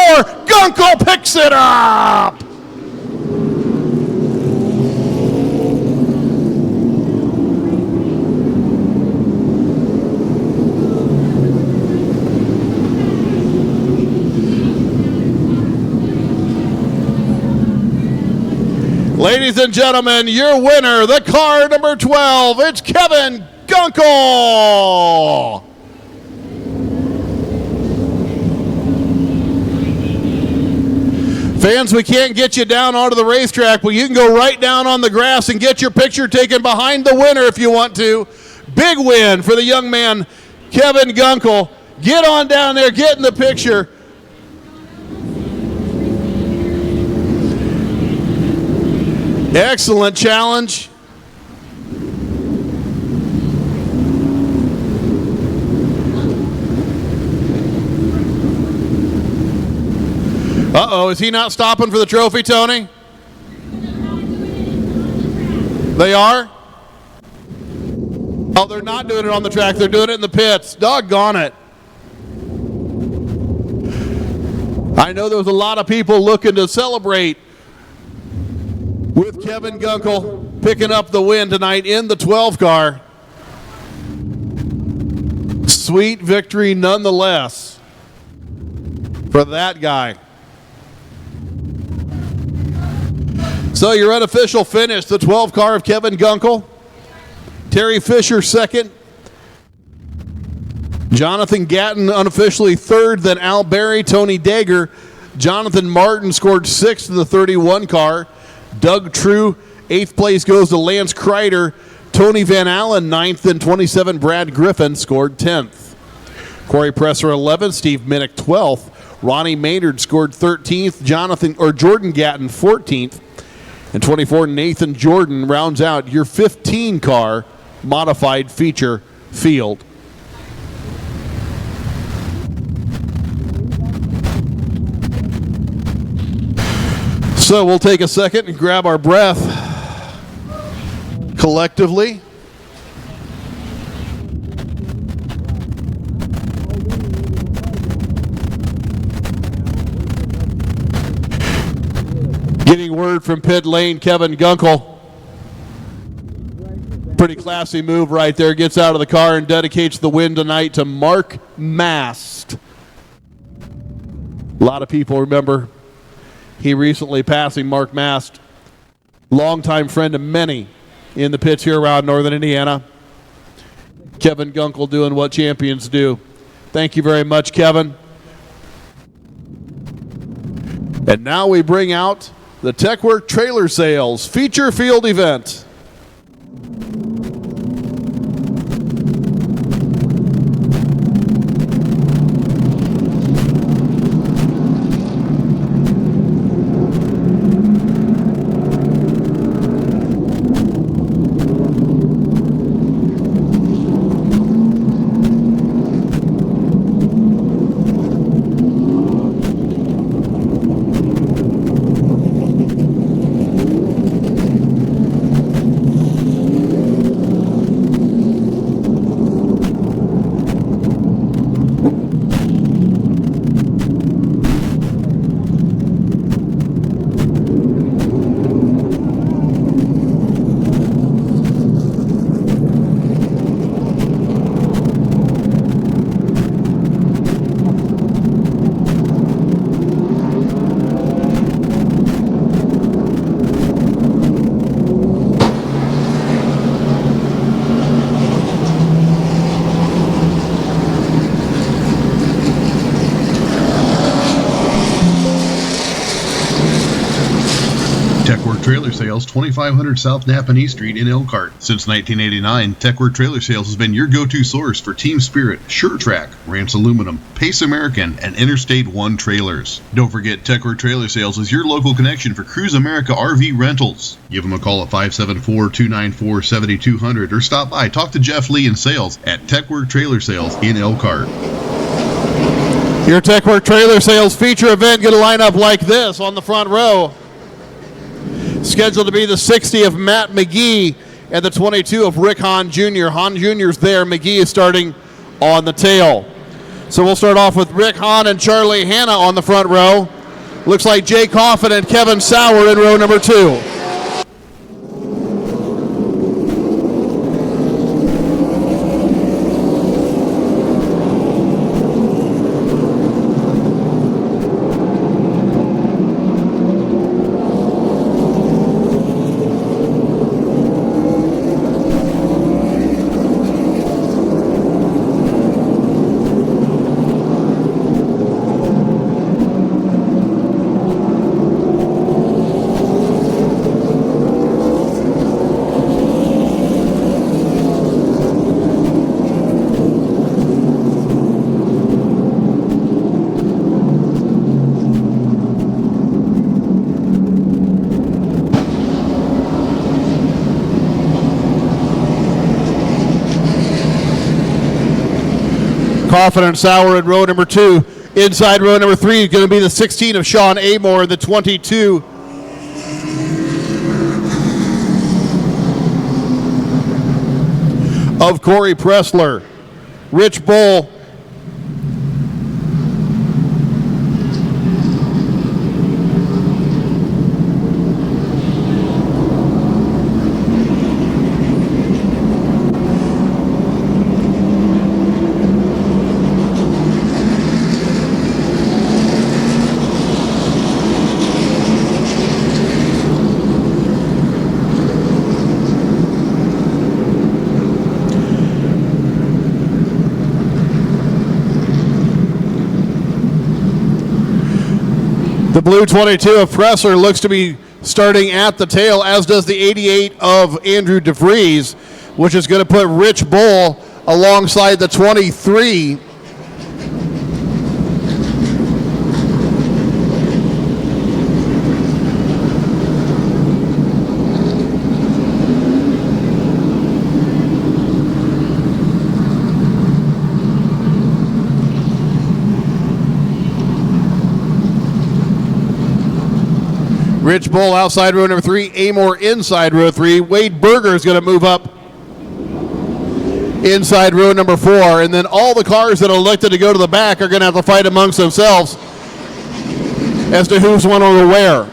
Gunkel picks it up. Ladies and gentlemen, your winner, the car number 12, it's Kevin Gunkel. Fans, we can't get you down onto the racetrack, but you can go right down on the grass and get your picture taken behind the winner if you want to. Big win for the young man, Kevin Gunkel. Get on down there, get in the picture. Excellent challenge. Uh-oh, is he not stopping for the trophy, Tony? They are? Oh, they're not doing it on the track. They're doing it in the pits. Doggone it. I know there was a lot of people looking to celebrate with Kevin Gunkel picking up the win tonight in the 12 car. Sweet victory nonetheless for that guy. So your unofficial finish, the 12 car of Kevin Gunkel. Terry Fisher second. Jonathan Gatton unofficially third, then Al Berry, Tony Dagger. Jonathan Martin scored 6th in the 31 car. Doug True, 8th place goes to Lance Kreider. Tony Van Allen, 9th, and 27, Brad Griffin scored 10th. Corey Presser, 11th, Steve Minnick, 12th. Ronnie Maynard scored 13th. Jordan Gatton, 14th. And 24, Nathan Jordan rounds out your 15-car modified feature field. So we'll take a second and grab our breath collectively. Getting word from pit lane, Kevin Gunkel. Pretty classy move right there. Gets out of the car and dedicates the win tonight to Mark Mast. A lot of people remember he recently passing Mark Mast, longtime friend of many in the pits here around Northern Indiana. Kevin Gunkel doing what champions do. Thank you very much, Kevin. And now we bring out the TechWork Trailer Sales Feature Field event. Techwork Trailer Sales, 2500 South Napanee Street in Elkhart. Since 1989, Techwork Trailer Sales has been your go-to source for Team Spirit, SureTrack, Rance Aluminum, Pace American, and Interstate 1 trailers. Don't forget, Techwork Trailer Sales is your local connection for Cruise America RV rentals. Give them a call at 574-294-7200 or stop by. Talk to Jeff Lee in sales at Techwork Trailer Sales in Elkhart. Your Techwork Trailer Sales feature event going to line up like this on the front row. Scheduled to be the 60 of Matt McGee and the 22 of Rick Hahn Jr. Hahn Jr.'s there. McGee is starting on the tail. So we'll start off with Rick Hahn and Charlie Hanna on the front row. Looks like Jay Coffin and Kevin Sauer in row number 2. Coffin and Sauer in row number 2. Inside row number 3 is going to be the 16 of Sean Amore, the 22 of Corey Pressler. Rich Bull The blue 22 of Presser looks to be starting at the tail, as does the 88 of Andrew DeVries, which is going to put Rich Bull alongside the 23. Rich Bull outside row number 3, Amore inside row 3. Wade Berger is going to move up inside row number 4. And then all the cars that are elected to go to the back are going to have to fight amongst themselves as to who's one over where.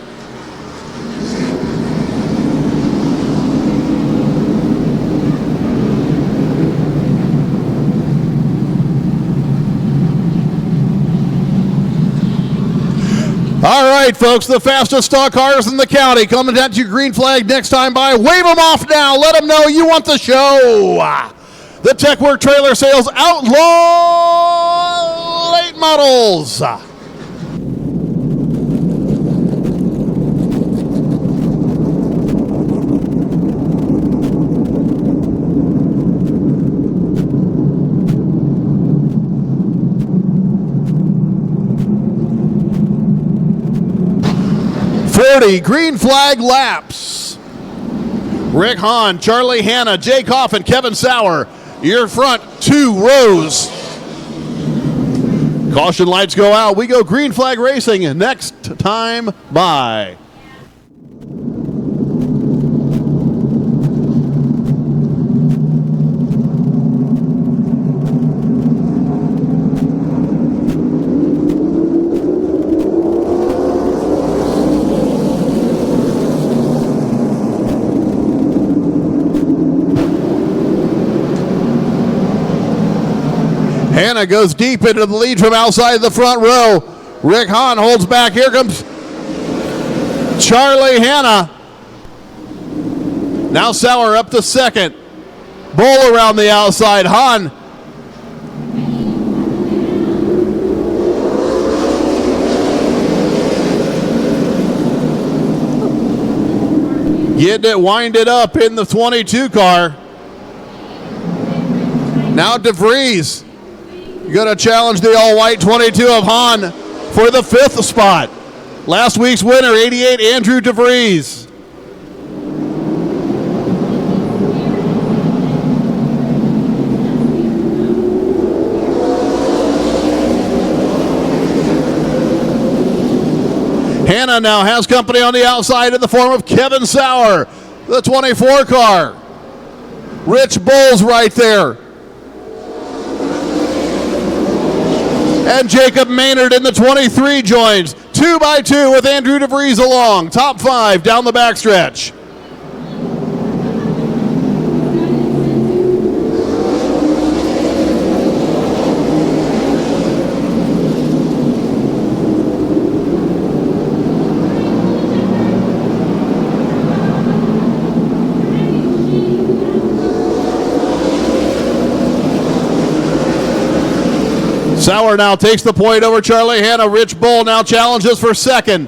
All right, folks, the fastest stock cars in the county coming down to your green flag next time by. Wave them off now. Let them know you want the show. The Techwork Trailer Sales Outlaw late models. 40 green flag laps. Rick Hahn, Charlie Hanna, Jay Coffin, Kevin Sauer, your front 2 rows. Caution lights go out. We go green flag racing next time by. Hanna goes deep into the lead from outside the front row. Rick Hahn holds back. Here comes Charlie Hanna. Now Sauer up to second. Bull around the outside. Hahn. Getting it winded up in the 22 car. Now DeVries going to challenge the all-white 22 of Hahn for the 5th spot. Last week's winner, 88, Andrew DeVries. Hannah now has company on the outside in the form of Kevin Sauer, the 24 car. Rich Bull's right there. And Jacob Maynard in the 23 joins. 2 by 2 with Andrew DeVries along. Top 5 down the backstretch. Sauer now takes the point over Charlie Hanna. Rich Bull now challenges for second.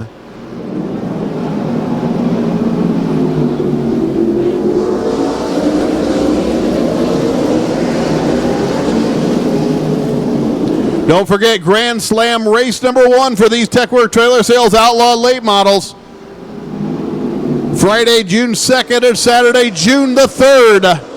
Don't forget Grand Slam race number 1 for these Techwork Trailer Sales Outlaw late models. Friday, June 2nd and Saturday, June the 3rd.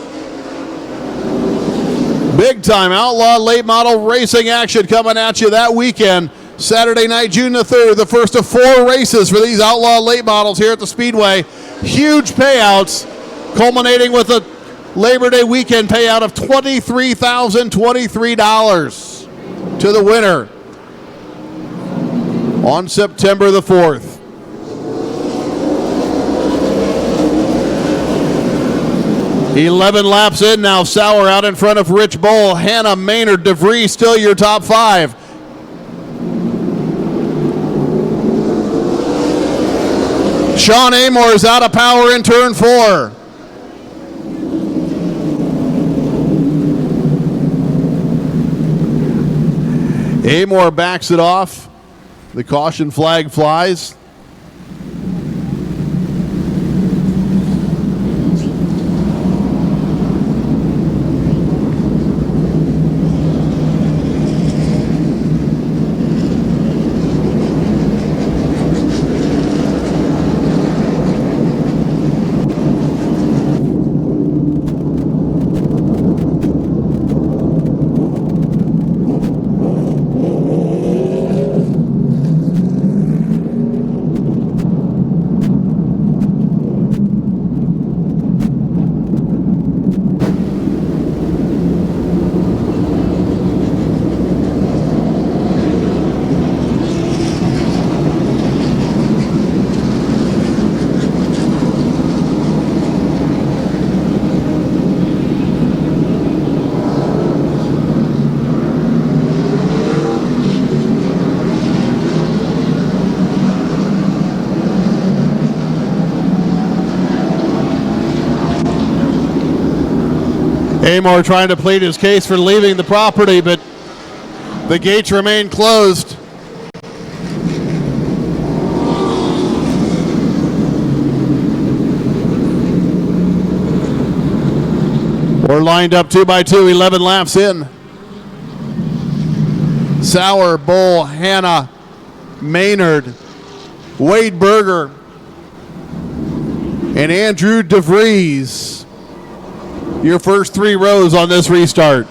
Big time Outlaw late model racing action coming at you that weekend. Saturday night, June the 3rd, the first of 4 races for these Outlaw late models here at the Speedway. Huge payouts, culminating with a Labor Day weekend payout of $23,023 to the winner on September the 4th. $11 laps in now. Sauer out in front of Rich Bull. Hannah, Maynard, DeVries still your top 5. Sean Amor is out of power in turn 4. Amor backs it off. The caution flag flies. Amor trying to plead his case for leaving the property, but the gates remain closed. We're lined up 2 by 2, 11 laps in. Sauer, Bull, Hannah, Maynard, Wade Berger, and Andrew DeVries. Your first 3 rows on this restart.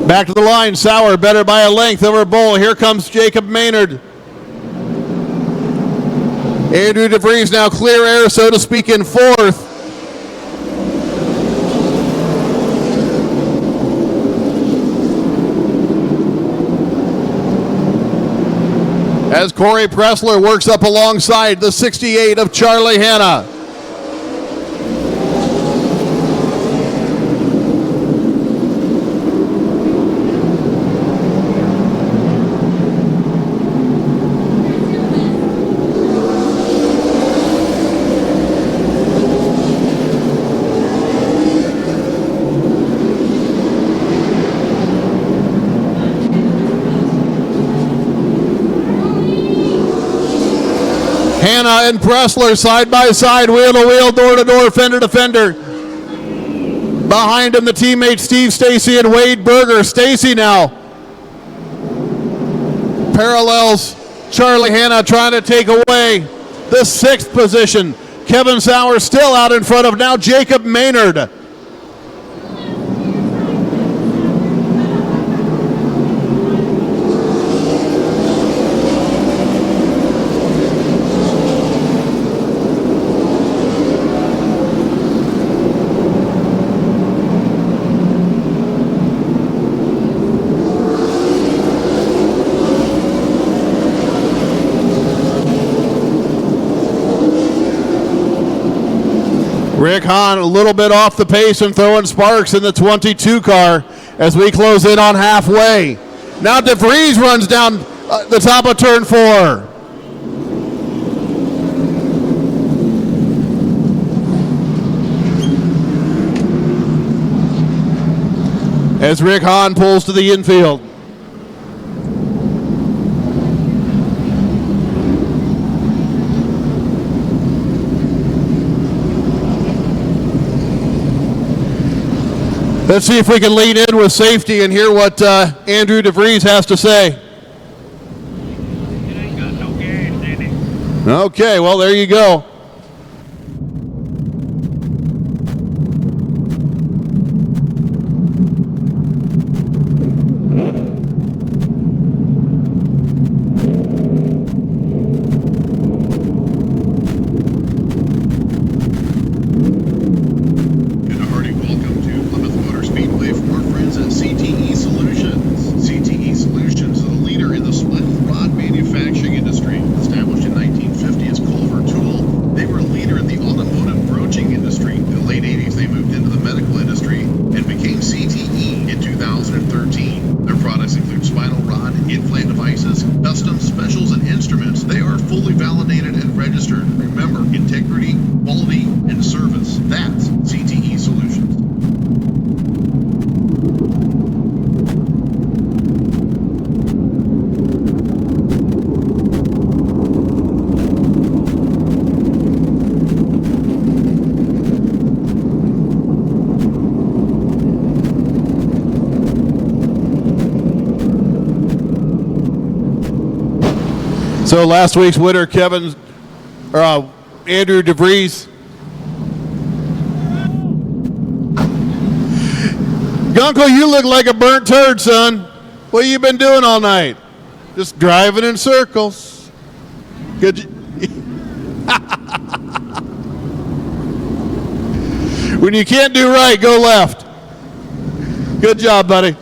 Back to the line, Sauer better by a length over Bull. Here comes Jacob Maynard. Andrew DeVries now clear air, so to speak, in 4th. as Corey Pressler works up alongside the 68 of Charlie Hanna. Hanna and Pressler side by side, wheel to wheel, door to door, fender to fender. Behind him, the teammates Steve Stacy and Wade Berger. Stacy now parallels Charlie Hanna, trying to take away the 6th position. Kevin Sauer still out in front of now Jacob Maynard. Rick Hahn a little bit off the pace and throwing sparks in the 22 car as we close in on halfway. Now DeVries runs down the top of turn 4. As Rick Hahn pulls to the infield. Let's see if we can lean in with safety and hear what Andrew DeVries has to say. It ain't got no gas in it. Okay, well, there you go. So last week's winner, Andrew DeVries. Gunkel, you look like a burnt turd, son. What you been doing all night? Just driving in circles. Good. When you can't do right, go left. Good job, buddy.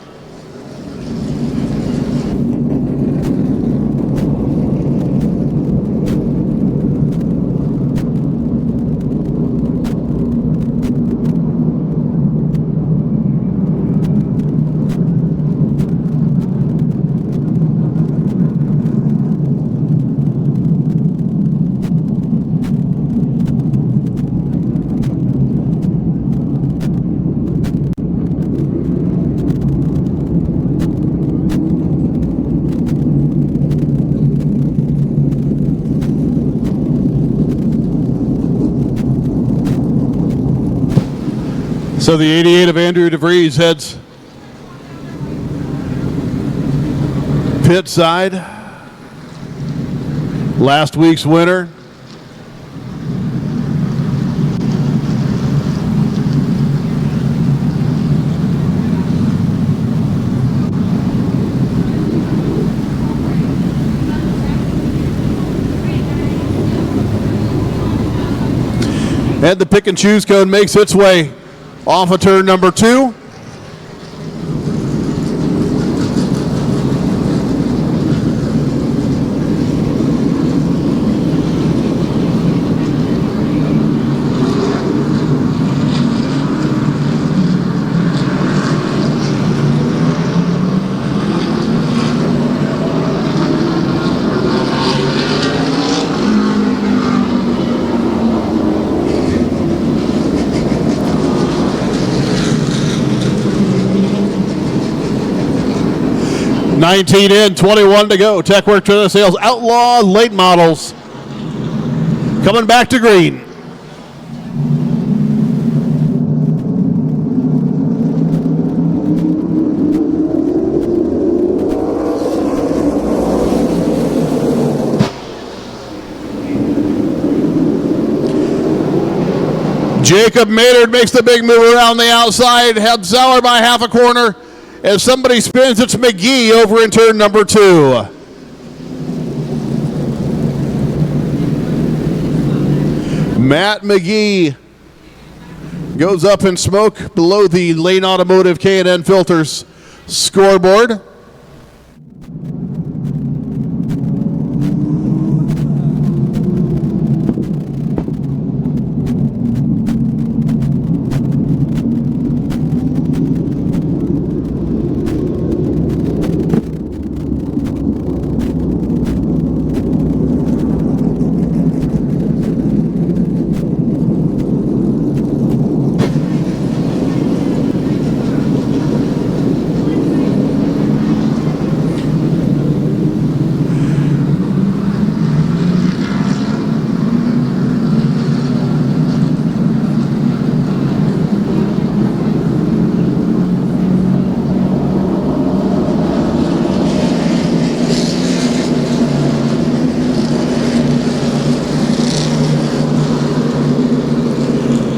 So the 88 of Andrew DeVries heads pit side. Last week's winner. And the pick and choose cone makes its way off of turn number 2. 19 in, 21 to go. Tech Work Trailer Sales Outlaw late models coming back to green. Jacob Maynard makes the big move around the outside, had Sauer by half a corner. As somebody spins, it's McGee over in turn number 2. Matt McGee goes up in smoke below the Lane Automotive K&N Filters scoreboard.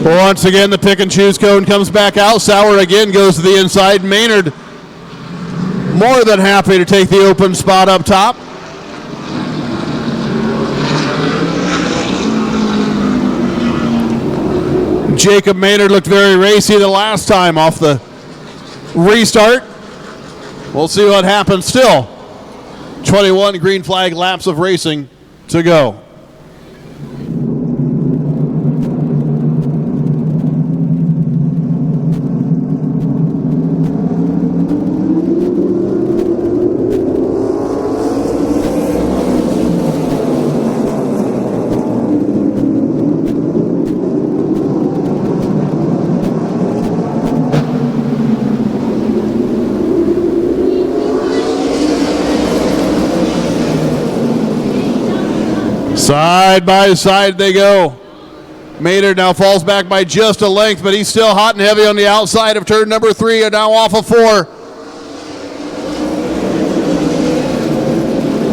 Once again, the pick and choose cone comes back out. Sauer again goes to the inside. Maynard more than happy to take the open spot up top. Jacob Maynard looked very racy the last time off the restart. We'll see what happens still. 21 green flag laps of racing to go. Side by side they go. Maynard now falls back by just a length, but he's still hot and heavy on the outside of turn number 3 and now off of 4.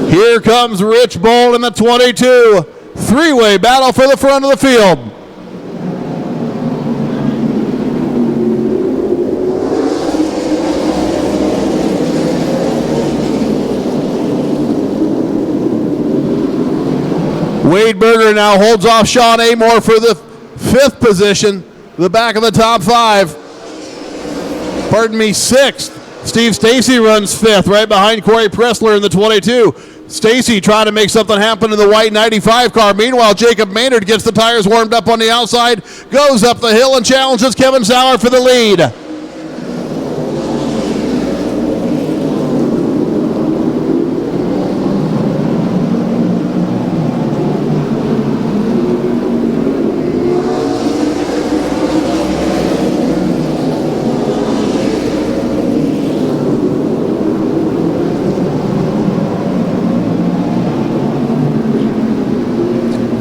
Here comes Rich Bowl in the 22. Three-way battle for the front of the field. Wade Berger now holds off Sean Amore for the 5th position, the back of the top 5. Pardon me, 6th. Steve Stacy runs 5th, right behind Corey Pressler in the 22. Stacy trying to make something happen in the white 95 car. Meanwhile, Jacob Maynard gets the tires warmed up on the outside, goes up the hill and challenges Kevin Sauer for the lead.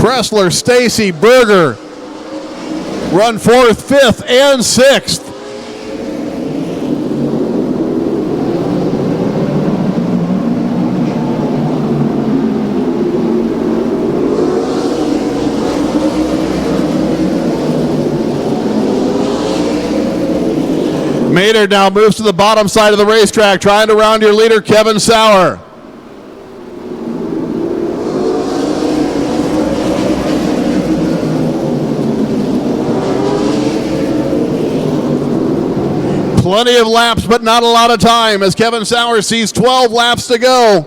Pressler, Stacy, Berger run 4th, 5th, and 6th. Maynard now moves to the bottom side of the racetrack, trying to round your leader, Kevin Sauer. Plenty of laps, but not a lot of time as Kevin Sauer sees 12 laps to go.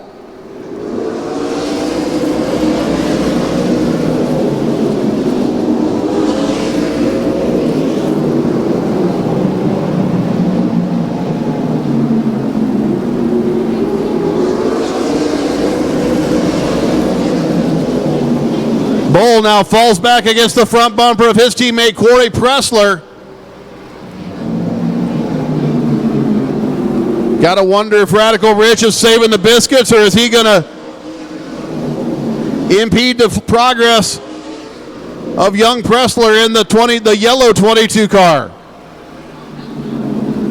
Bull now falls back against the front bumper of his teammate Corey Pressler. Got to wonder if Radical Rich is saving the biscuits, or is he going to impede the progress of young Pressler in the yellow 22 car.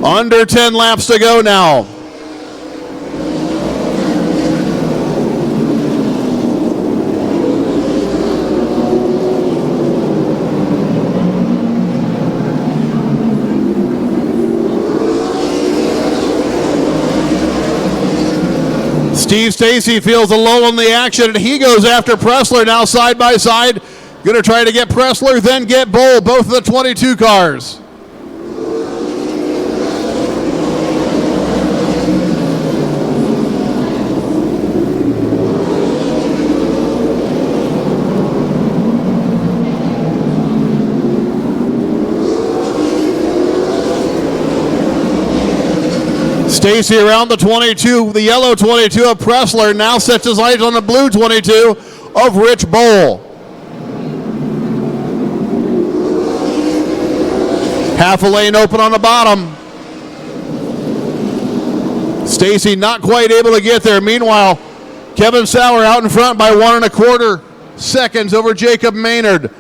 Under 10 laps to go now. Steve Stacy feels a lull in the action, and he goes after Pressler now side by side. Going to try to get Pressler, then get Bull, both of the 22 cars. Stacy around the 22, the yellow 22 of Pressler, now sets his eyes on the blue 22 of Rich Bull. Half a lane open on the bottom. Stacy not quite able to get there. Meanwhile, Kevin Sauer out in front by 1 1/4 seconds over Jacob Maynard.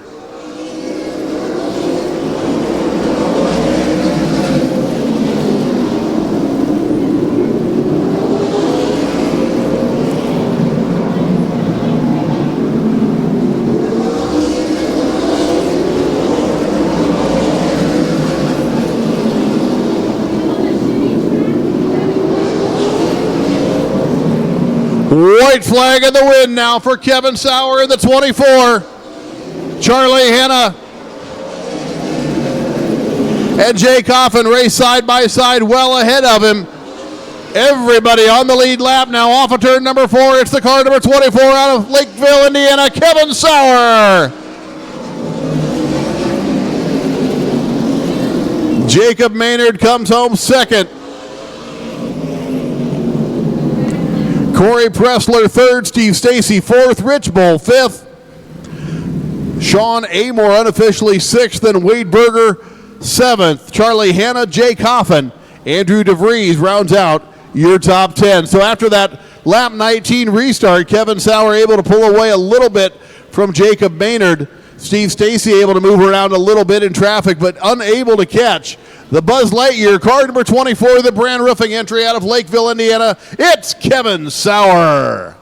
White flag in the wind now for Kevin Sauer in the 24. Charlie Hanna and Jay Coffin race side by side well ahead of him. Everybody on the lead lap now off of turn number 4. It's the car number 24 out of Lakeville, Indiana, Kevin Sauer. Jacob Maynard comes home second. Corey Pressler third, Steve Stacy fourth, Rich Bull fifth, Sean Amore unofficially sixth, and Wade Berger seventh. Charlie Hanna, Jay Coffin, Andrew DeVries rounds out your top 10. So after that lap 19 restart, Kevin Sauer able to pull away a little bit from Jacob Maynard. Steve Stacy able to move around a little bit in traffic, but unable to catch the Buzz Lightyear car number 24, the brand roofing entry out of Lakeville, Indiana. It's Kevin Sauer.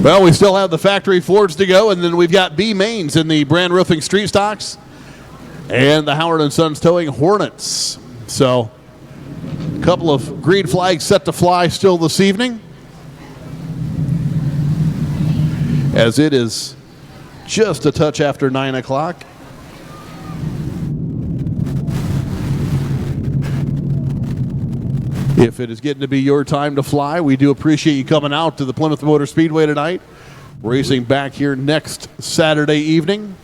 Well, we still have the factory Fords to go, and then we've got B Mains in the brand roofing street stocks and the Howard & Sons Towing Hornets. So a couple of green flags set to fly still this evening, as it is just a touch after 9 o'clock. If it is getting to be your time to fly, we do appreciate you coming out to the Plymouth Motor Speedway tonight. Racing back here next Saturday evening.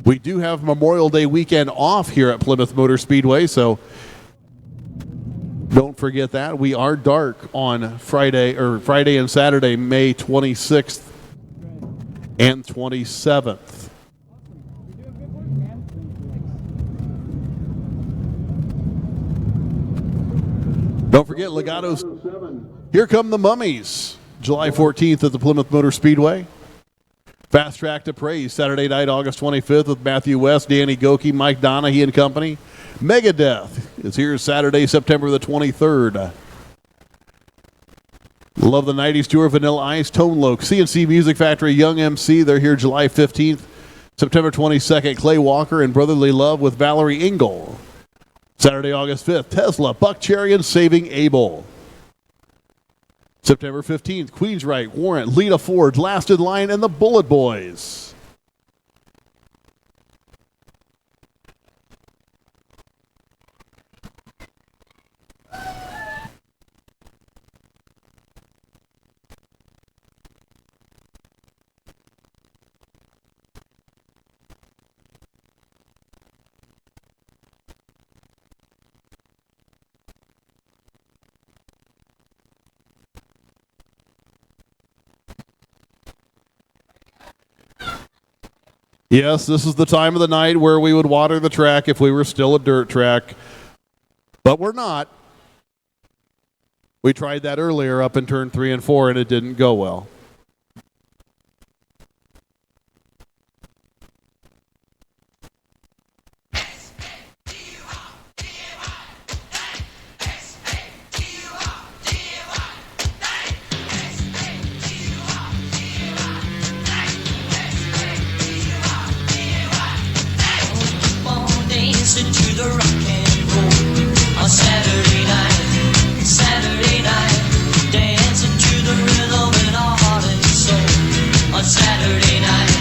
We do have Memorial Day weekend off here at Plymouth Motor Speedway, so don't forget that. We are dark on Friday and Saturday, May 26th and 27th. Don't forget Legato's. Here come the Mummies, July 14th at the Plymouth Motor Speedway. Fast Track to Praise, Saturday night, August 25th with Matthew West, Danny Goki, Mike Donahue and company. Megadeth is here Saturday, September the 23rd. Love the 90s Tour, Vanilla Ice, Tone Loc, CNC Music Factory, Young MC. They're here July 15th. September 22nd, Clay Walker and Brotherly Love with Valerie Engel. Saturday, August 5th, Tesla, Buck Cherry and Saving Abel. September 15th, Queensryche, Warrant, Lita Ford, Last in Line, and the Bullet Boys. Yes, this is the time of the night where we would water the track if we were still a dirt track, but we're not. We tried that earlier up in turn 3 and 4, and it didn't go well. Dancing to the rock and roll on Saturday night, dancing to the rhythm in our heart and soul on Saturday night,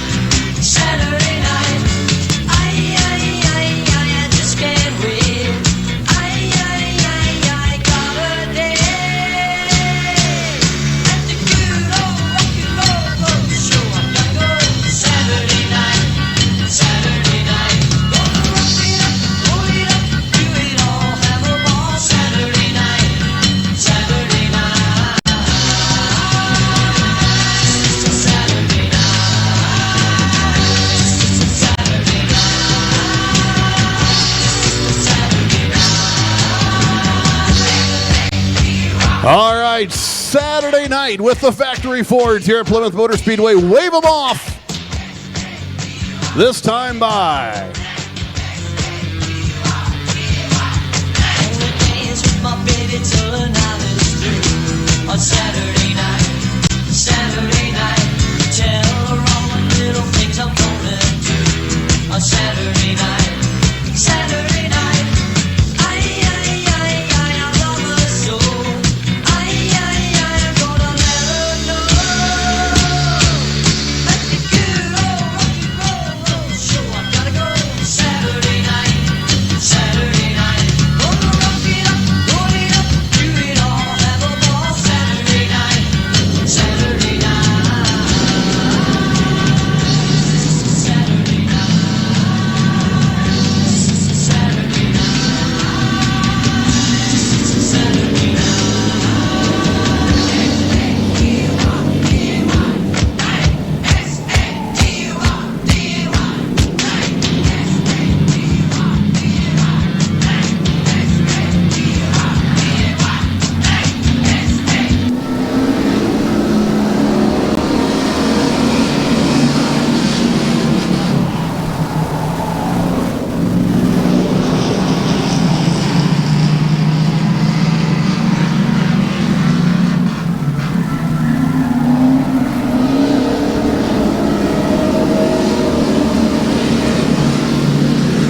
I just can't wait, I gotta dance at the good old rock and roll show. I gotta go Saturday night, gonna rock it up, roll it up, do it all, have a ball Saturday night, Saturday night, it's a Saturday night, it's a Saturday night, it's a Saturday night. All right, Saturday night with the Factory Fords here at Plymouth Motor Speedway. Wave them off. This time by Dance with my baby till the night is through on Saturday night, tell her all the little things I'm gonna do on Saturday night, I love her so, I'm gonna let her know at the good old rock and roll show. I gotta go Saturday night, gonna rock it up, roll it up, do it all, have a ball Saturday night, Saturday night.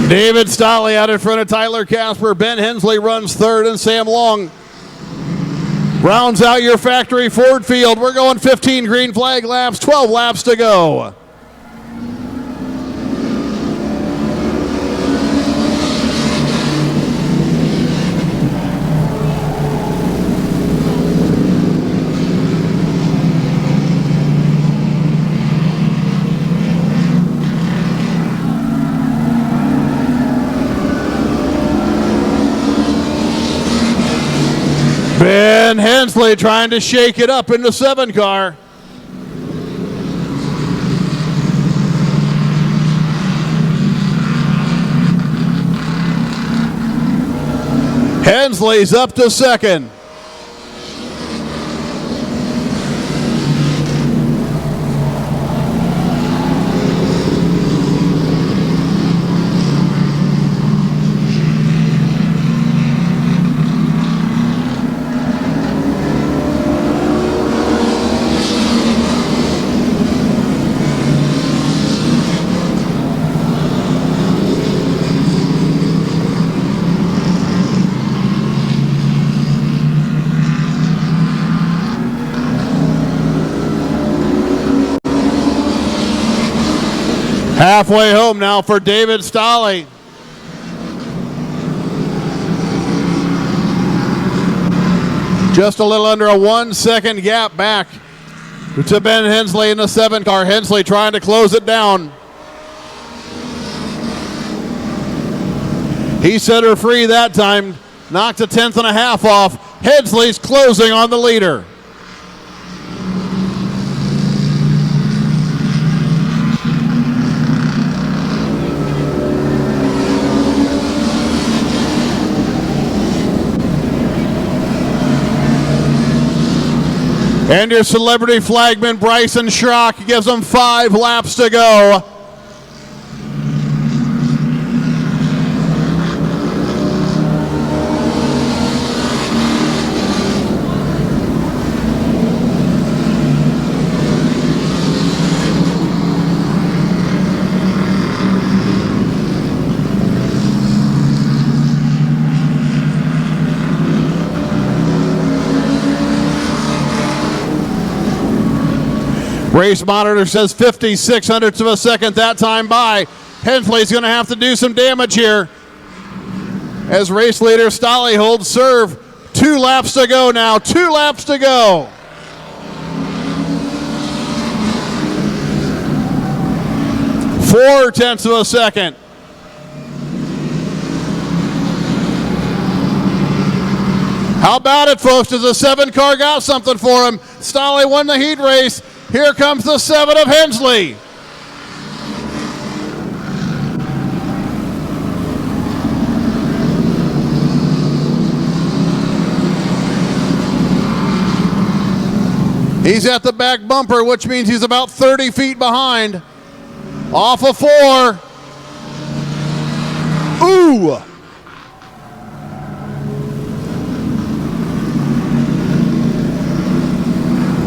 David Stolley out in front of Tyler Casper. Ben Hensley runs third, and Sam Long rounds out your Factory Ford field. We're going 15 green flag laps, 12 laps to go. Ben Hensley trying to shake it up in the 7 car. Hensley's up to second. Halfway home now for David Stolley. Just a little under a 1 second gap back to Ben Hensley in the 7 car. Hensley trying to close it down. He set her free that time, knocked a 1/10 and a half off. Hensley's closing on the leader. And your celebrity flagman, Bryson Schrock, gives them 5 laps to go. Race monitor says 56 hundredths of a second that time by. Hensley's going to have to do some damage here as race leader Stolle holds serve. 2 laps to go now. 2 laps to go. Four-tenths of a second. How about it, folks? Does the 7 car got something for him? Stolle won the heat race. Here comes the 7 of Hensley. He's at the back bumper, which means he's about 30 feet behind. Off of 4. Ooh!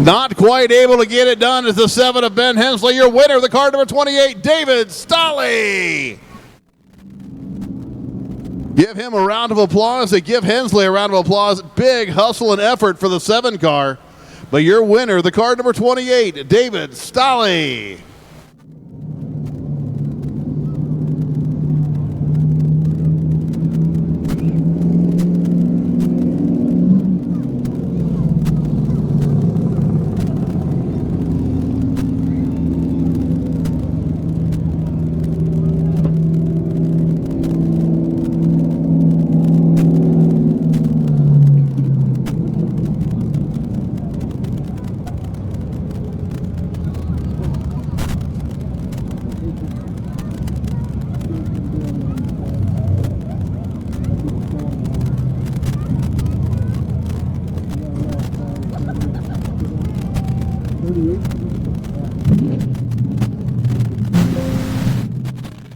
Not quite able to get it done as the 7 of Ben Hensley, your winner, the car number 28, David Stolle. Give him a round of applause. They give Hensley a round of applause. Big hustle and effort for the 7 car. But your winner, the car number 28, David Stolle.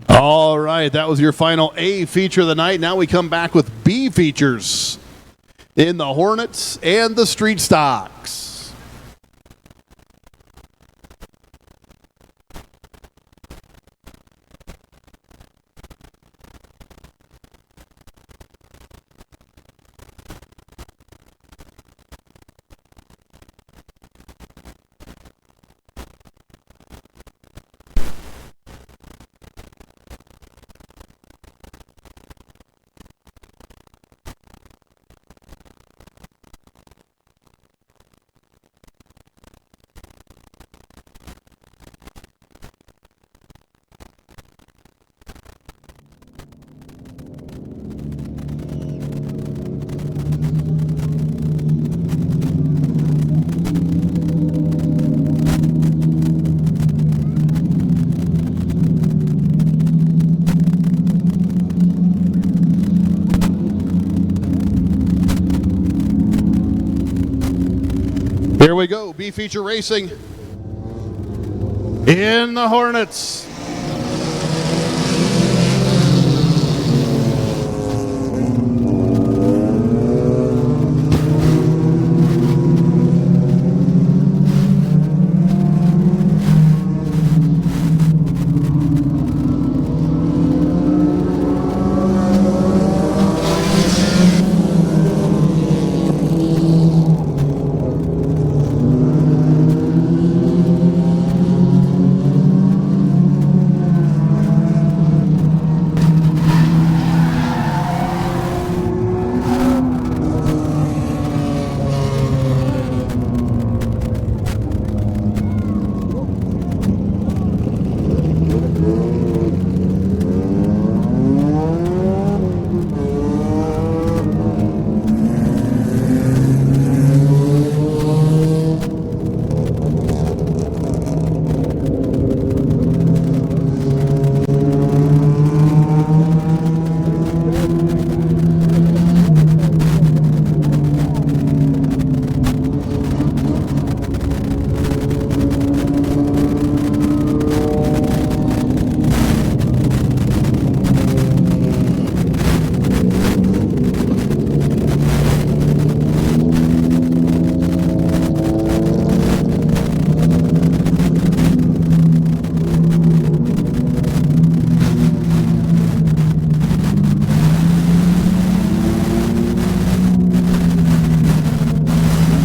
All right, that was your final A feature of the night. Now we come back with B features in the Hornets and the Street Stocks. Here we go, B feature racing in the Hornets.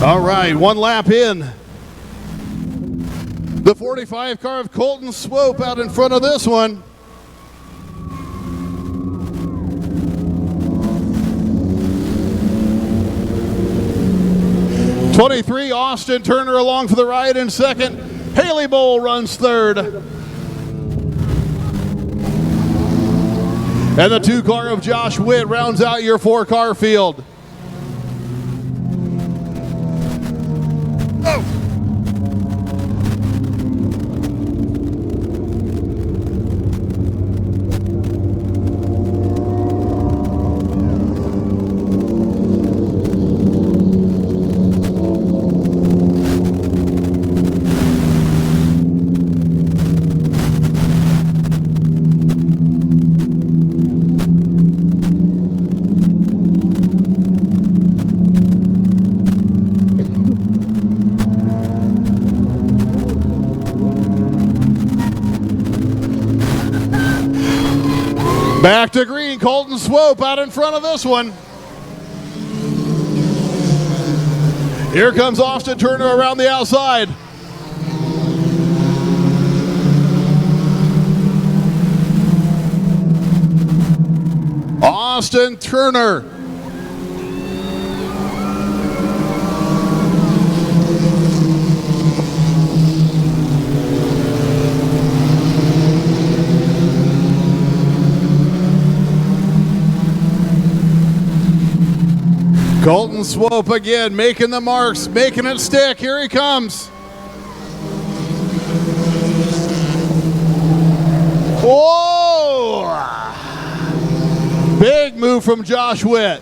All right, one lap in. The 45 car of Colton Swope out in front of this one. '23 Austin Turner along for the ride in second. Haley Bowl runs third. And the 2 car of Josh Witt rounds out your 4 car field. Back to green, Colton Swope out in front of this one. Here comes Austin Turner around the outside. Austin Turner. Colton Swope again, making the marks, making it stick. Here he comes. Whoa! Big move from Josh Witt.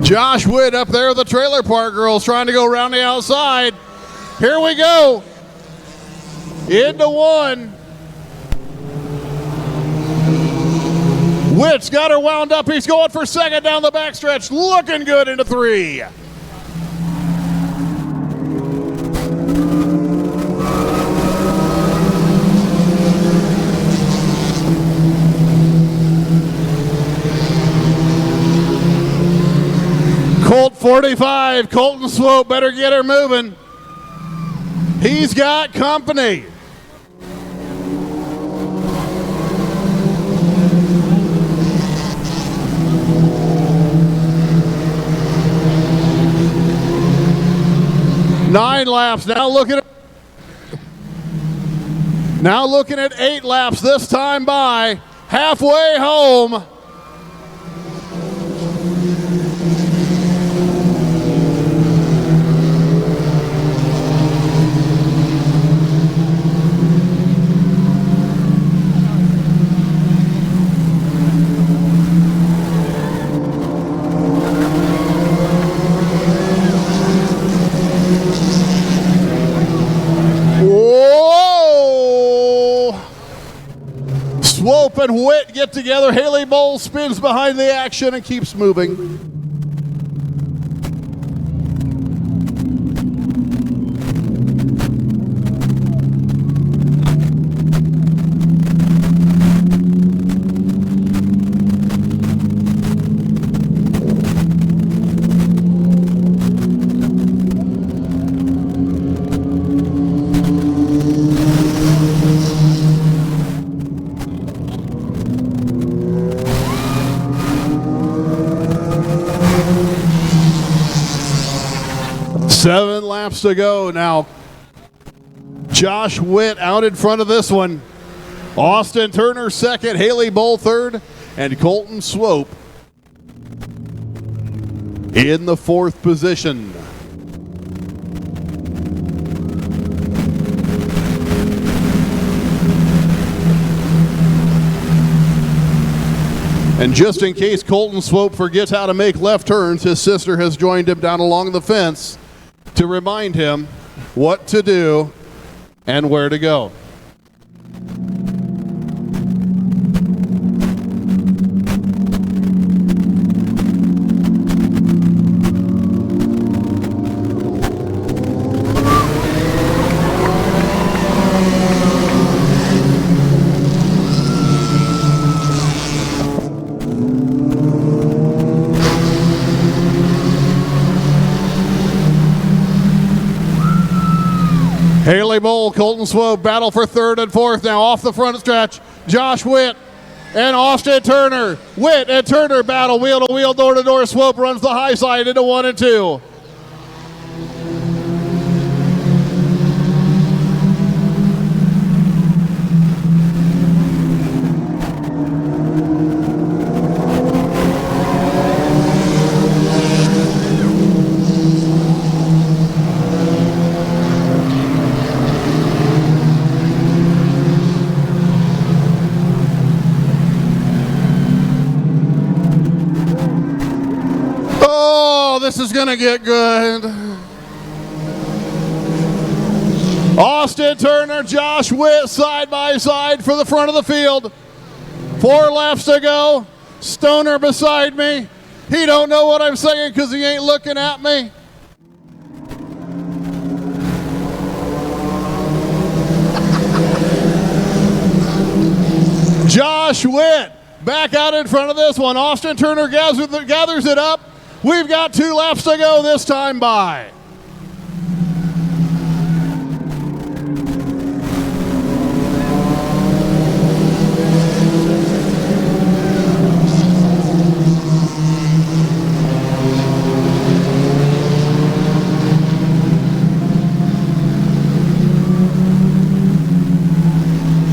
Josh Witt up there with the Trailer Park Girls trying to go around the outside. Here we go. Into one. Witt's got her wound up. He's going for second down the backstretch. Looking good into 3. Colt 45. Colton Swope better get her moving. He's got company. Nine laps. Now looking at 8 laps this time by. Halfway home. Swope and Witt get together. Haley Bowl spins behind the action and keeps moving. Seven laps to go now. Josh Witt out in front of this one. Austin Turner second, Haley Bowl third, and Colton Swope in the 4th position. And just in case Colton Swope forgets how to make left turns, his sister has joined him down along the fence to remind him what to do and where to go. Bowl, Colton Swope battle for third and fourth now off the front stretch. Josh Witt and Austin Turner. Witt and Turner battle wheel to wheel, door to door. Swope runs the high side into 1 and 2. This is going to get good. Austin Turner, Josh Witt side by side for the front of the field. 4 laps to go. Stoner beside me. He don't know what I'm saying because he ain't looking at me. Josh Witt back out in front of this one. Austin Turner gathers it up. We've got 2 laps to go this time by.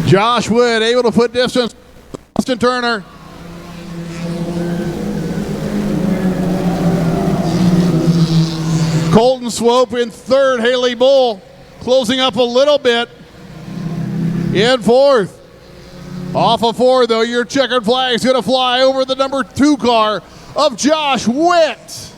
Josh Wood able to put distance. Austin Turner. Colton Swope in third. Haley Bull closing up a little bit in fourth. Off of 4, though, your checkered flag is going to fly over the number 2 car of Josh Witt.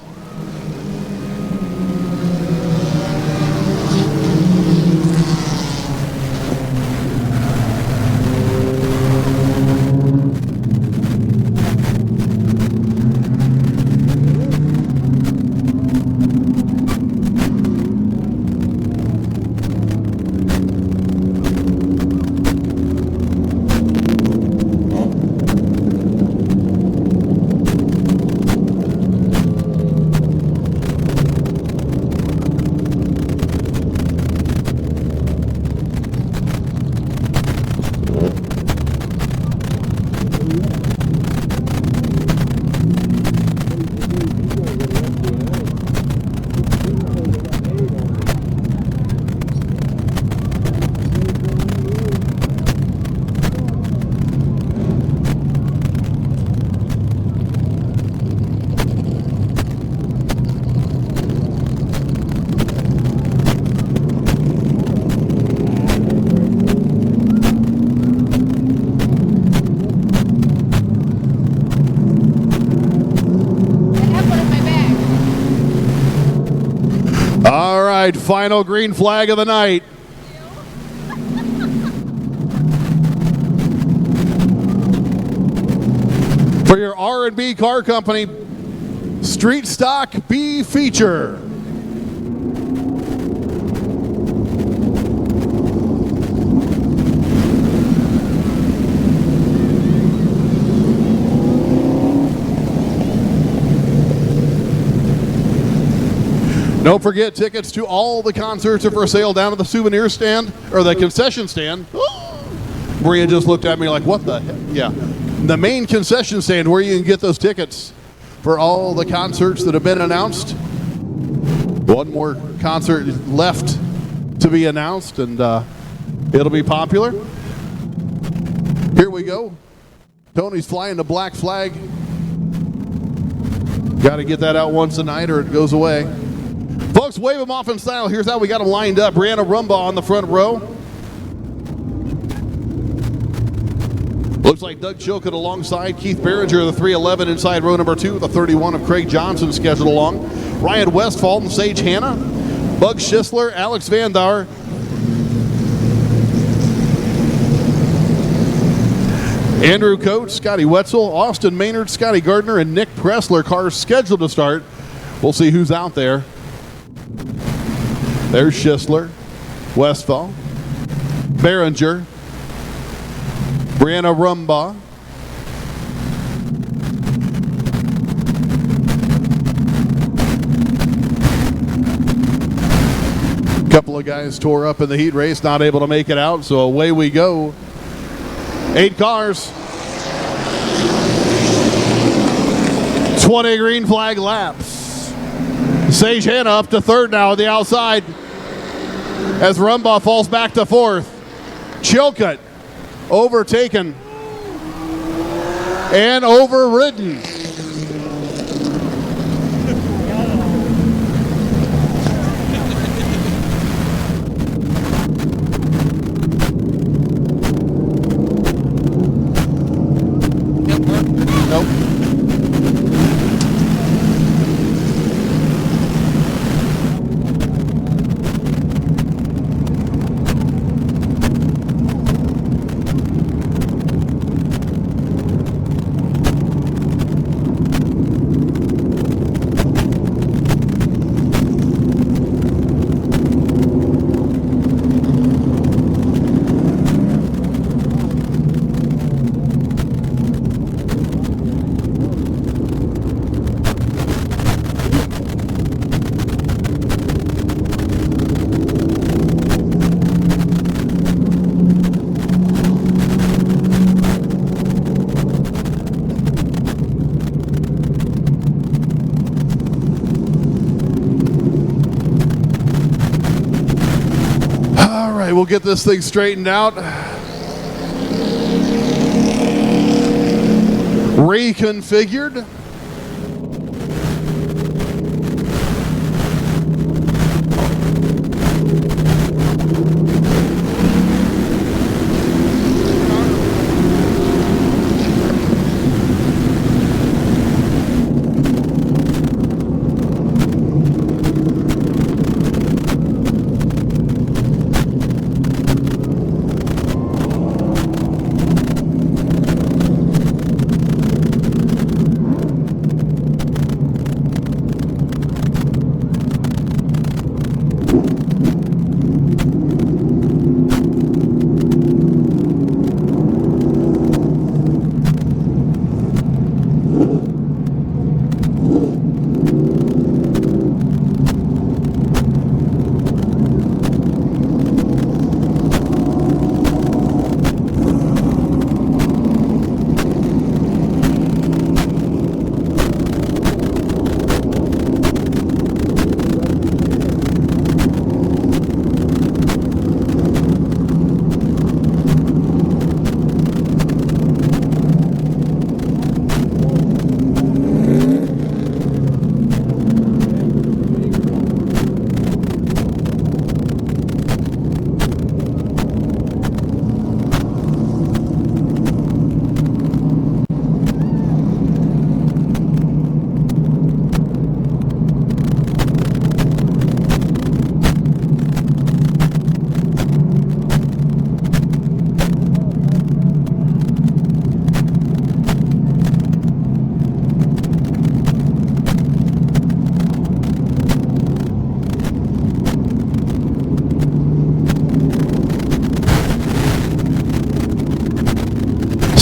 Final green flag of the night. For your R&B car company, Street Stock B feature. Don't forget, tickets to all the concerts are for sale down at the souvenir stand, or the concession stand. Maria just looked at me like, what the heck? Yeah. The main concession stand where you can get those tickets for all the concerts that have been announced. One more concert left to be announced, and it'll be popular. Here we go. Tony's flying the black flag. Got to get that out once a night or it goes away. Folks, wave them off in style. Here's how we got them lined up. Brianna Rumbaugh on the front row. Looks like Doug Chilcutt alongside Keith Behringer, the 311 inside row number 2. The 31 of Craig Johnson scheduled along. Ryan Westfall and Sage Hanna. Bug Schisler, Alex Vandar. Andrew Coates, Scotty Wetzel, Austin Maynard, Scotty Gardner, and Nick Pressler. Cars scheduled to start. We'll see who's out there. There's Schisler, Westfall, Behringer, Brianna Rumbaugh, couple couple of guys tore up in the heat race, not able to make it out, so away we go. 8 cars. 20 green flag laps. Sage Hanna up to third now on the outside as Rumbaugh falls back to fourth. Chilcutt overtaken and overridden. Nope. We'll get this thing straightened out. Reconfigured.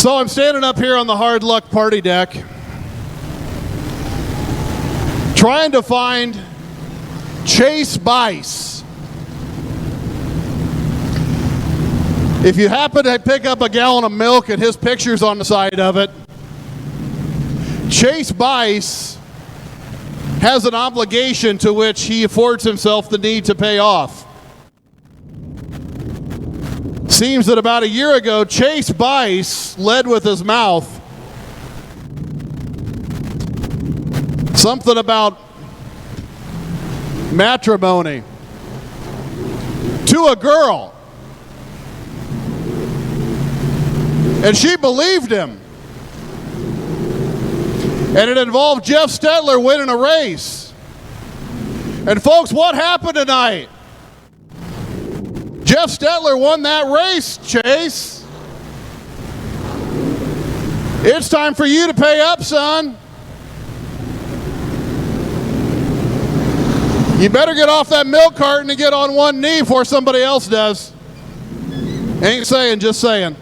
So I'm standing up here on the Hard Luck party deck trying to find Chase Bice. If you happen to pick up a gallon of milk and his picture's on the side of it, Chase Bice has an obligation to which he affords himself the need to pay off. Seems that about a year ago, Chase Bice led with his mouth something about matrimony to a girl. And she believed him. And it involved Jeff Stetler winning a race. And folks, what happened tonight? Jeff Stetler won that race, Chase. It's time for you to pay up, son. You better get off that milk carton and get on one knee before somebody else does. Ain't saying, just saying.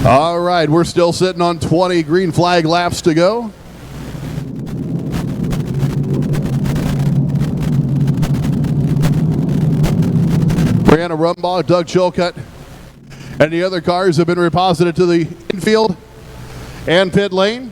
All right, we're still sitting on 20 green flag laps to go. Brianna Rumbaugh, Doug Chilcutt, and the other cars have been reposited to the infield and pit lane.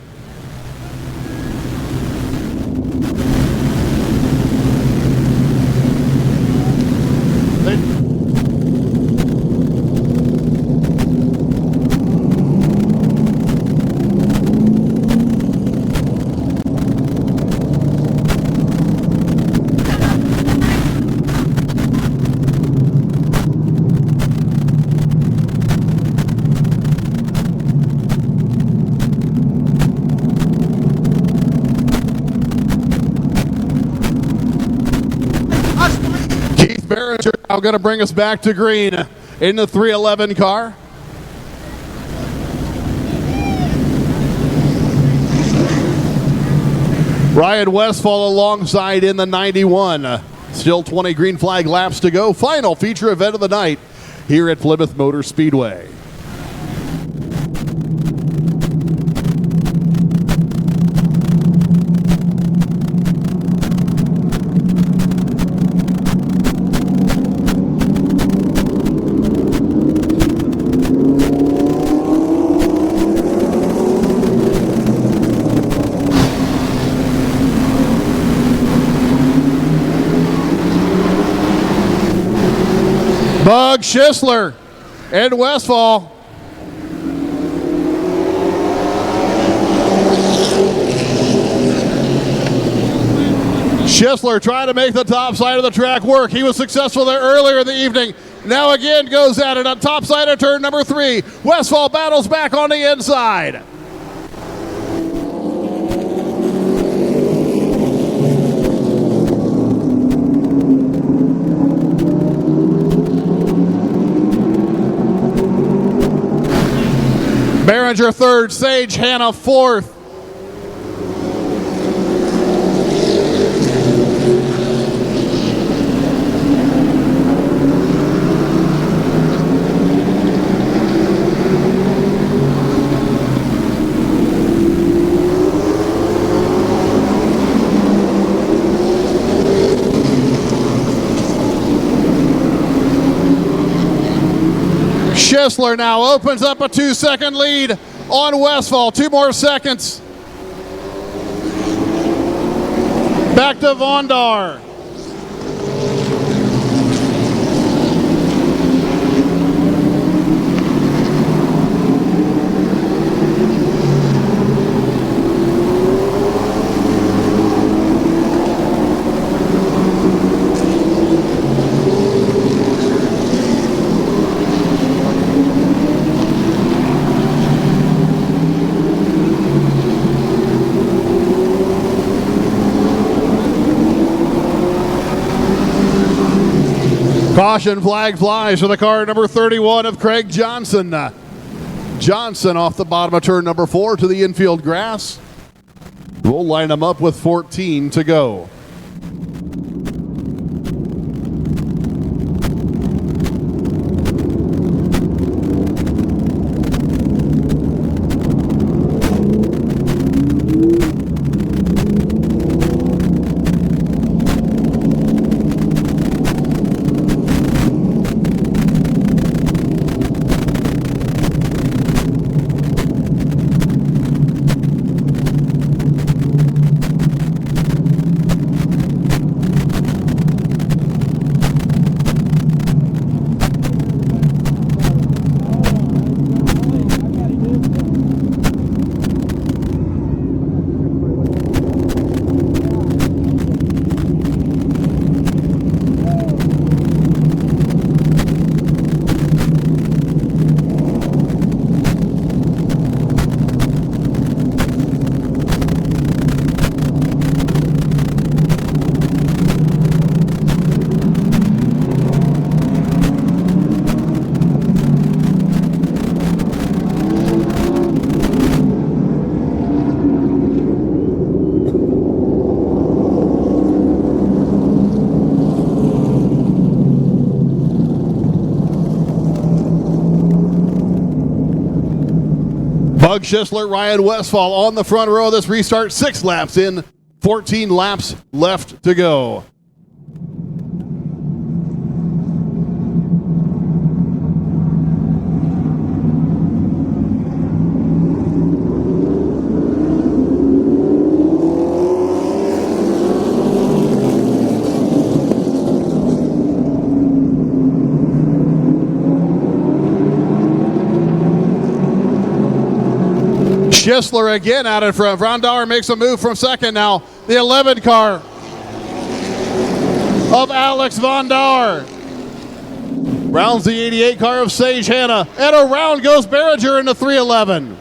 Now going to bring us back to green in the 311 car. Ryan Westfall alongside in the 91. Still 20 green flag laps to go. Final feature event of the night here at Plymouth Motor Speedway. Bug Schisler and Westfall. Schisler trying to make the top side of the track work. He was successful there earlier in the evening. Now again goes at it on top side of turn number 3. Westfall battles back on the inside. Behringer third, Sage Hanna fourth. Schisler now opens up a 2-second lead on Westfall. 2 more seconds. Back to Vondar. Caution flag flies for the car number 31 of Craig Johnson. Johnson off the bottom of turn number 4 to the infield grass. We'll line them up with 14 to go. Bug Schisler, Ryan Westfall on the front row of this restart. 6 laps in, 14 laps left to go. Schisler again out in front. Vrondauer makes a move from second now. The 11 car of Alex Vrondauer. Rounds the 88 car of Sage Hanna. And around goes Berringer into 311.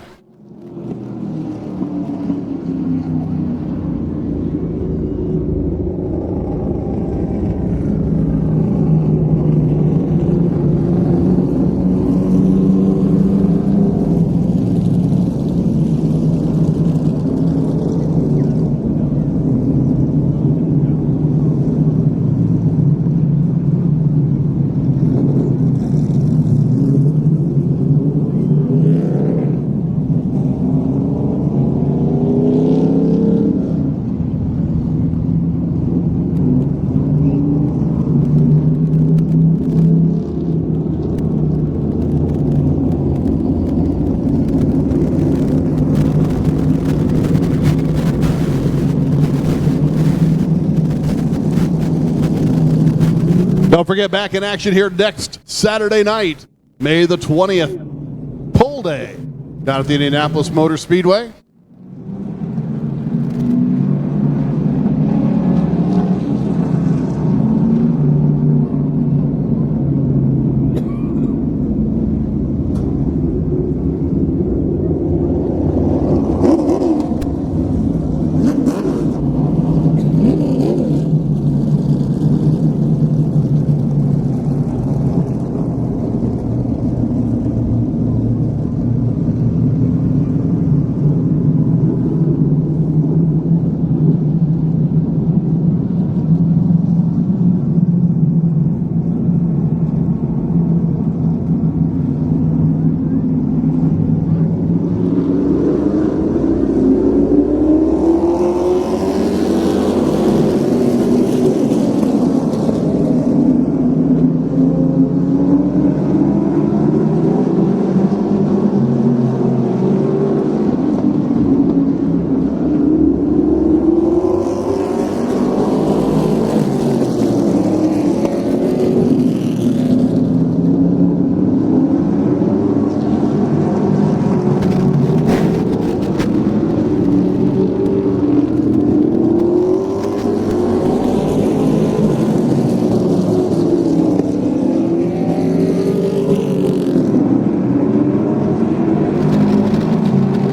Don't forget, back in action here next Saturday night, May the 20th, Pole Day, down at the Indianapolis Motor Speedway.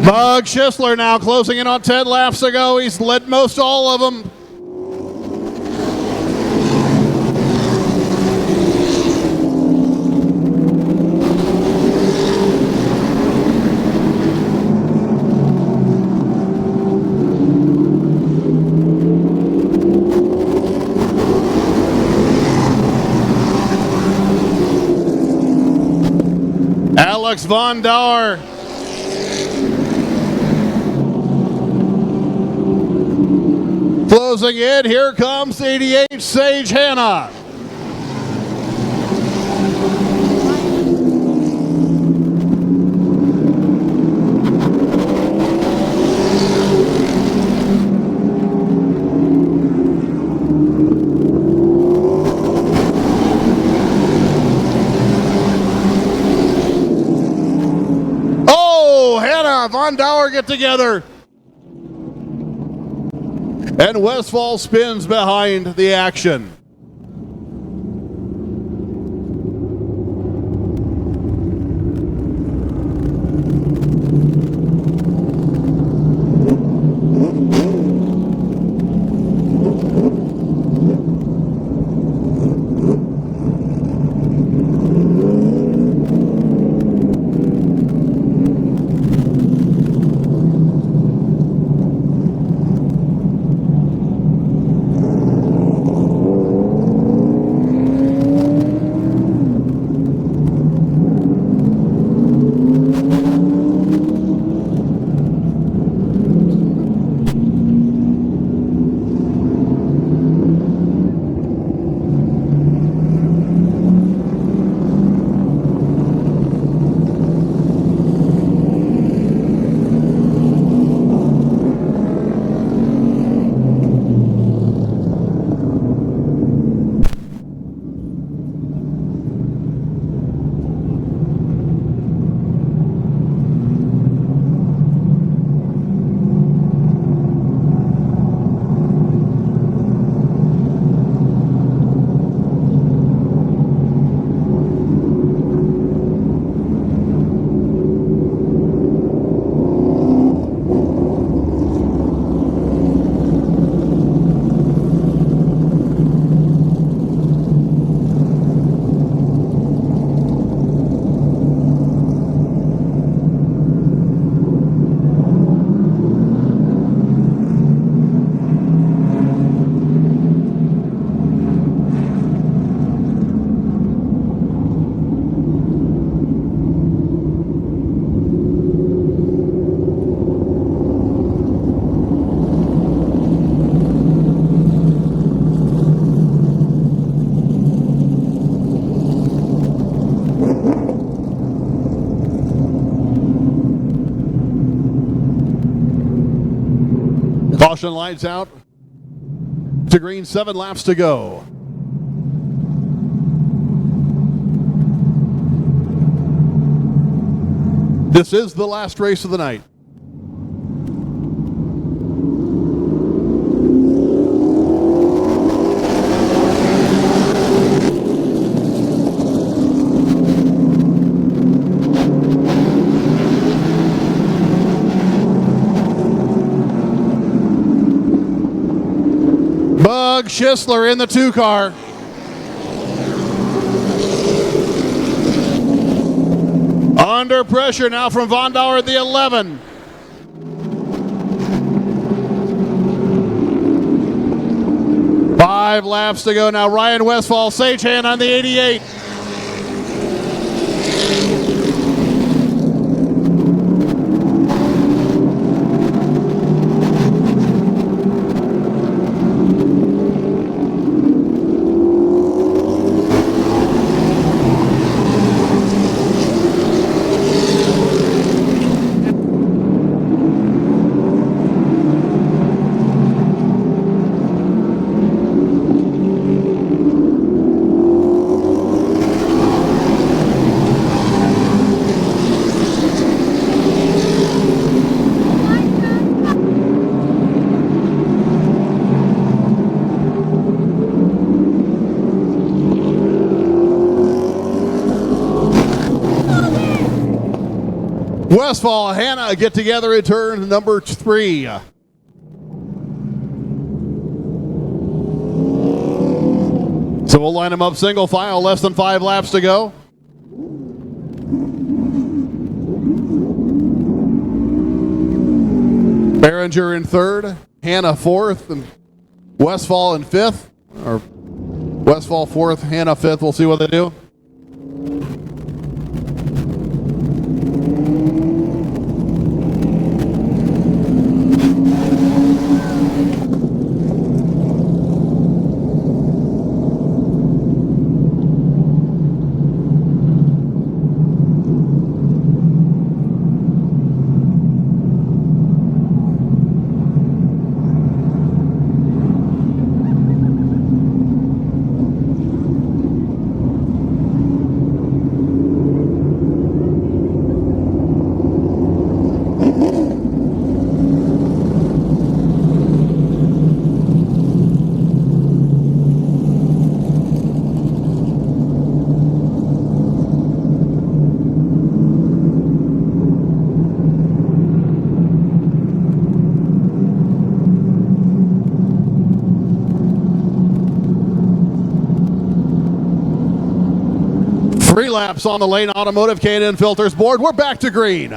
Bug Schisler now closing in on 10 laps to go. He's led most all of them. Alex Vrondauer closing in. Here comes 88 Sage Hanna. Oh, Hanna, Vrondauer get together. And Westfall spins behind the action. Caution lights out to green, 7 laps to go. This is the last race of the night. Bug Schisler in the 2 car. Under pressure now from Von Dauer at the 11. Five laps to go now. Ryan Westphal, Sagehand on the 88. Westphal, Hannah get together in turn number 3. So we'll line them up single file, less than 5 laps to go. Behringer in 3rd, Hannah 4th, and Westphal in 5th. Or Westphal 4th, Hannah 5th. We'll see what they do. Three laps on the Lane Automotive K&N Filters board. We're back to green.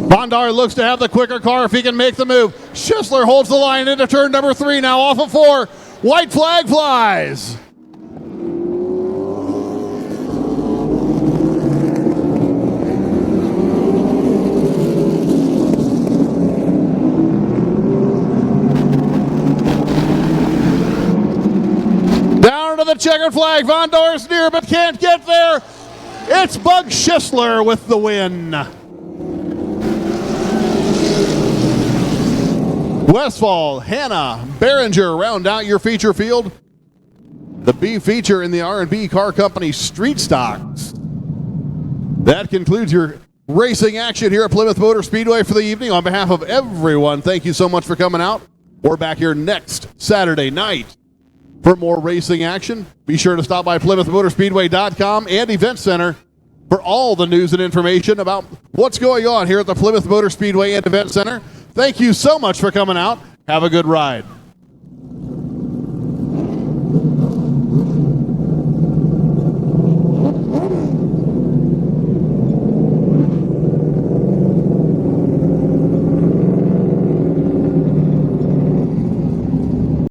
Bondar looks to have the quicker car if he can make the move. Schisler holds the line into turn number 3 now off of 4. White flag flies. Down to the checkered flag. Von Dor's near but can't get there. It's Bug Schisler with the win. Westphal, Hannah, Behringer round out your feature field. The B feature in the R&B Car Company Street Stocks. That concludes your racing action here at Plymouth Motor Speedway for the evening. On behalf of everyone, thank you so much for coming out. We're back here next Saturday night for more racing action. Be sure to stop by PlymouthMotorspeedway.com and Event Center for all the news and information about what's going on here at the Plymouth Motor Speedway and Event Center. Thank you so much for coming out. Have a good ride.